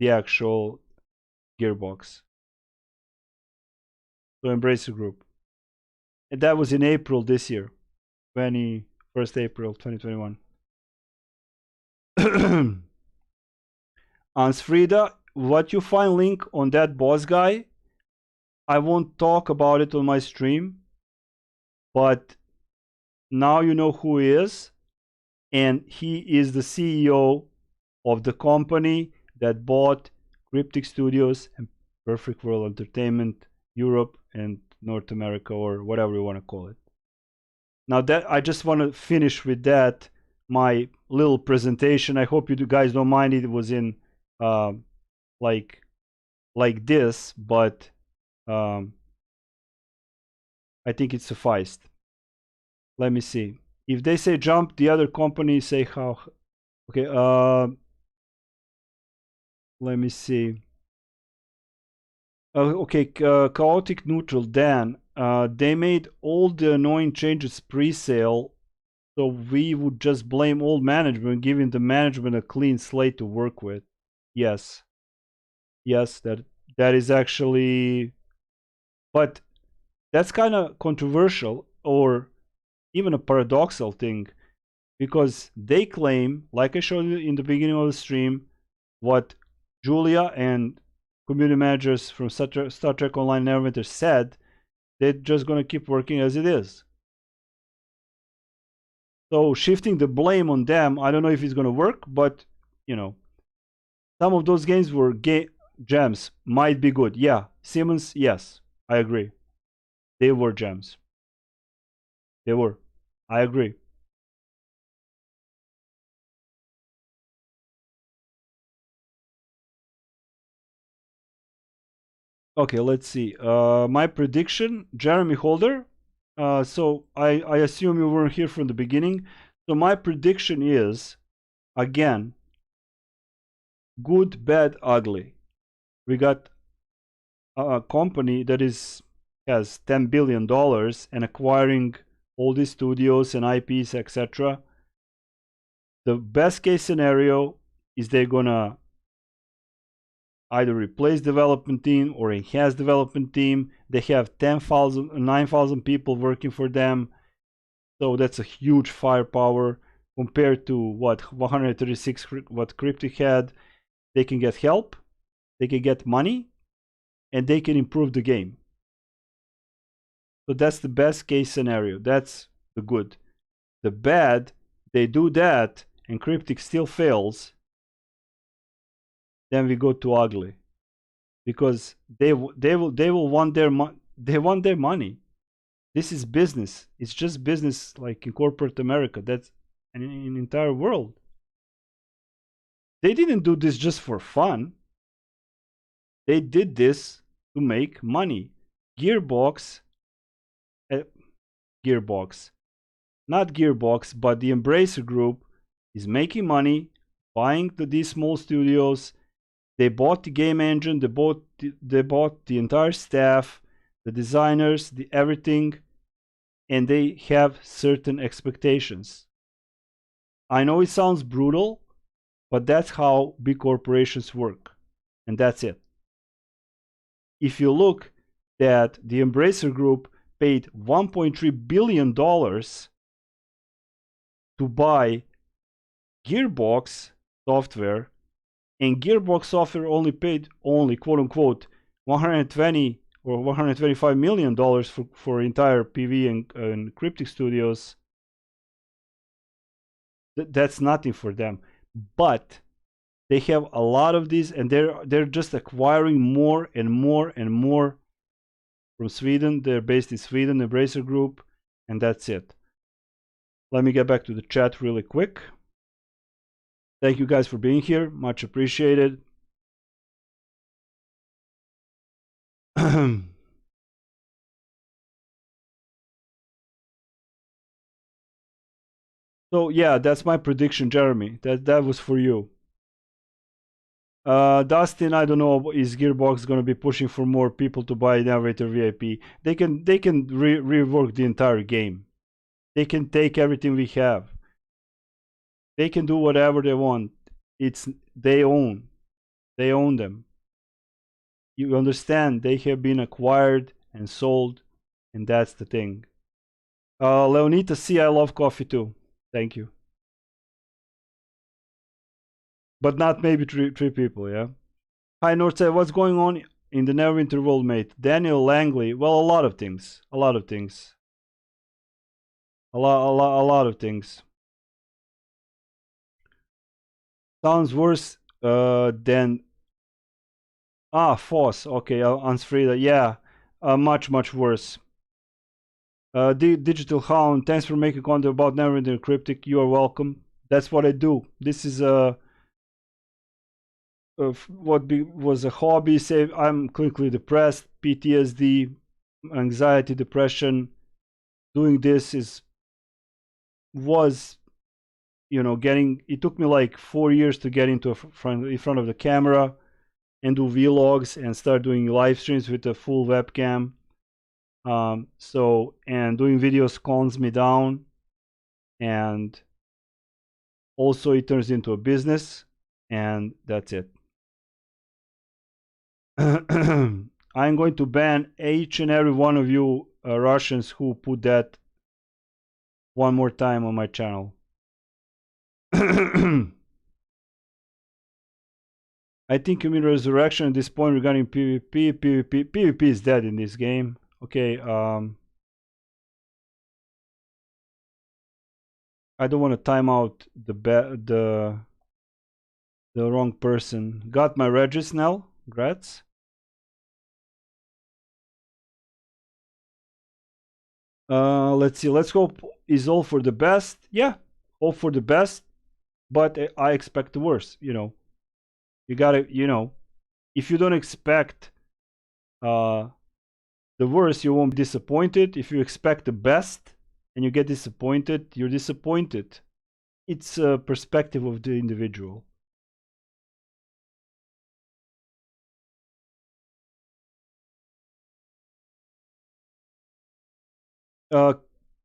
actual Gearbox. So Embracer Group. And that was in April this year, 21st April 2021. Ansfrida, what you find link on that boss guy, I won't talk about it on my stream, but now you know who he is, and he is the CEO of the company that bought Cryptic Studios and Perfect World Entertainment Europe and North America, or whatever you want to call it. Now that I just want to finish with that, my little presentation. I hope you guys don't mind it was in like this, but I think it sufficed. Let me see. If they say jump, the other companies say how. Okay, let me see. Okay, chaotic neutral. Dan, they made all the annoying changes pre-sale, so we would just blame old management, giving the management a clean slate to work with. Yes, yes, that is actually, but that's kind of controversial or even a paradoxal thing, because they claim, like I showed you in the beginning of the stream, what Julia and community managers from Star Trek Online Neverwinter said, they're just going to keep working as it is. So shifting the blame on them, I don't know if it's going to work, but you know, some of those games were gems, might be good. Yeah, Simmons, yes, I agree. They were gems. They were. I agree. Okay, let's see. My prediction, Jeremy Holder. So I assume you weren't here from the beginning. So my prediction is, again, good, bad, ugly. We got a company that has $10 billion and acquiring all these studios and IPs, etc. The best case scenario is they're gonna either replace development team or enhance development team. They have 10,000, 9,000 people working for them. So that's a huge firepower compared to what 136 what Cryptic had. They can get help, they can get money, and they can improve the game. So that's the best case scenario. That's the good. The bad, they do that and Cryptic still fails, then we go to ugly, because they will want their money. This is business. It's just business, like in corporate America. That's in the entire world. They didn't do this just for fun. They did this to make money. Gearbox, Gearbox, not Gearbox, but the Embracer Group is making money, buying these small studios. They bought the game engine. They bought the entire staff, the designers, the everything, and they have certain expectations. I know it sounds brutal, but that's how big corporations work, and that's it. If you look that the Embracer Group paid $1.3 billion to buy Gearbox software, and Gearbox software only paid quote unquote 120 or $125 million for entire PV and Cryptic Studios, that's nothing for them. But They have a lot of these, and they're just acquiring more and more and more from Sweden. They're based in Sweden, Embracer Group, and that's it. Let me get back to the chat really quick. Thank you guys for being here. Much appreciated. So yeah, that's my prediction, Jeremy. That was for you. Dustin, I don't know, is Gearbox going to be pushing for more people to buy Neverwinter VIP? They can rework the entire game. They can take everything we have. They can do whatever they want. It's they own them. You understand? They have been acquired and sold, and that's the thing. Leonita C, I love coffee too. Thank you. But not maybe three people, yeah? Hi, Northside, what's going on in the Neverwinter world, mate? Daniel Langley, well, a lot of things. A lot of things. A lot of things. Sounds worse than... Foss, okay, Ansfrida, yeah. Much worse. Digital Hound, thanks for making content about Neverwinter Cryptic. You are welcome. That's what I do. This is was a hobby. Say I'm clinically depressed, PTSD, anxiety, depression. Doing this was, you know, it took me like 4 years to get into in front of the camera and do vlogs and start doing live streams with a full webcam. And doing videos calms me down, and also it turns into a business, and that's it. I'm going to ban each and every one of you Russians who put that one more time on my channel. I think you mean resurrection at this point regarding PvP. PvP is dead in this game. Okay, I don't want to time out the wrong person. Got my Regis now. Congrats. Let's see. Let's hope is all for the best. Yeah, hope for the best, but I expect the worst. You know, you gotta. You know, if you don't expect the worst, you won't be disappointed. If you expect the best and you get disappointed, you're disappointed. It's a perspective of the individual.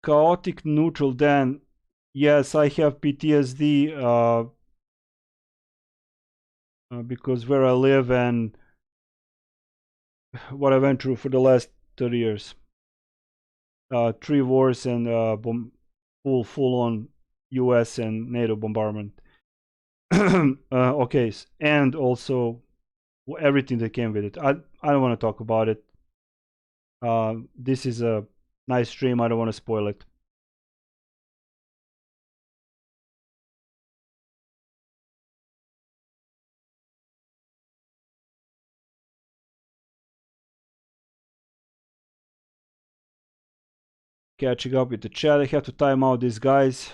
Chaotic neutral, Dan. Yes, I have PTSD because where I live and what I went through for the last 30 years. 3 wars and full on US and NATO bombardment. Okay, and also everything that came with it. I don't want to talk about it. This is a nice stream. I don't want to spoil it. Catching up with the chat. I have to time out these guys.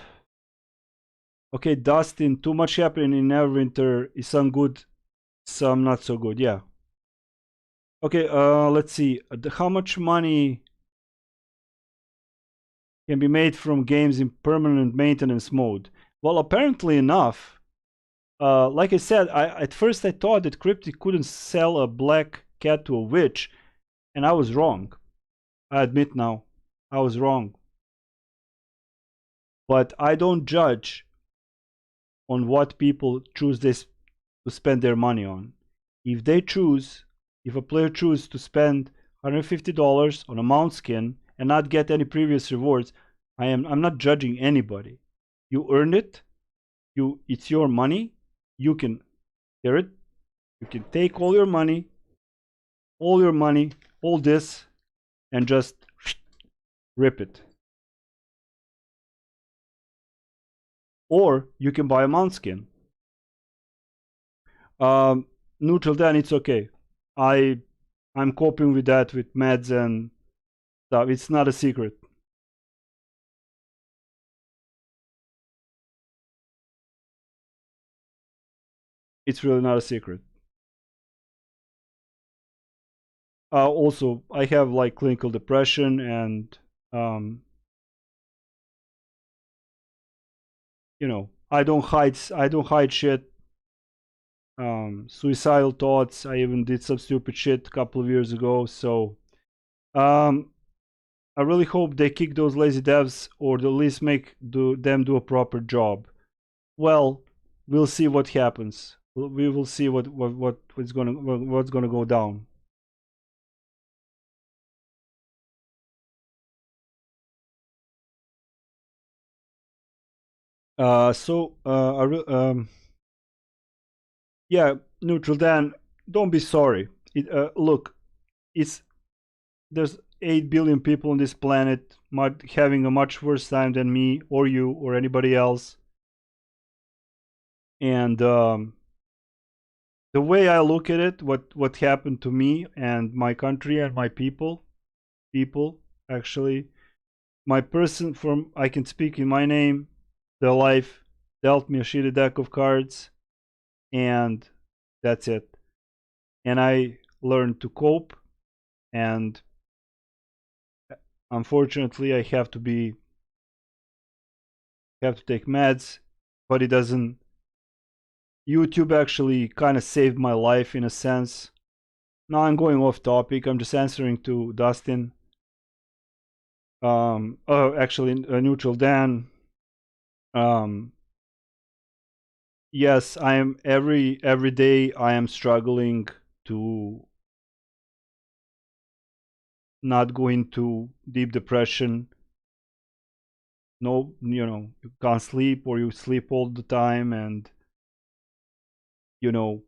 Okay, Dustin, too much happening in Neverwinter. Is some good, some not so good. Yeah. Okay, let's see. How much money can be made from games in permanent maintenance mode? Well, apparently enough. Like I said, at first I thought that Cryptic couldn't sell a black cat to a witch, and I was wrong. I admit now, I was wrong. But I don't judge on what people choose this to spend their money on. If a player chooses to spend $150 on a mount skin and not get any previous rewards, I'm not judging anybody. You earned it. It's your money. You can hear it. You can take all your money, all this, and just rip it. Or you can buy a mount skin. Um, Neutral, then it's okay. I'm coping with that with meds and stuff. It's not a secret. It's really not a secret. Also, I have like clinical depression and um, I don't hide shit. Suicidal thoughts. I even did some stupid shit a couple of years ago. So um, I really hope they kick those lazy devs or at least make them do a proper job. Well, we'll see what happens. We will see what's gonna go down. Yeah, Neutral Dan, don't be sorry. Look, it's there's 8 billion people on this planet having a much worse time than me or you or anybody else. And the way I look at it, what happened to me and my country and my people actually, my person from I can speak in my name, the life dealt me a shitty deck of cards, and that's it. And I learned to cope, and unfortunately, I have to take meds, but it doesn't. YouTube actually kind of saved my life in a sense. Now I'm going off topic. I'm just answering to Dustin. Actually, Neutral Dan. Um, yes, I am every day. I am struggling to not go into deep depression. No, you can't sleep or you sleep all the time, and you know,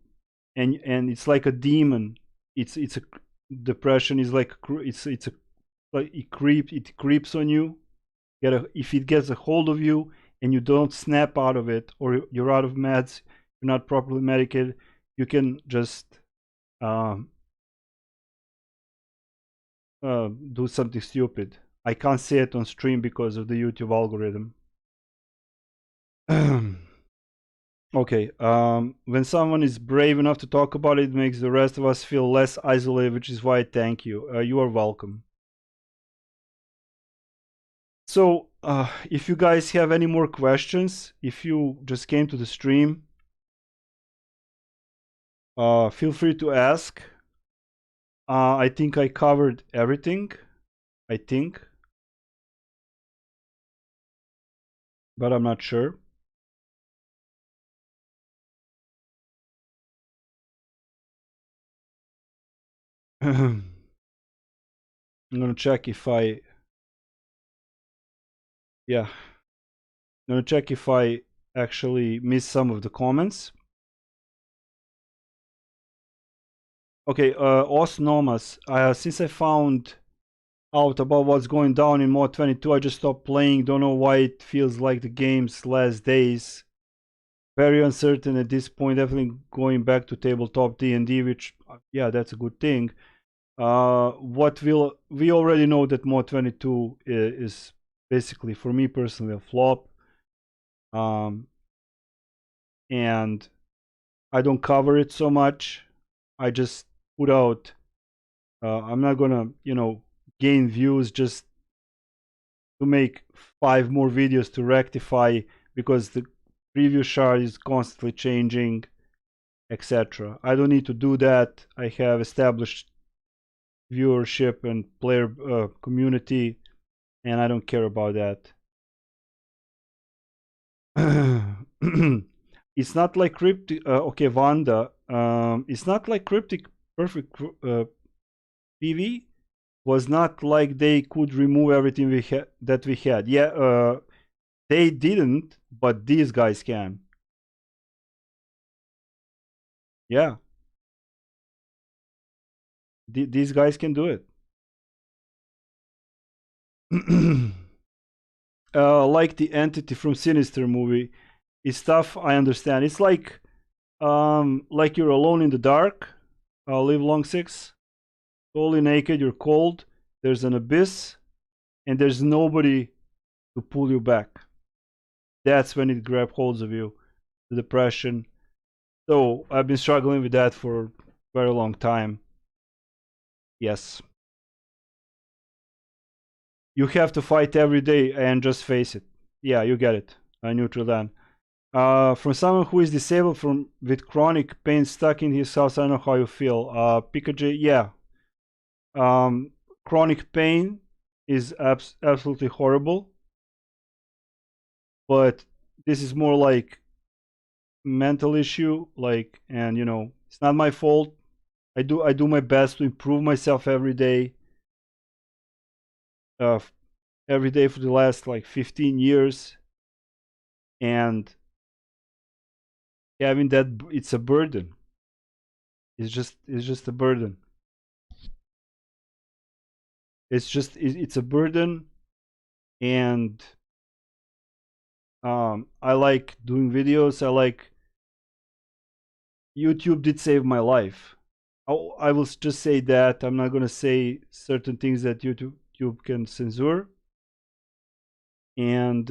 and it's like a demon. It's a depression is like it's a like it creeps on you. If it gets a hold of you and you don't snap out of it, or you're out of meds, you're not properly medicated, you can just um, do something stupid. I can't say it on stream because of the YouTube algorithm. Okay, when someone is brave enough to talk about it, it makes the rest of us feel less isolated, which is why I thank you. You are welcome. So, if you guys have any more questions, if you just came to the stream, feel free to ask. I think I covered everything. I think, but I'm not sure. I'm gonna check if I, yeah, I'm gonna check if I actually missed some of the comments. Okay, Osnomas, since I found out about what's going down in Mod 22, I just stopped playing. Don't know why it feels like the game's last days. Very uncertain at this point. Definitely going back to tabletop D&D, which, yeah, that's a good thing. We already know that Mod 22 is basically, for me personally, a flop. And I don't cover it so much. I just put out. I'm not gonna, gain views just to make 5 more videos to rectify, because the preview shard is constantly changing, etc. I don't need to do that. I have established viewership and player community, and I don't care about that. It's not like Cryptic. Okay, Vanda. It's not like Cryptic Perfect PV was not like they could remove everything that we had. Yeah, they didn't, but these guys can. Yeah, these guys can do it. Like the entity from Sinister movie. It's tough, I understand. It's like Like you're alone in the dark. Live long 6. Totally naked, you're cold. There's an abyss, and there's nobody to pull you back. That's when it grabs hold of you, the depression. So I've been struggling with that for a very long time. Yes. You have to fight every day and just face it. Yeah, you get it. Neutral then. From someone who is disabled from with chronic pain stuck in his house, I don't know how you feel. Pikachu, yeah. Chronic pain is absolutely horrible, but this is more like mental issue. Like, and you know, it's not my fault. I do my best to improve myself every day. Every day for the last like 15 years, and having that, it's a burden. It's just a burden. It's a burden, and I like doing videos. I like YouTube did save my life. I will just say that I'm not gonna say certain things that YouTube can censor, and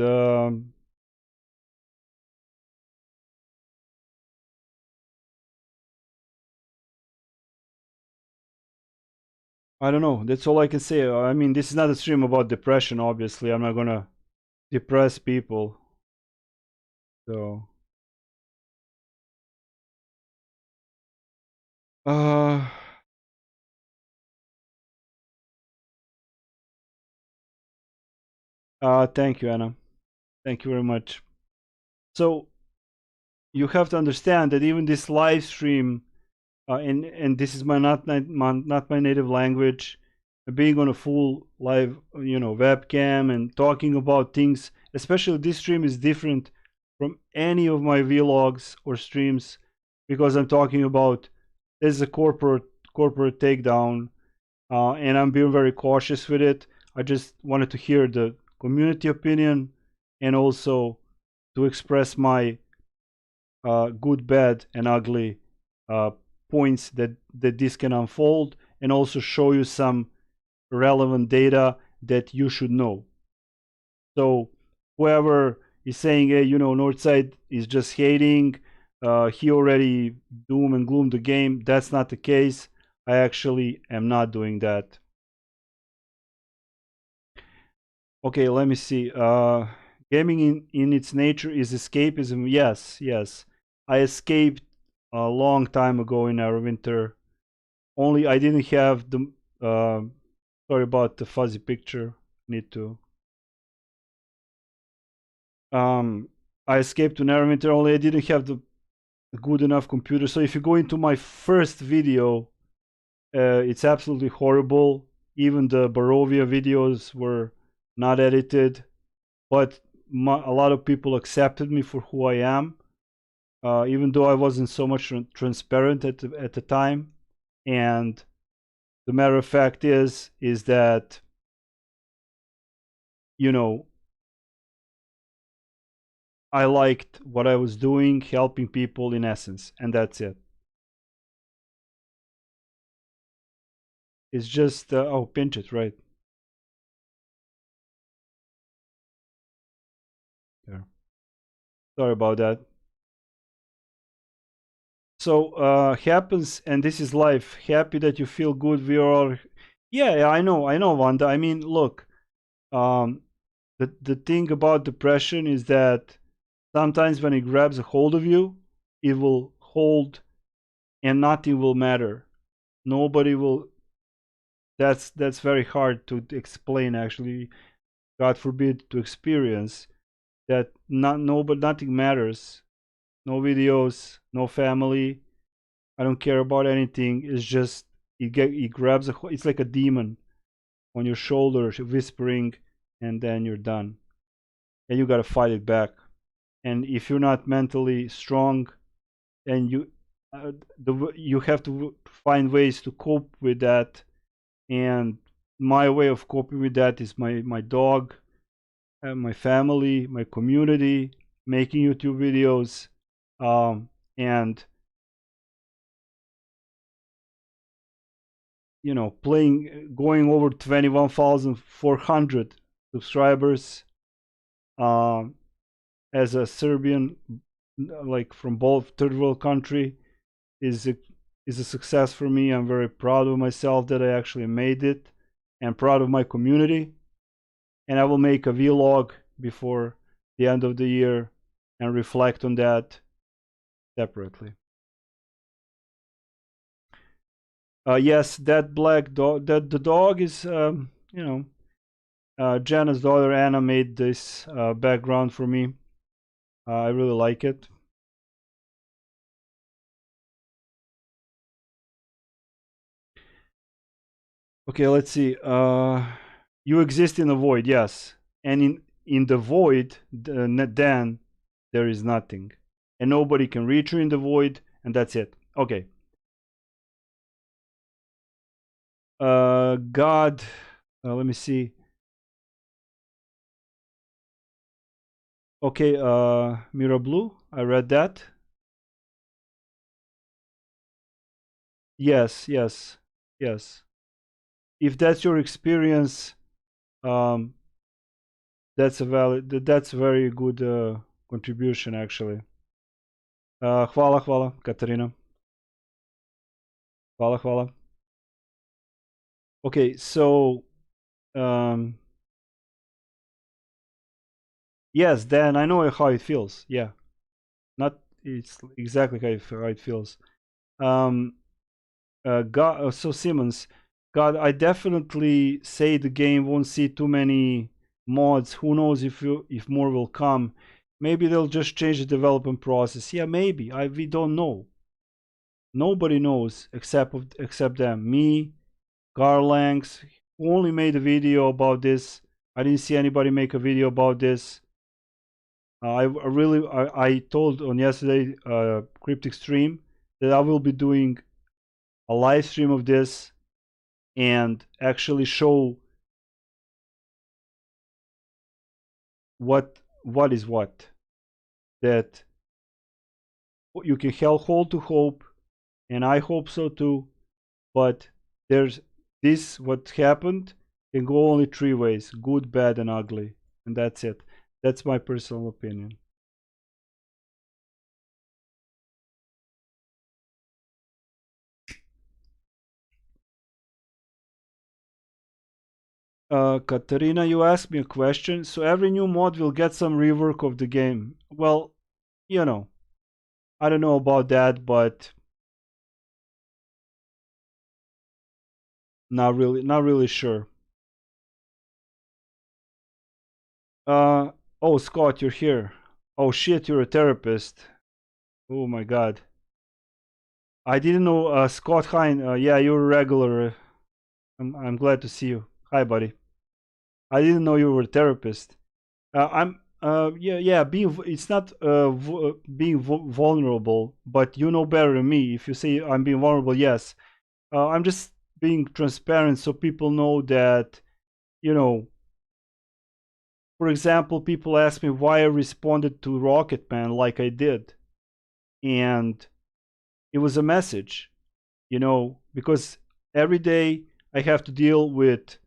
I don't know. That's all I can say. I mean, this is not a stream about depression. Obviously, I'm not gonna depress people. So, uh, thank you, Anna. Thank you very much. So you have to understand that even this live stream, and this is not my native language, being on a full live, webcam and talking about things, especially this stream is different from any of my vlogs or streams, because I'm talking about this is a corporate takedown, and I'm being very cautious with it. I just wanted to hear the community opinion, and also to express my good, bad, and ugly uh, points that this can unfold, and also show you some relevant data that you should know. So whoever is saying, hey, Northside is just hating, he already doom and gloom the game, that's not the case. I actually am not doing that. Okay, let me see. Gaming in its nature is escapism. Yes. I escaped a long time ago in Neverwinter. Only I didn't have the. Sorry about the fuzzy picture. Need to. I escaped to Neverwinter. Only I didn't have the good enough computer. So if you go into my first video, it's absolutely horrible. Even the Barovia videos were not edited, but a lot of people accepted me for who I am, even though I wasn't so much transparent at the time. And the matter of fact is that, I liked what I was doing, helping people in essence, and that's it. It's just oh, pinch it, right there. Sorry about that. So happens, and this is life. Happy that you feel good. We are all, yeah, I know, Wanda. I mean, look, um, the thing about depression is that sometimes when it grabs a hold of you, it will hold, and nothing will matter. Nobody will. That's very hard to explain. Actually, God forbid to experience that. But nothing matters. No videos, no family. I don't care about anything. It's just it grabs it's like a demon on your shoulder whispering, and then you're done. And you gotta fight it back. And if you're not mentally strong, and you have to find ways to cope with that. And my way of coping with that is my dog, my family, my community, making YouTube videos, and you know, going over 21,400 subscribers. As a Serbian, like from both third world country, is a success for me. I'm very proud of myself that I actually made it, and proud of my community. And I will make a vlog before the end of the year and reflect on that separately. Yes, that black dog, that the dog is, you know, Jana's daughter Anna made this background for me. I really like it. Okay, let's see. You exist in a void, yes, and in the void, then there is nothing, and nobody can reach you in the void, and that's it. Okay. God, let me see. Okay, Mira Blue, I read that. Yes, yes, yes. If that's your experience, um, that's a very good contribution actually. Hvala, hvala, Katarina. Hvala, hvala. Okay, so um, yes, Dan, I know how it feels. Yeah, not it's exactly how it feels. God, so Simmons, God, I definitely say the game won't see too many mods. Who knows if more will come? Maybe they'll just change the development process. Yeah, maybe. We don't know. Nobody knows except them. Me, Garlangs, who only made a video about this. I didn't see anybody make a video about this. I told on yesterday Cryptic stream that I will be doing a live stream of this and actually show what is what, that you can hold to hope, and I hope so too, but there's this what happened can go only three ways: good, bad, and ugly, and that's it. That's my personal opinion. Katarina, you asked me a question. So every new mod will get some rework of the game. Well, you know, I don't know about that, but not really sure. Oh, Scott, you're here. Oh shit, you're a therapist. Oh my god. I didn't know, Scott Hine. Yeah, you're a regular. I'm glad to see you. Hi, buddy. I didn't know you were a therapist. I'm. Yeah. It's not being vulnerable, but you know better than me. If you say I'm being vulnerable, yes. I'm just being transparent so people know that, you know. For example, people ask me why I responded to Rocket Man like I did, and it was a message, you know, because every day I have to deal with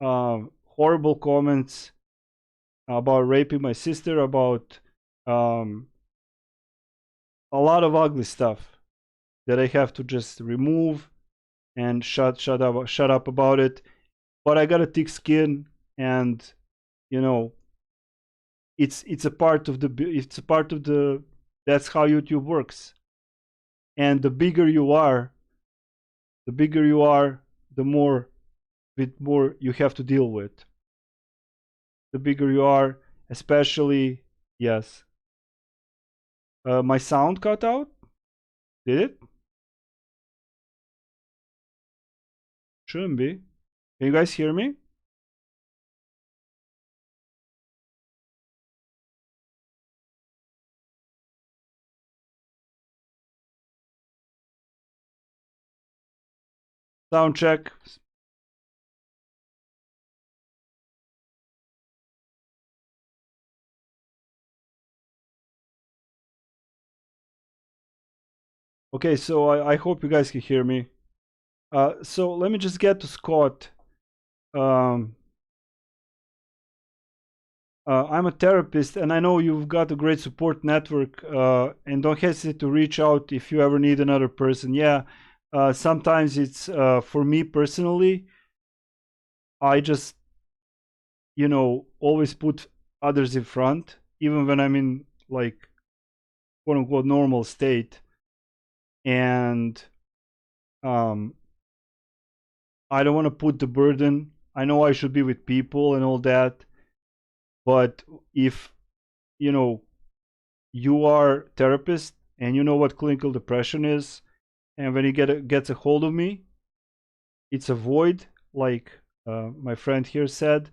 horrible comments about raping my sister, about um, a lot of ugly stuff that I have to just remove and shut up about it. But I got a thick skin, and you know, it's a part of the that's how YouTube works. And the bigger you are, the more you have to deal with. The bigger you are, especially, yes. My sound cut out? Did it? Shouldn't be. Can you guys hear me? Sound check. Okay, so I hope you guys can hear me. So let me just get to Scott. I'm a therapist, and I know you've got a great support network, and don't hesitate to reach out if you ever need another person. Yeah, sometimes it's for me personally, I just, always put others in front, even when I'm in like quote unquote normal state. And um, I don't want to put the burden. I know I should be with people and all that, but if you know you are therapist and you know what clinical depression is, and when he gets a hold of me, it's a void, like my friend here said,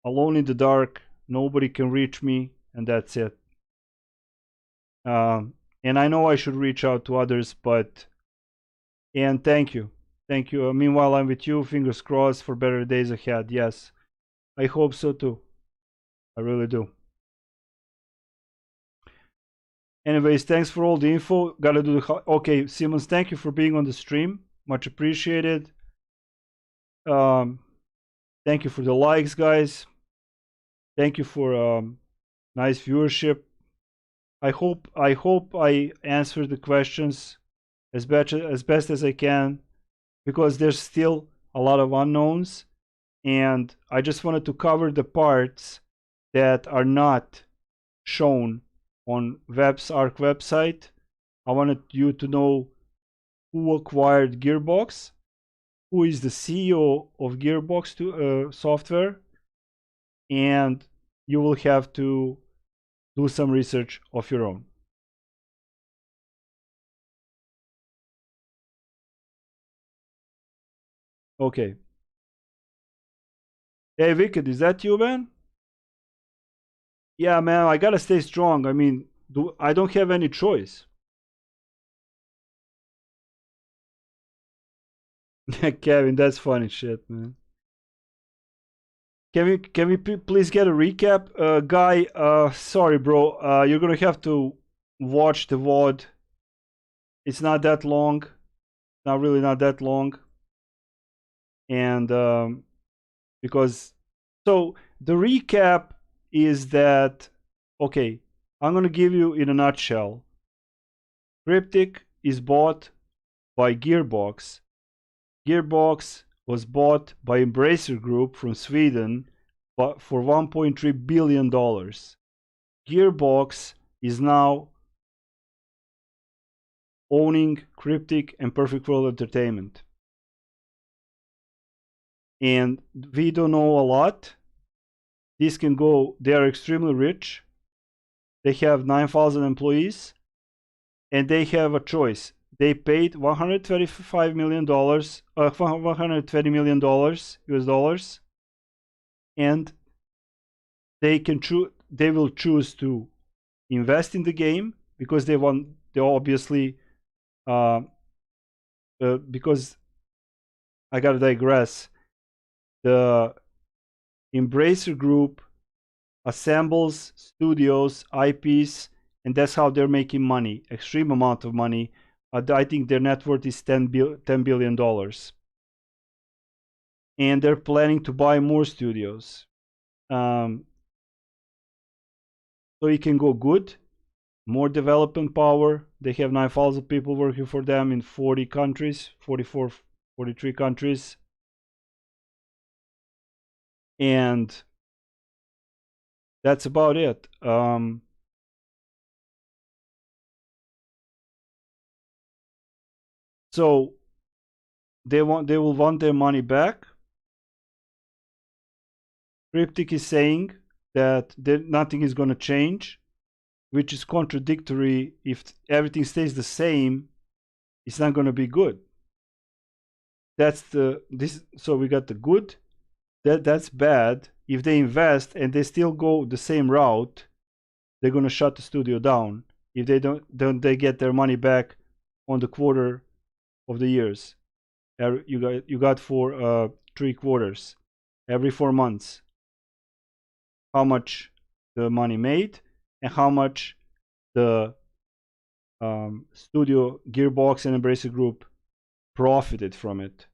alone in the dark, nobody can reach me, and that's it. And I know I should reach out to others, but and thank you, thank you. Meanwhile, I'm with you. Fingers crossed for better days ahead. Yes, I hope so too. I really do. Anyways, thanks for all the info. Gotta do the okay, Simmons. Thank you for being on the stream. Much appreciated. Um, thank you for the likes, guys. Thank you for nice viewership. I hope I answered the questions as best as I can, because there's still a lot of unknowns, and I just wanted to cover the parts that are not shown on ARC website. I wanted you to know who acquired Gearbox, who is the CEO of Gearbox software, and you will have to do some research of your own. Okay. Hey, Wicked, is that you, man? Yeah, man, I gotta stay strong. I mean, I don't have any choice. Kevin, that's funny shit, man. Can we please get a recap, guy? Sorry, bro. You're gonna have to watch the VOD. It's not that long. Not really, not that long. And because so the recap is that, okay, I'm gonna give you in a nutshell. Cryptic is bought by Gearbox. Gearbox was bought by Embracer Group from Sweden for $1.3 billion. Gearbox is now owning Cryptic and Perfect World Entertainment. And we don't know a lot. This can go, they are extremely rich. They have 9,000 employees, and they have a choice. They paid $125 million, $120 million US dollars, and they will choose to invest in the game because they obviously because I gotta digress. The Embracer Group assembles studios, IPs, and that's how they're making money, extreme amount of money. I think their net worth is $10 billion. And they're planning to buy more studios. So it can go good, more development power. They have 9,000 people working for them in 40 countries, 44, 43 countries. And that's about it. So they will want their money back. Cryptic is saying that nothing is going to change, which is contradictory. If everything stays the same, it's not going to be good. That's so we got the good. That's bad. If they invest and they still go the same route, they're going to shut the studio down. If they don't they get their money back on the quarter of the years. You got for 3 quarters every 4 months. How much the money made and how much the studio Gearbox and Embracer Group profited from it.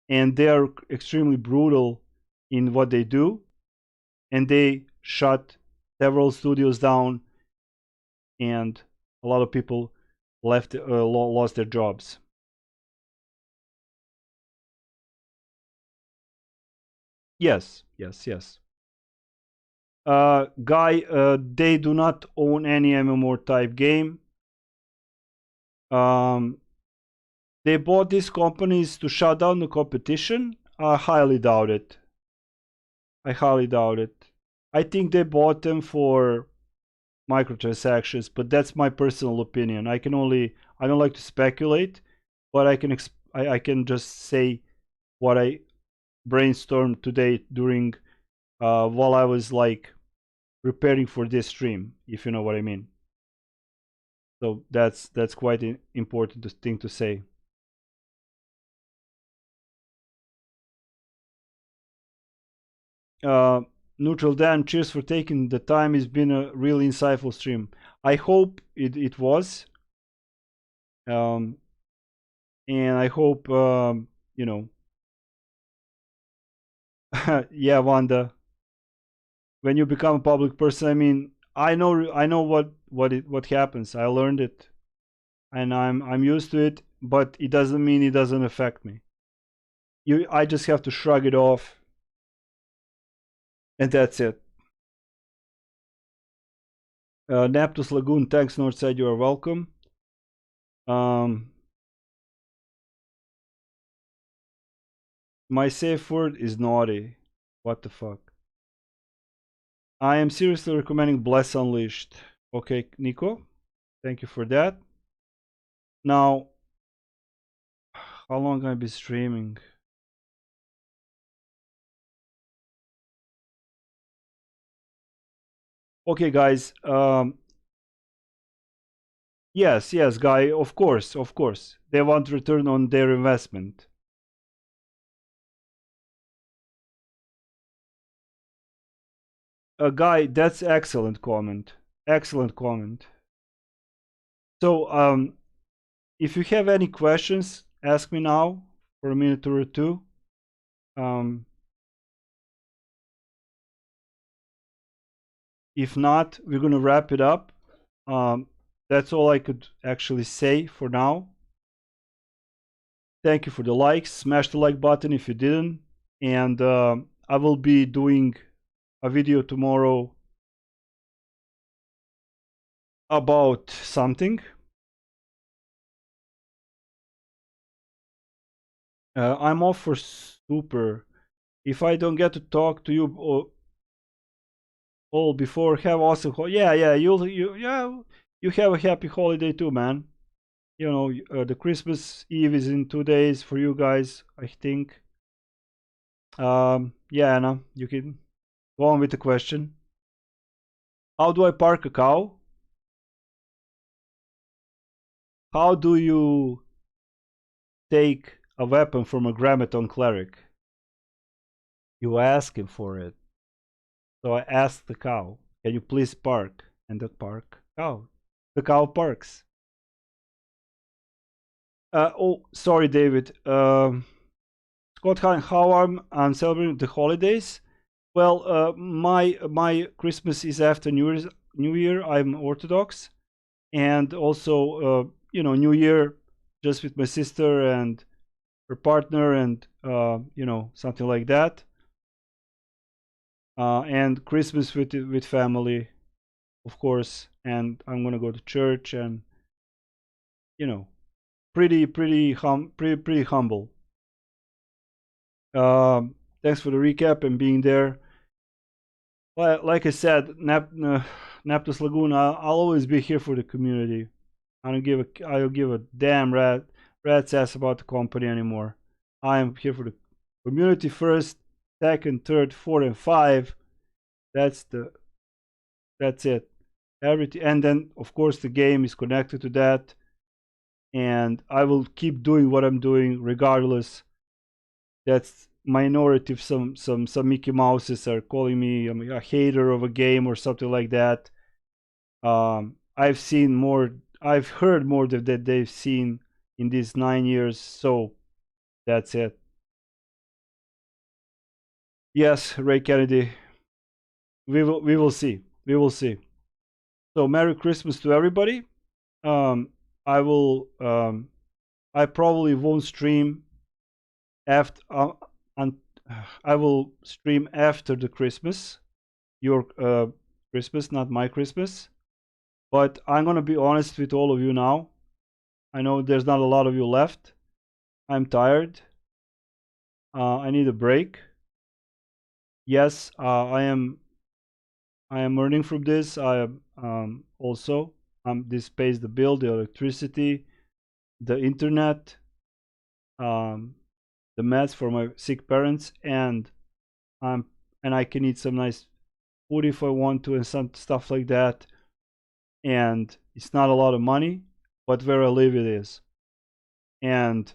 And they are extremely brutal in what they do, and they shut several studios down, and a lot of people lost their jobs. Yes. Guy, they do not own any MMO type game. They bought these companies to shut down the competition. I highly doubt it. I think they bought them for microtransactions, but that's my personal opinion. I don't like to speculate, but I can just say what I brainstormed today during while I was like preparing for this stream, if you know what I mean. So that's quite an important thing to say. Neutral Dan, cheers for taking the time. It's been a really insightful stream. I hope it was. And I hope, you know, yeah, Wanda, when you become a public person, I mean, I know what happens. I learned it, and I'm used to it, but it doesn't mean it doesn't affect me. I just have to shrug it off, and that's it. Naptos Lagoon, thanks Northside, you are welcome. My safe word is naughty. What the fuck? I am seriously recommending Bless Unleashed. Okay, Nico, thank you for that. Now, how long have I been streaming? Okay, guys. Yes, Guy. Of course. They want return on their investment. Guy, that's excellent comment. So, if you have any questions, ask me now for a minute or two. If not, we're gonna wrap it up. That's all I could actually say for now. Thank you for the likes. Smash the like button if you didn't. And I will be doing a video tomorrow about something. I'm off for super. If I don't get to talk to you all before, have awesome. You have a happy holiday too, man. You know, the Christmas Eve is in 2 days for you guys, I think. Yeah, Anna, you can go on with the question. How do I park a cow? How do you take a weapon from a grammaton cleric? You ask him for it. So I asked the cow, can you please park? And the cow parks. Oh, sorry, David. Scott, how I'm celebrating the holidays? Well, my Christmas is after New Year. I'm Orthodox, and also you know, New Year just with my sister and her partner, and you know, something like that. And Christmas with family, of course. And I'm gonna go to church, and you know, pretty humble. Thanks for the recap and being there. Like I said, Naptos Lagoon, I'll always be here for the community. I don't give a damn rat's ass about the company anymore. I am here for the community first, second, third, fourth, and five. That's it. Everything, and then of course the game is connected to that, and I will keep doing what I'm doing regardless. That's minority if some Mickey Mouses are calling me a hater of a game or something like that. I've seen more I've heard more that they've seen in these 9 years. So that's it. Yes, Ray Kennedy. We will see. We will see. So Merry Christmas to everybody. I will. I probably won't stream after. And I will stream after the Christmas. Your Christmas, not my Christmas. But I'm gonna be honest with all of you now. I know there's not a lot of you left. I'm tired. I need a break. Yes, I am. I am earning from this. I am also. This pays the bill, the electricity, the internet, um, the meds for my sick parents, and I can eat some nice food if I want to, and some stuff like that. And it's not a lot of money, but where I live it is. And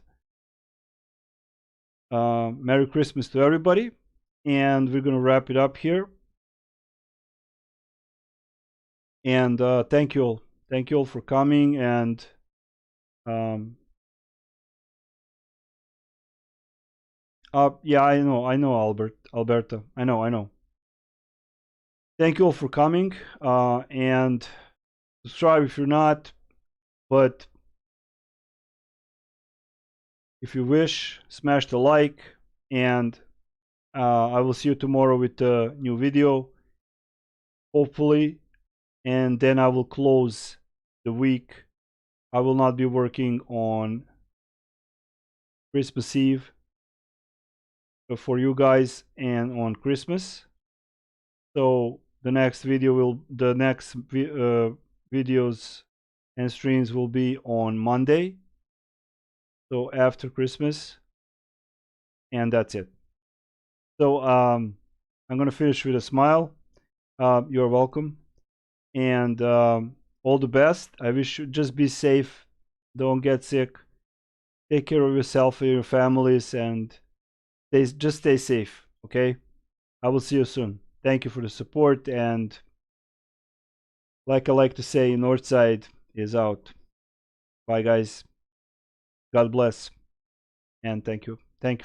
Merry Christmas to everybody, and we're gonna wrap it up here. And thank you all for coming. And um, yeah, I know, Alberta, I know. Thank you all for coming, and subscribe if you're not, but if you wish, smash the like, and I will see you tomorrow with a new video, hopefully, and then I will close the week. I will not be working on Christmas Eve for you guys and on Christmas. So the next videos and streams will be on Monday, so after Christmas, and that's it. So I'm gonna finish with a smile. You're welcome, and all the best. I wish you just be safe, don't get sick, take care of yourself and your families, and just stay safe. Okay, I will see you soon. Thank you for the support, and like I like to say, Northside is out. Bye guys, God bless, and thank you for